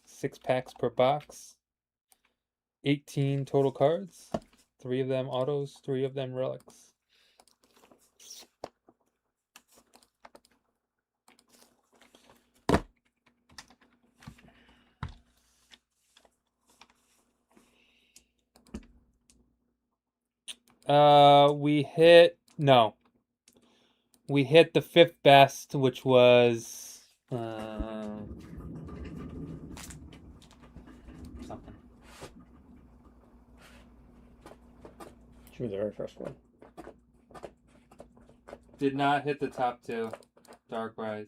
6 packs per box, 18 total cards, 3 of them autos, 3 of them relics. We hit the 5th best, which was something. Should be the very first one. Did not hit the top 2. Dark Rise.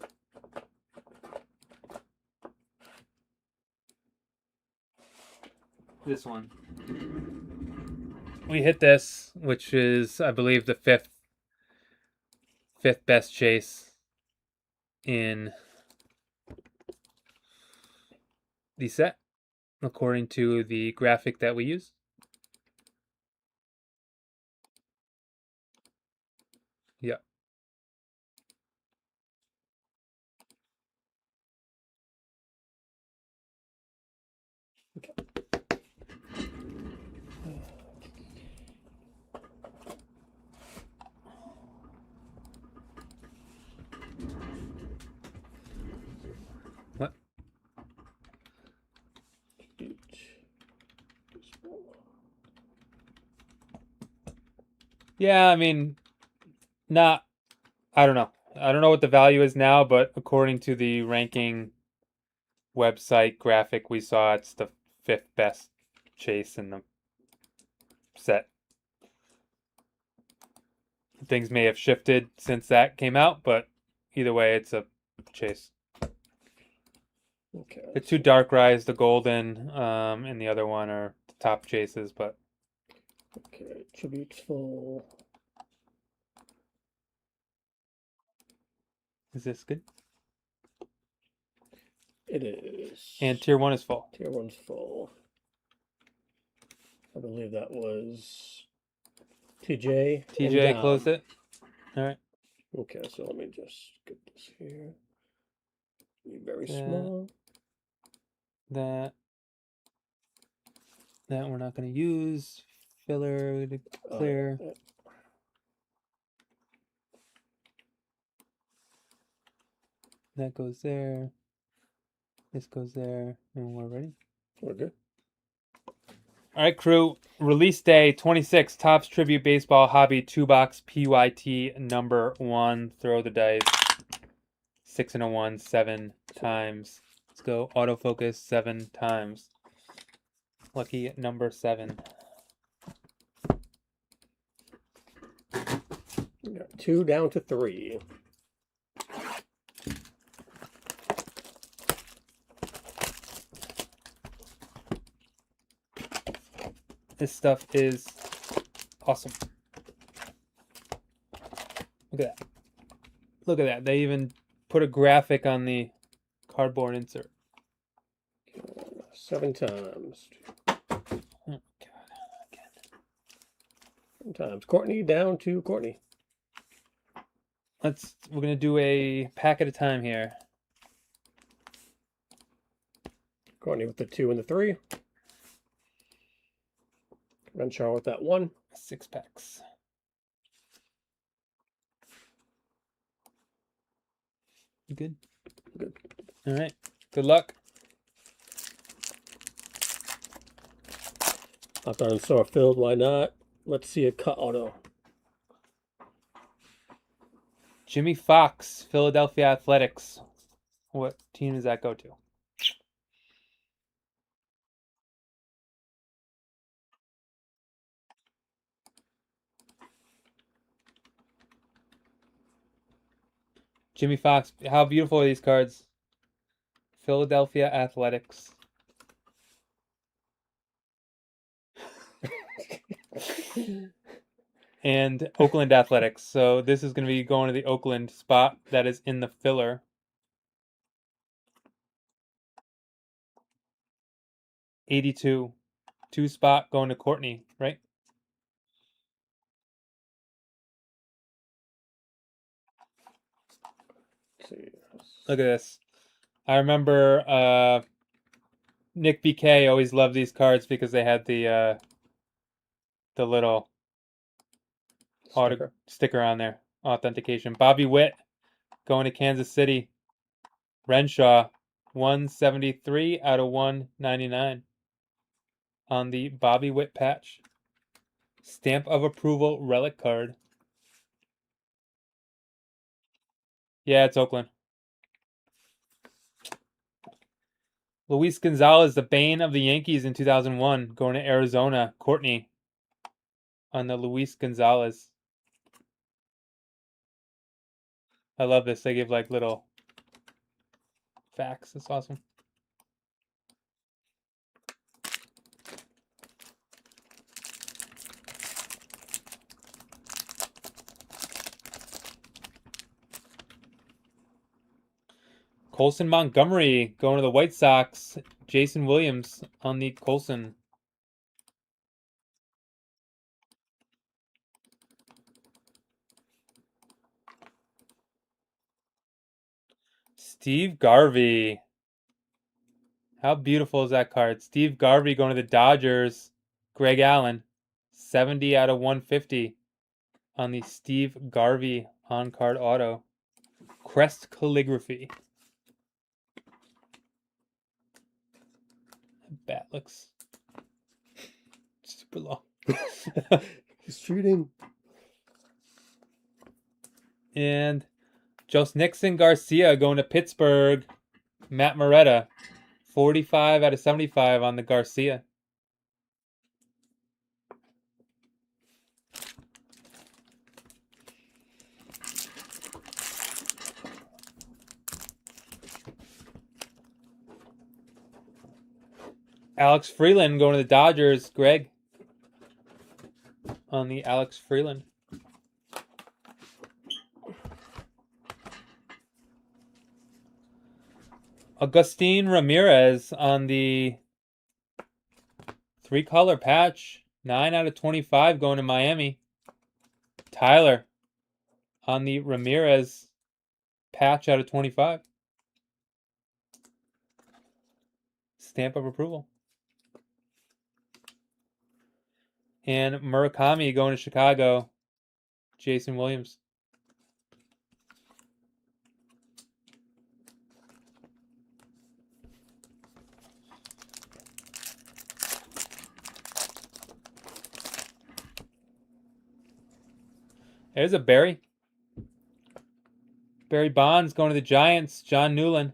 This one. We hit this, which is, I believe, the fifth best chase in the set, according to the graphic that we use. Yeah. Okay. What? Yeah, I mean, I don't know. I don't know what the value is now, but according to the ranking website graphic we saw, it's the 5th best chase in the set. Things may have shifted since that came out, but either way, it's a chase. Okay. The 2 Dark Rise, the Golden, and the other one are the top chases, but. Okay, tributes full. Is this good? It is. And tier 1 is full. Tier 1's full. I believe that was TJ. TJ closed it. All right. Okay, so let me just get this here. Be very small. That we're not going to use. Filler to clear. That goes there. This goes there. And we're ready. We're good. All right, crew. Release day 26. Topps Tribute Baseball Hobby 2-box PYT number 1. Throw the dice. 6 and a 1, 7 times. Let's go. Autofocus 7 times. Lucky number 7. We got 2 down to 3. This stuff is awesome. Look at that. Look at that. They even put a graphic on the cardboard insert. 7 times. Oh my God. Again. 7 times. Courtney down to Courtney. We're gonna do a pack at a time here. Courtney with the 2 and the 3. Renshaw with that 1. 6 packs. You good? Good. All right. Good luck. Hawthorne store filled. Why not? Let's see a cut auto. Jimmy Fox, Philadelphia Athletics. What team does that go to? Jimmy Fox. How beautiful are these cards? Philadelphia Athletics. And Oakland Athletics. So this is going to be going to the Oakland spot that is in the filler. 82. 2-spot going to Courtney, right? Let's see. Look at this. I remember Nick BK always loved these cards because they had the little sticker on there. Authentication. Bobby Witt going to Kansas City. Renshaw, 173 out of 199 on the Bobby Witt patch. Stamp of approval relic card. Yeah, it's Oakland. Luis Gonzalez, the bane of the Yankees in 2001, going to Arizona. Courtney on the Luis Gonzalez. I love this. They give like little facts. That's awesome. Colson Montgomery going to the White Sox. Jason Williams on the Colson. Steve Garvey. How beautiful is that card? Steve Garvey going to the Dodgers. Greg Allen. 70 out of 150 on the Steve Garvey on-card auto. Crest calligraphy. Bat looks super long. He's shooting. And Joe Nixon Garcia going to Pittsburgh. Matt Moretta. 45 out of 75 on the Garcia. Alex Freeland going to the Dodgers. Greg on the Alex Freeland. Agustin Ramirez on the 3-color patch. 9 out of 25 going to Miami. Tyler on the Ramirez patch out of 25. Stamp of approval. And Murakami going to Chicago. Jason Williams. There's a Barry. Barry Bonds going to the Giants. John Newland.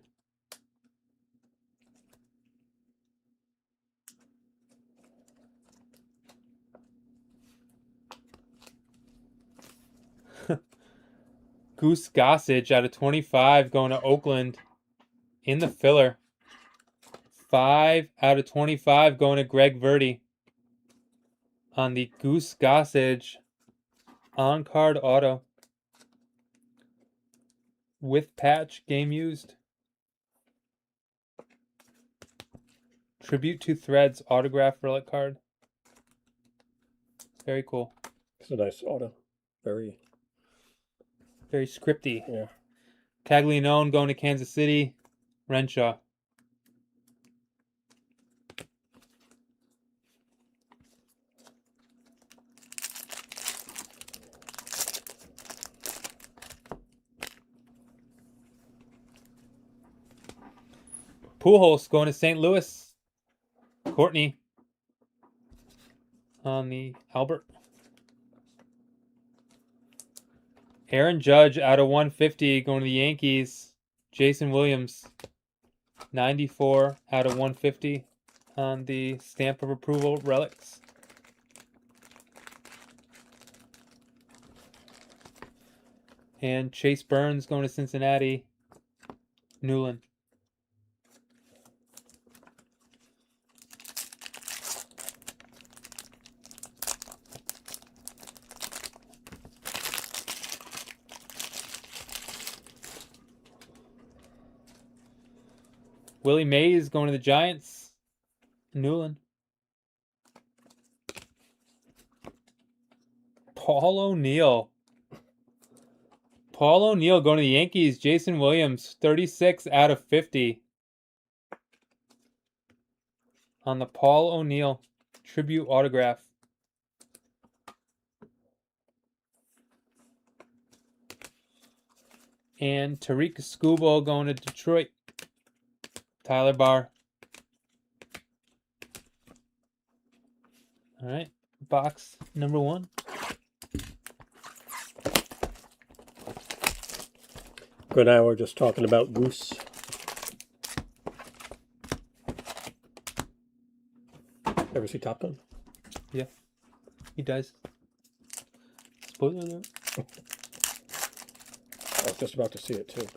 Goose Gossage out of 25 going to Oakland in the filler. 5 out of 25 going to Greg Rhody on the Goose Gossage on-card auto. With patch, game used. Tribute to Threads autograph relic card. Very cool. It's a nice auto. Very scripty. Yeah. Caglianone going to Kansas City. Renshaw. Pujols going to St. Louis. Courtney on the Albert. Aaron Judge out of 150 going to the Yankees. Jason Williams. 94 out of 150 on the stamp of approval relics. And Chase Burns going to Cincinnati. Newland. Willie Mays going to the Giants. Newland. Paul O'Neill. Paul O'Neill going to the Yankees. Jason Williams, 36 out of 50. On the Paul O'Neill tribute autograph. And Tariq Skubal going to Detroit. Tyler Barr. All right, box number 1. Good now we're just talking about Goose. Ever see Top Gun? Yeah, he does. Spoiler alert. I was just about to see it too.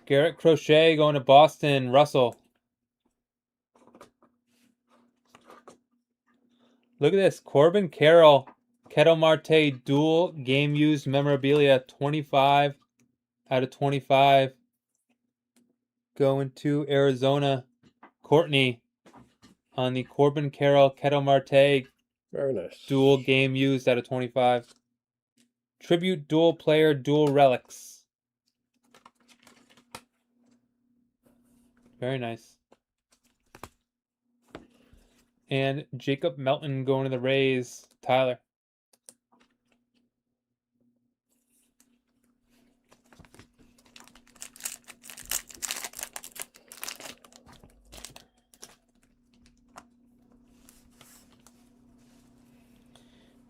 Garrett Crochet going to Boston. Russell. Look at this. Corbin Carroll. Ketel Marte dual game used memorabilia. 25 out of 25. Going to Arizona. Courtney on the Corbin Carroll Ketel Marte Very nice. dual game used out of 25. Tribute dual player dual relics. Very nice. And Jacob Melton going to the Rays. Tyler.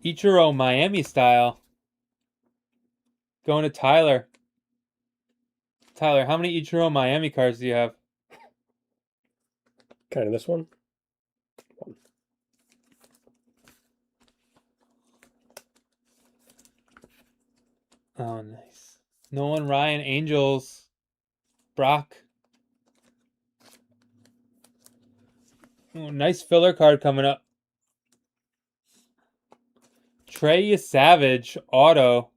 Ichiro Miami style. Going to Tyler. Tyler, how many Ichiro Miami cards do you have? Kind of this one. Oh, nice. Nolan Ryan, Angels. Brock. Oh, nice filler card coming up. Trey Savage, auto.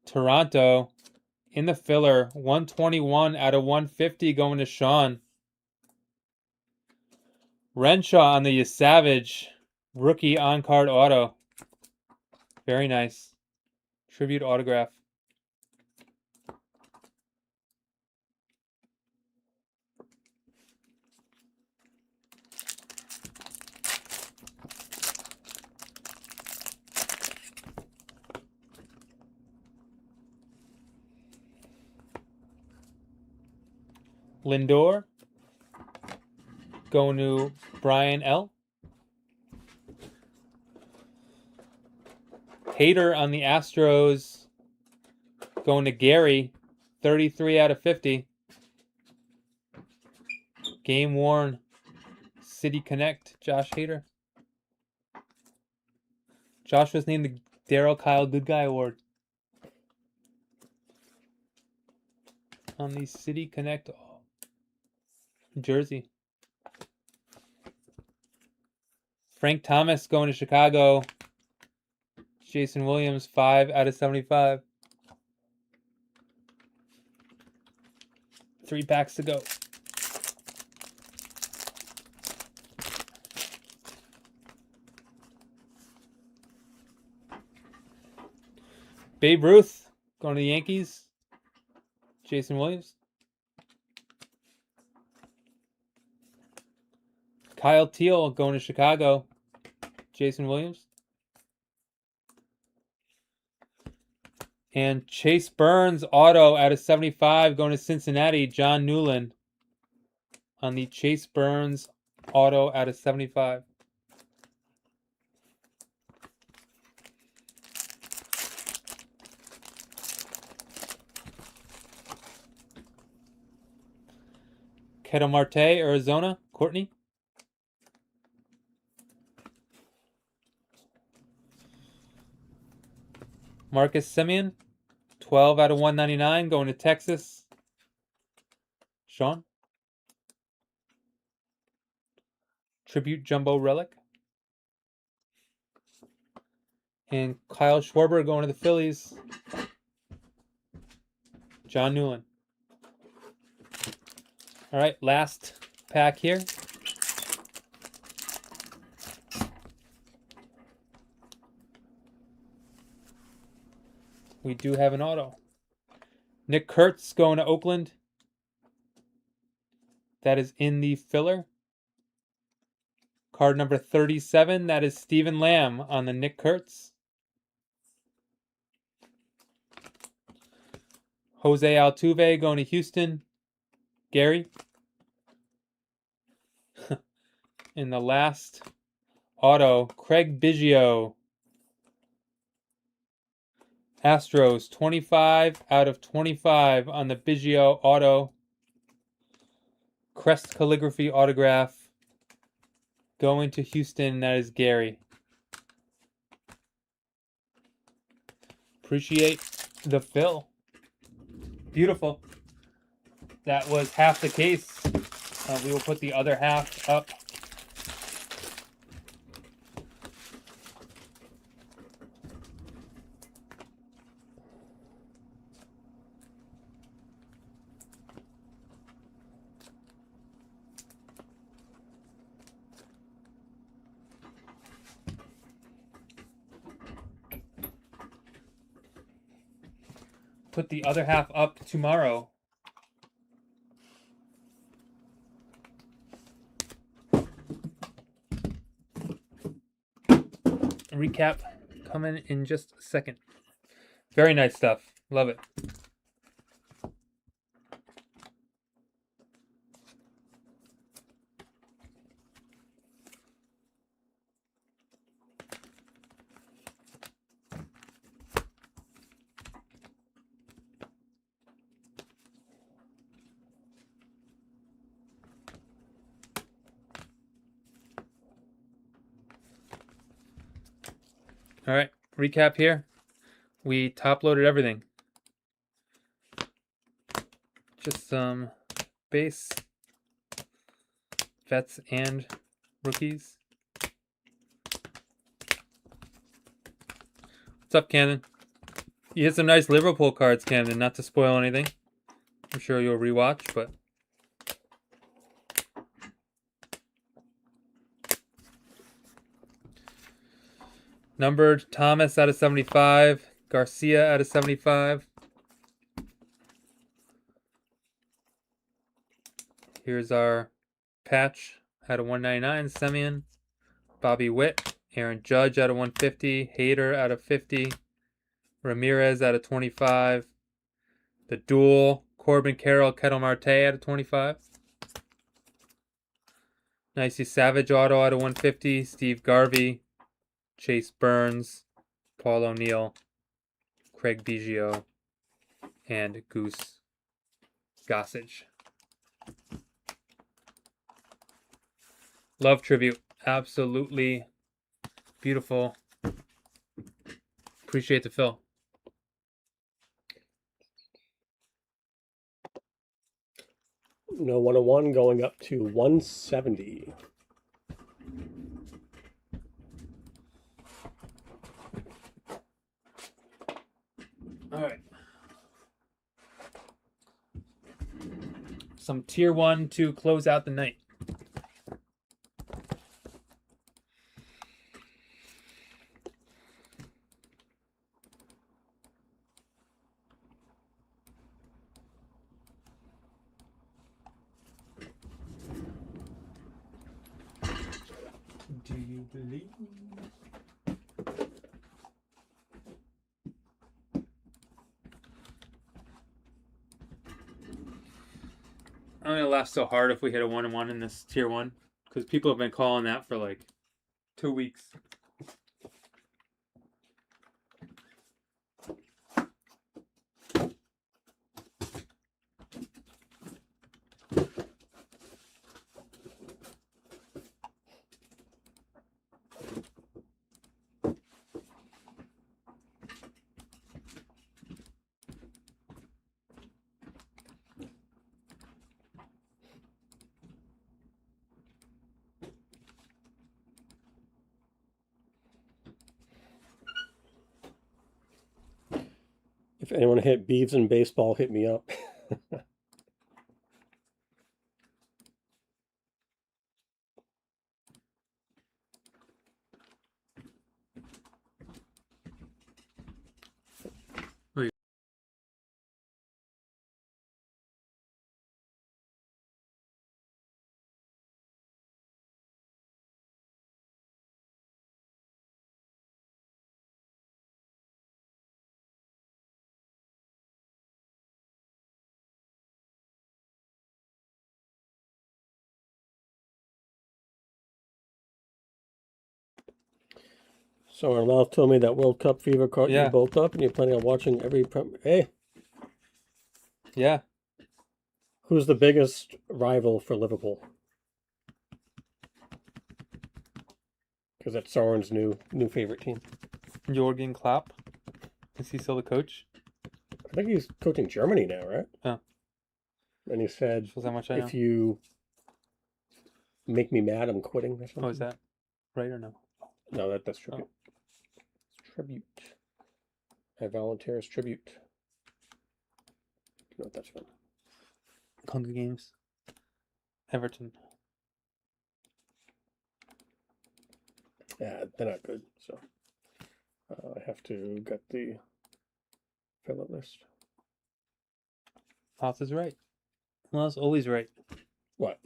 Toronto. In the filler. 121 out of 150 going to Sean. Renshaw on the Savage. Rookie on-card auto. Very nice. Tribute autograph. Lindor. Going to Brian L. Hader on the Astros. Going to Gary. 33 out of 50. Game worn. City Connect. Josh Hader. Josh was named the Darryl Kyle Good Guy Award. On the City Connect jersey. Frank Thomas going to Chicago. Jason Williams, 5 out of 75. 3 packs to go. Babe Ruth going to the Yankees. Jason Williams. Kyle Teal going to Chicago. Jason Williams. And Chase Burns, auto out of 75, going to Cincinnati. John Newland on the Chase Burns auto out of 75. Ketel Marte, Arizona. Courtney. Marcus Semien, 12 out of 199, going to Texas. Sean. Tribute Jumbo Relic. And Kyle Schwarber going to the Phillies. John Newland. All right, last pack here. We do have an auto. Nick Kurtz going to Oakland. That is in the filler. Card number 37, that is Steven Lamb on the Nick Kurtz. Jose Altuve going to Houston. Gary. In the last auto, Craig Biggio. Astros, 25 out of 25 on the Biggio auto. Crest calligraphy autograph. Going to Houston, that is Gary. Appreciate the fill. Beautiful. That was half the case. We will put the other half up. Put the other half up tomorrow. Recap coming in just a second. Very nice stuff. Love it. All right, recap here. We top loaded everything. Just some base, vets, and rookies. What's up, Camden? You hit some nice Liverpool cards, Camden. Not to spoil anything. I'm sure you'll rewatch, but numbered Thomas out of 75, Garcia out of 75. Here's our patch out of 199, Semyon, Bobby Witt, Aaron Judge out of 150, Hader out of 50, Ramirez out of 25, the duel, Corbin Carroll, Kettle Marte out of 25. Nicey Savage auto out of 150, Steve Garvey, Chase Burns, Paul O'Neill, Craig Biggio, and Goose Gossage. Love tribute. Absolutely beautiful. Appreciate the fill. No 101 going up to 170. All right. Some tier 1 to close out the night. Do you believe? I'm gonna laugh so hard if we hit a 1-1 in this tier 1, because people have been calling that for like 2 weeks. If anyone hit Beavs in baseball, hit me up. Someone else told me that World Cup fever caught you Yeah. both up, and you're planning on watching every. Hey, Yeah. who's the biggest rival for Liverpool? Because that's Soren's new favorite team. Jurgen Klopp. Is he still the coach? I think he's coaching Germany now, right? Oh. And he said, Shows how much I know. if you make me mad, I'm quitting or something. Oh, is that right or no? No, that's tribute. It's tribute. I volunteer as tribute. You know what that's from? Hunger Games. Everton. Yeah, they're not good, so I have to get the fill-up list. Hoth is right. Well, it's always right. What?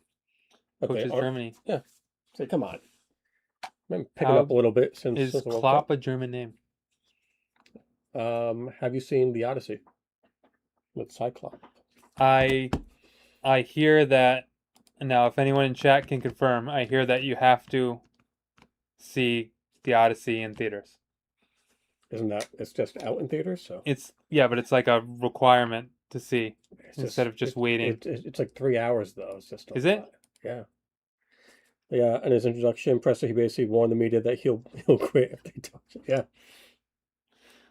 But Coaches Germany. Yeah. Say, come on. I'm picking up a little bit since Is the World Klopp Cup. a German name? Have you seen The Odyssey with Cyclops? I hear that now. If anyone in chat can confirm, I hear that you have to see The Odyssey in theaters. Isn't that? It's just out in theaters, so It's but it's like a requirement to see instead of just waiting. It's like 3 hours though. It's just. Is it? Yeah. Yeah, in his introduction, Presley, he basically warned the media that he'll quit if they touch it. Yeah.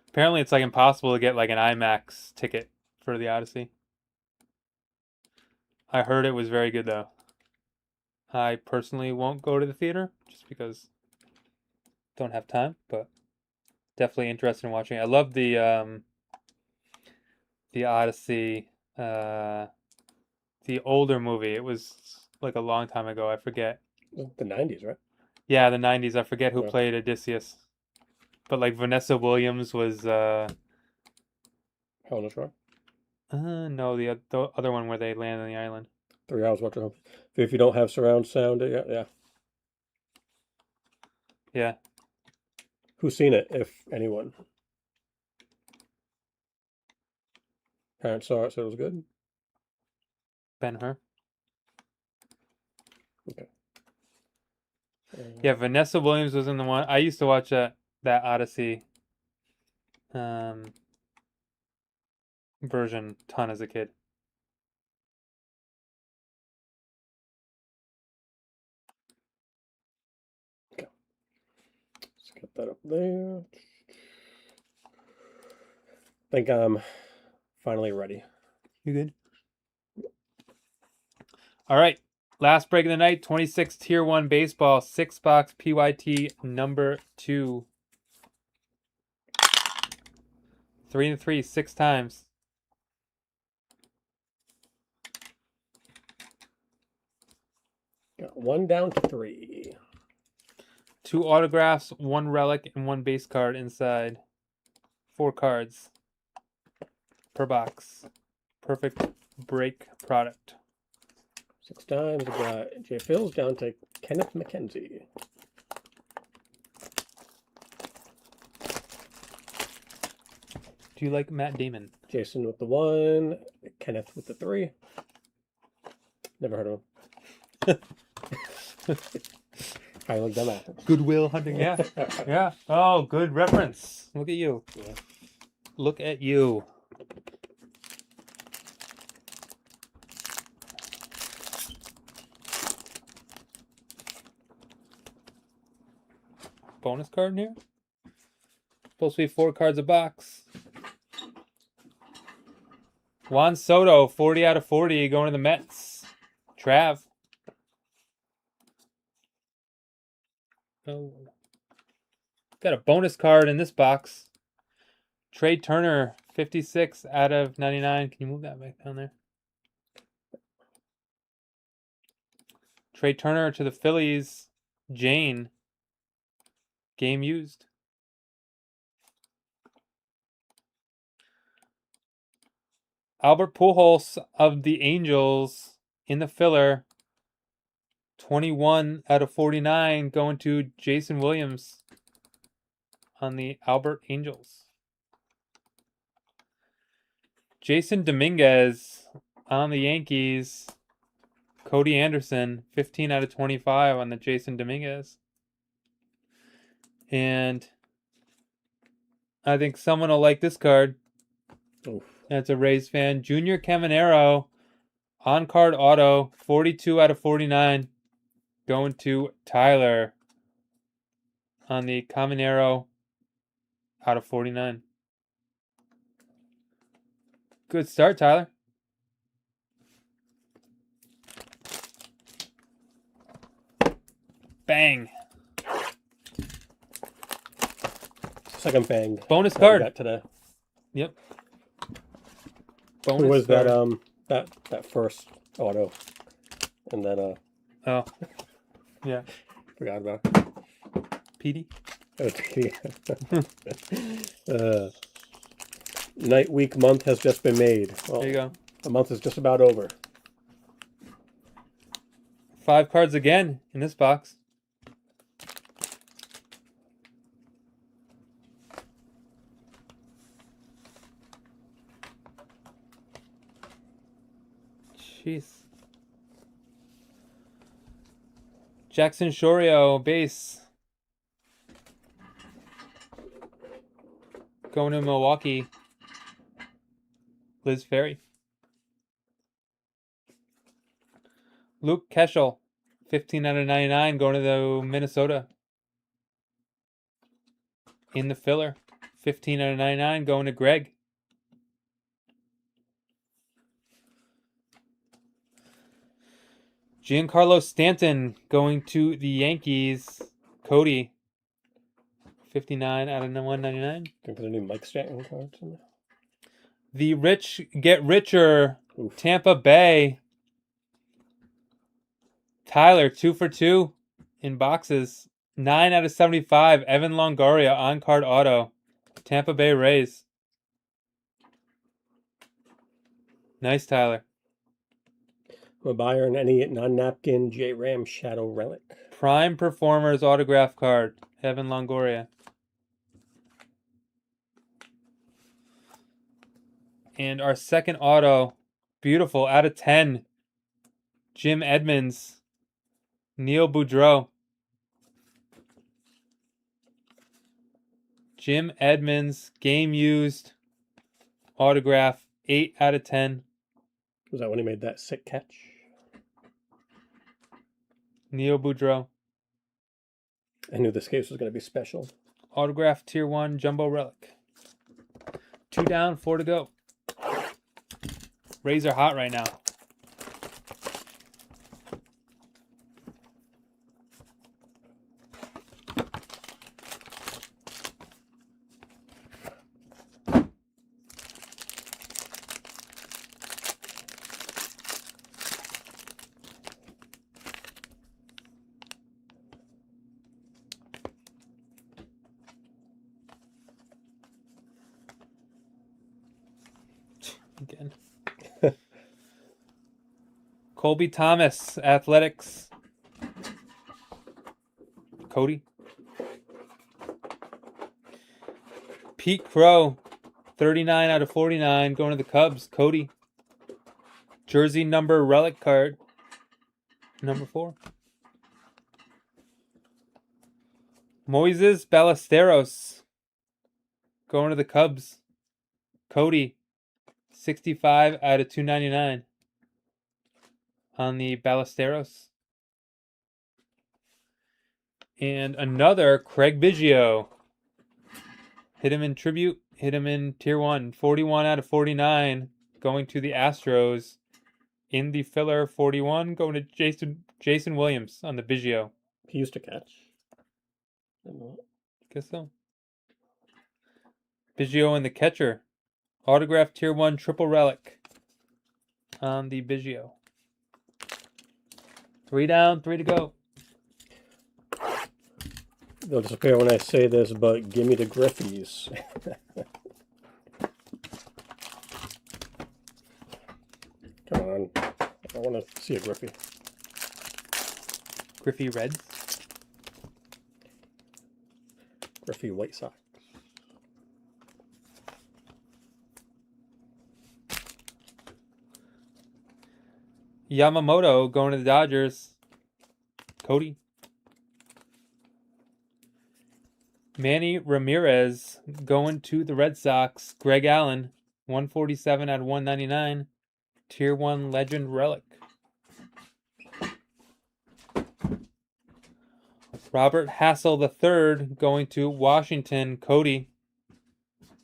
Apparently, it's like impossible to get like an IMAX ticket for The Odyssey. I heard it was very good though. I personally won't go to the theater just because don't have time, but definitely interested in watching it. I love the Odyssey, the older movie. It was like a long time ago. I forget. The 90s, right? Yeah, the 90s. I forget who Yeah. played Odysseus. But like Vanessa Williams was Hell Shore? no, the other one where they land on the island. 3 hours watching home. If you don't have surround sound, yeah. Yeah. Who's seen it, if anyone? Parents saw it, so it was good. Ben-Hur. Okay. Yeah, Vanessa Williams was in the one. I used to watch that Odyssey version ton as a kid. Okay. Let's get that up there. I think I'm finally ready. You good? All right. Last break of the night, 26 Tier 1 Baseball, 6-box PYT number 2. 3 and 3, 6 times. Got 1 down to 3. 2 autographs, 1 relic, and 1 base card inside. 4 cards per box. Perfect break product. 6 times. We got Jay Phil's down to Kenneth McKenzie. Do you like Matt Damon? Jason with the 1. Kenneth with the 3. Never heard of him. I like them apples. Goodwill Hunting, yeah. Yeah. Oh, good reference. Look at you. Yeah. Look at you. Bonus card in here? Supposed to be 4 cards a box. Juan Soto, 40 out of 40, going to the Mets. Trav. Oh. Got a bonus card in this box. Trey Turner, 56 out of 99. Can you move that back down there? Trey Turner to the Phillies. Jane. Game used. Albert Pujols of the Angels in the filler. 21 out of 49 going to Jason Williams on the Albert Angels. Jason Dominguez on the Yankees. Cody Anderson, 15 out of 25 on the Jason Dominguez. And I think someone will like this card. Oof. That's a Rays fan. Junior Caminero, on-card auto, 42 out of 49. Going to Tyler on the Caminero out of 49. Good start, Tyler. Bang. Second bang. Bonus that we card. got today. Yep. Bonus Who was card. that first auto? And then Oh. Yeah. forgot about Petey. Night, week, month has just been made. Well, There you go. the month is just about over. 5 cards again in this box. Jeez. Jackson Shorio, base. Going to Milwaukee. Liz Ferry. Luke Keschel, 15 out of 99, going to the Minnesota. In the filler, 15 out of 99, going to Greg. Giancarlo Stanton going to the Yankees. Cody, 59 out of 199. Think there's any Mike Stanton cards in there? The rich get richer. Oof. Tampa Bay. Tyler, 2 for 2 in boxes. 9 out of 75. Evan Longoria on card auto. Tampa Bay Rays. Nice, Tyler. I'm a buyer in any non-napkin J-Ram Shadow Relic. Prime Performers autograph card. Evan Longoria. And our second auto. Beautiful. Out of 10. Jim Edmonds. Neil Boudreau. Jim Edmonds. Game used. Autograph. 8 out of 10. Was that when he made that sick catch? Neil Boudreau. I knew this case was going to be special. Autograph Tier 1 Jumbo Relic. 2 down, 4 to go. Rays are hot right now. Again. Colby Thomas, Athletics. Cody. Pete Crow, 39 out of 49, going to the Cubs. Cody. Jersey number relic card, number 4. Moises Ballesteros, going to the Cubs. Cody. 65 out of 299 on the Ballesteros. And another Craig Biggio. Hit him in tribute, hit him in Tier 1. 41 out of 49 going to the Astros. In the filler, 41 going to Jason Williams on the Biggio. He used to catch. Guess so. Biggio and the catcher. Autograph Tier 1 triple relic on the Biggio. 3 down, 3 to go. They'll disappear when I say this, but give me the Griffies. Come on. I want to see a Griffey. Griffey Reds. Griffey White Sox. Yamamoto going to the Dodgers. Cody. Manny Ramirez going to the Red Sox. Greg Allen, 147 out of 199. Tier 1 Legend Relic. Robert Hassel III going to Washington. Cody,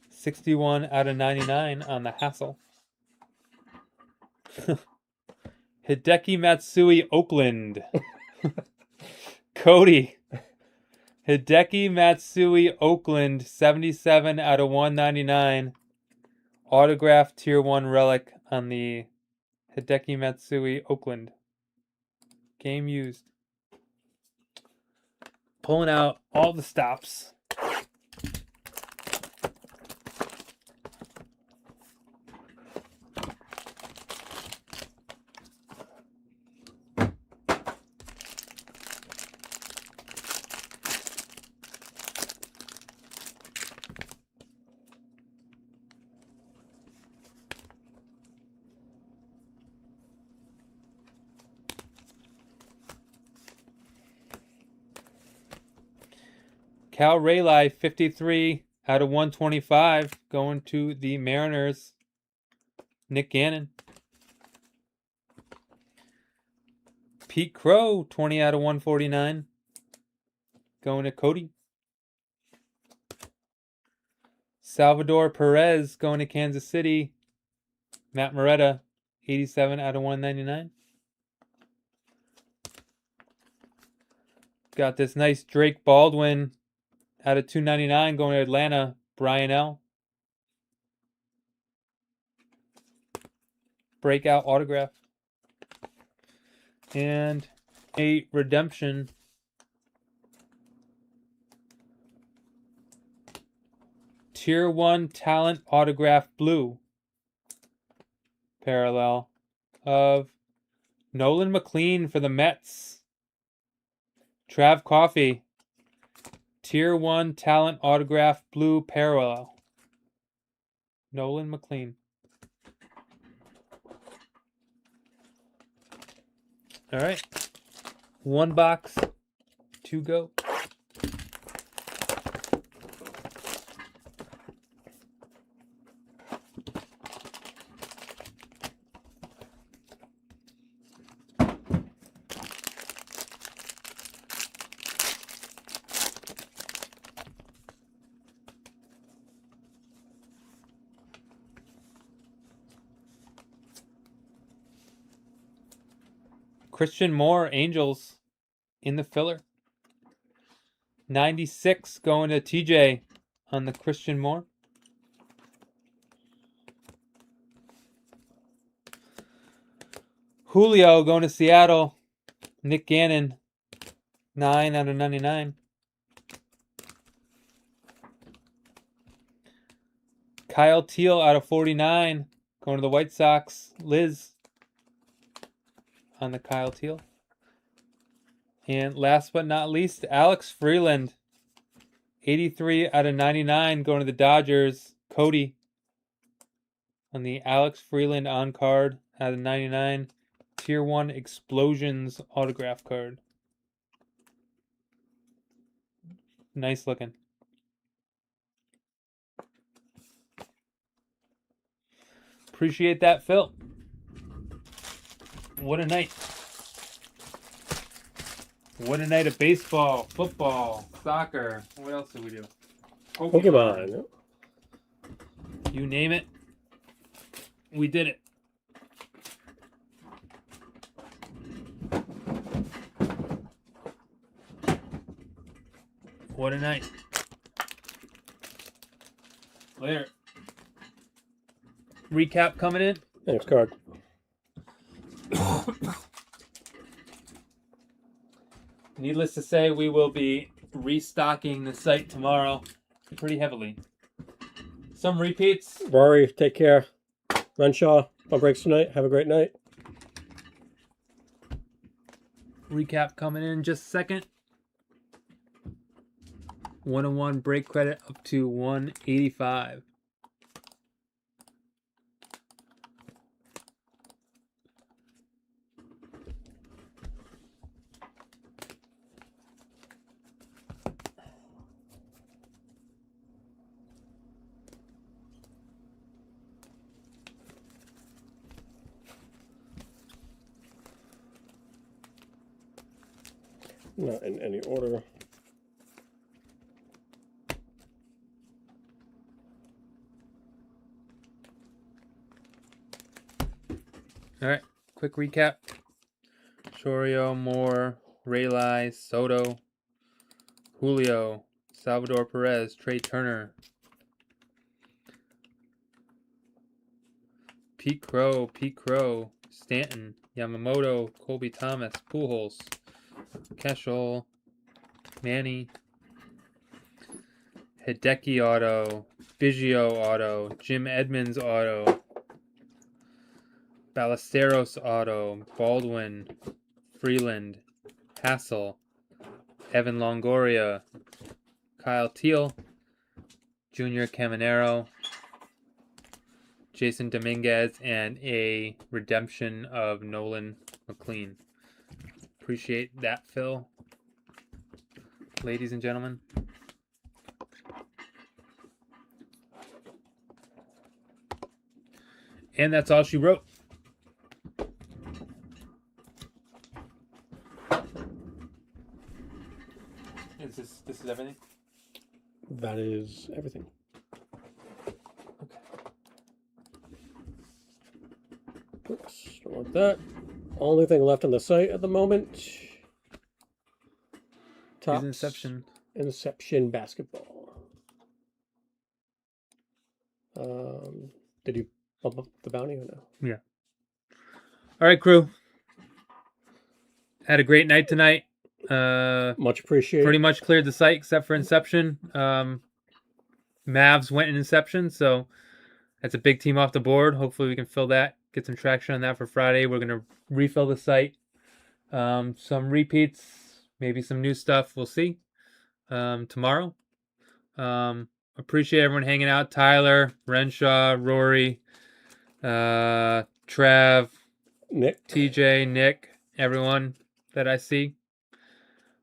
61 out of 99 on the Hassel. Hideki Matsui, Oakland. Cody. Hideki Matsui, Oakland, 77 out of 199. Autographed Tier 1 relic on the Hideki Matsui, Oakland. Game used. Pulling out all the stops. Cal Raleigh, 53 out of 125, going to the Mariners. Nick Gannon. Pete Crow, 20 out of 149, going to Cody. Salvador Perez going to Kansas City. Matt Moretta, 87 out of 199. Got this nice Drake Baldwin out of 299 going to Atlanta. Brian L. Breakout autograph. And a redemption. Tier 1 talent autograph blue. Parallel of Nolan McLean for the Mets. Trav Coffey. Tier 1 talent autograph blue parallel. Nolan McLean. All right. One box to go. Christian Moore, Angels, in the filler. 96 going to TJ on the Christian Moore. Julio going to Seattle. Nick Gannon, 9 out of 99. Kyle Teal out of 49 going to the White Sox. Liz on the Kyle Teal. And last but not least, Alex Freeland, 83 out of 99 going to the Dodgers. Cody on the Alex Freeland on card out of 99. Tier 1 Explosions autograph card. Nice looking. Appreciate that, Phil. What a night. What a night of baseball, football, soccer. What else did we do? Pokemon. You name it. We did it. What a night. Later. Recap coming in. Thanks, card. Needless to say, we will be restocking the site tomorrow pretty heavily. Some repeats. Rory, take care. Renshaw, on breaks tonight. Have a great night. Recap coming in just a second. 101 break credit up to 185. Not in any order. All right, quick recap. Chorio, Moore, Rayli, Soto, Julio, Salvador Perez, Trey Turner, Pete Crow, Stanton, Yamamoto, Colby Thomas, Pujols, Keschel, Manny, Hideki auto, Biggio auto, Jim Edmonds auto, Ballesteros auto, Baldwin, Freeland, Hassel, Evan Longoria, Kyle Teal, Junior Caminero, Jason Dominguez, and a redemption of Nolan McLean. Appreciate that, Phil. Ladies and gentlemen. And that's all she wrote. This is everything? That is everything. Okay. Oops, don't want that. Only thing left on the site at the moment. Is Inception. Inception basketball. Did you bump up the bounty or no? Yeah. All right, crew. Had a great night tonight. Much appreciated. Pretty much cleared the site except for Inception. Mavs went in Inception, so that's a big team off the board. Hopefully we can fill that, get some traction on that for Friday. We're going to refill the site. Some repeats, maybe some new stuff. We'll see tomorrow. Appreciate everyone hanging out. Tyler, Renshaw, Rory, Trav, Nick, TJ, Nick, everyone that I see.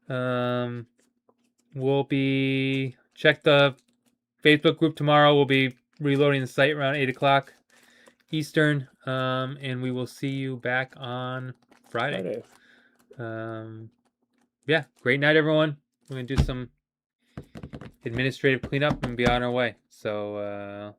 We'll be check the Facebook group tomorrow. We'll be reloading the site around 8 o'clock Eastern. And we will see you back on Friday. Yeah, great night, everyone. We're gonna do some administrative cleanup and be on our way. So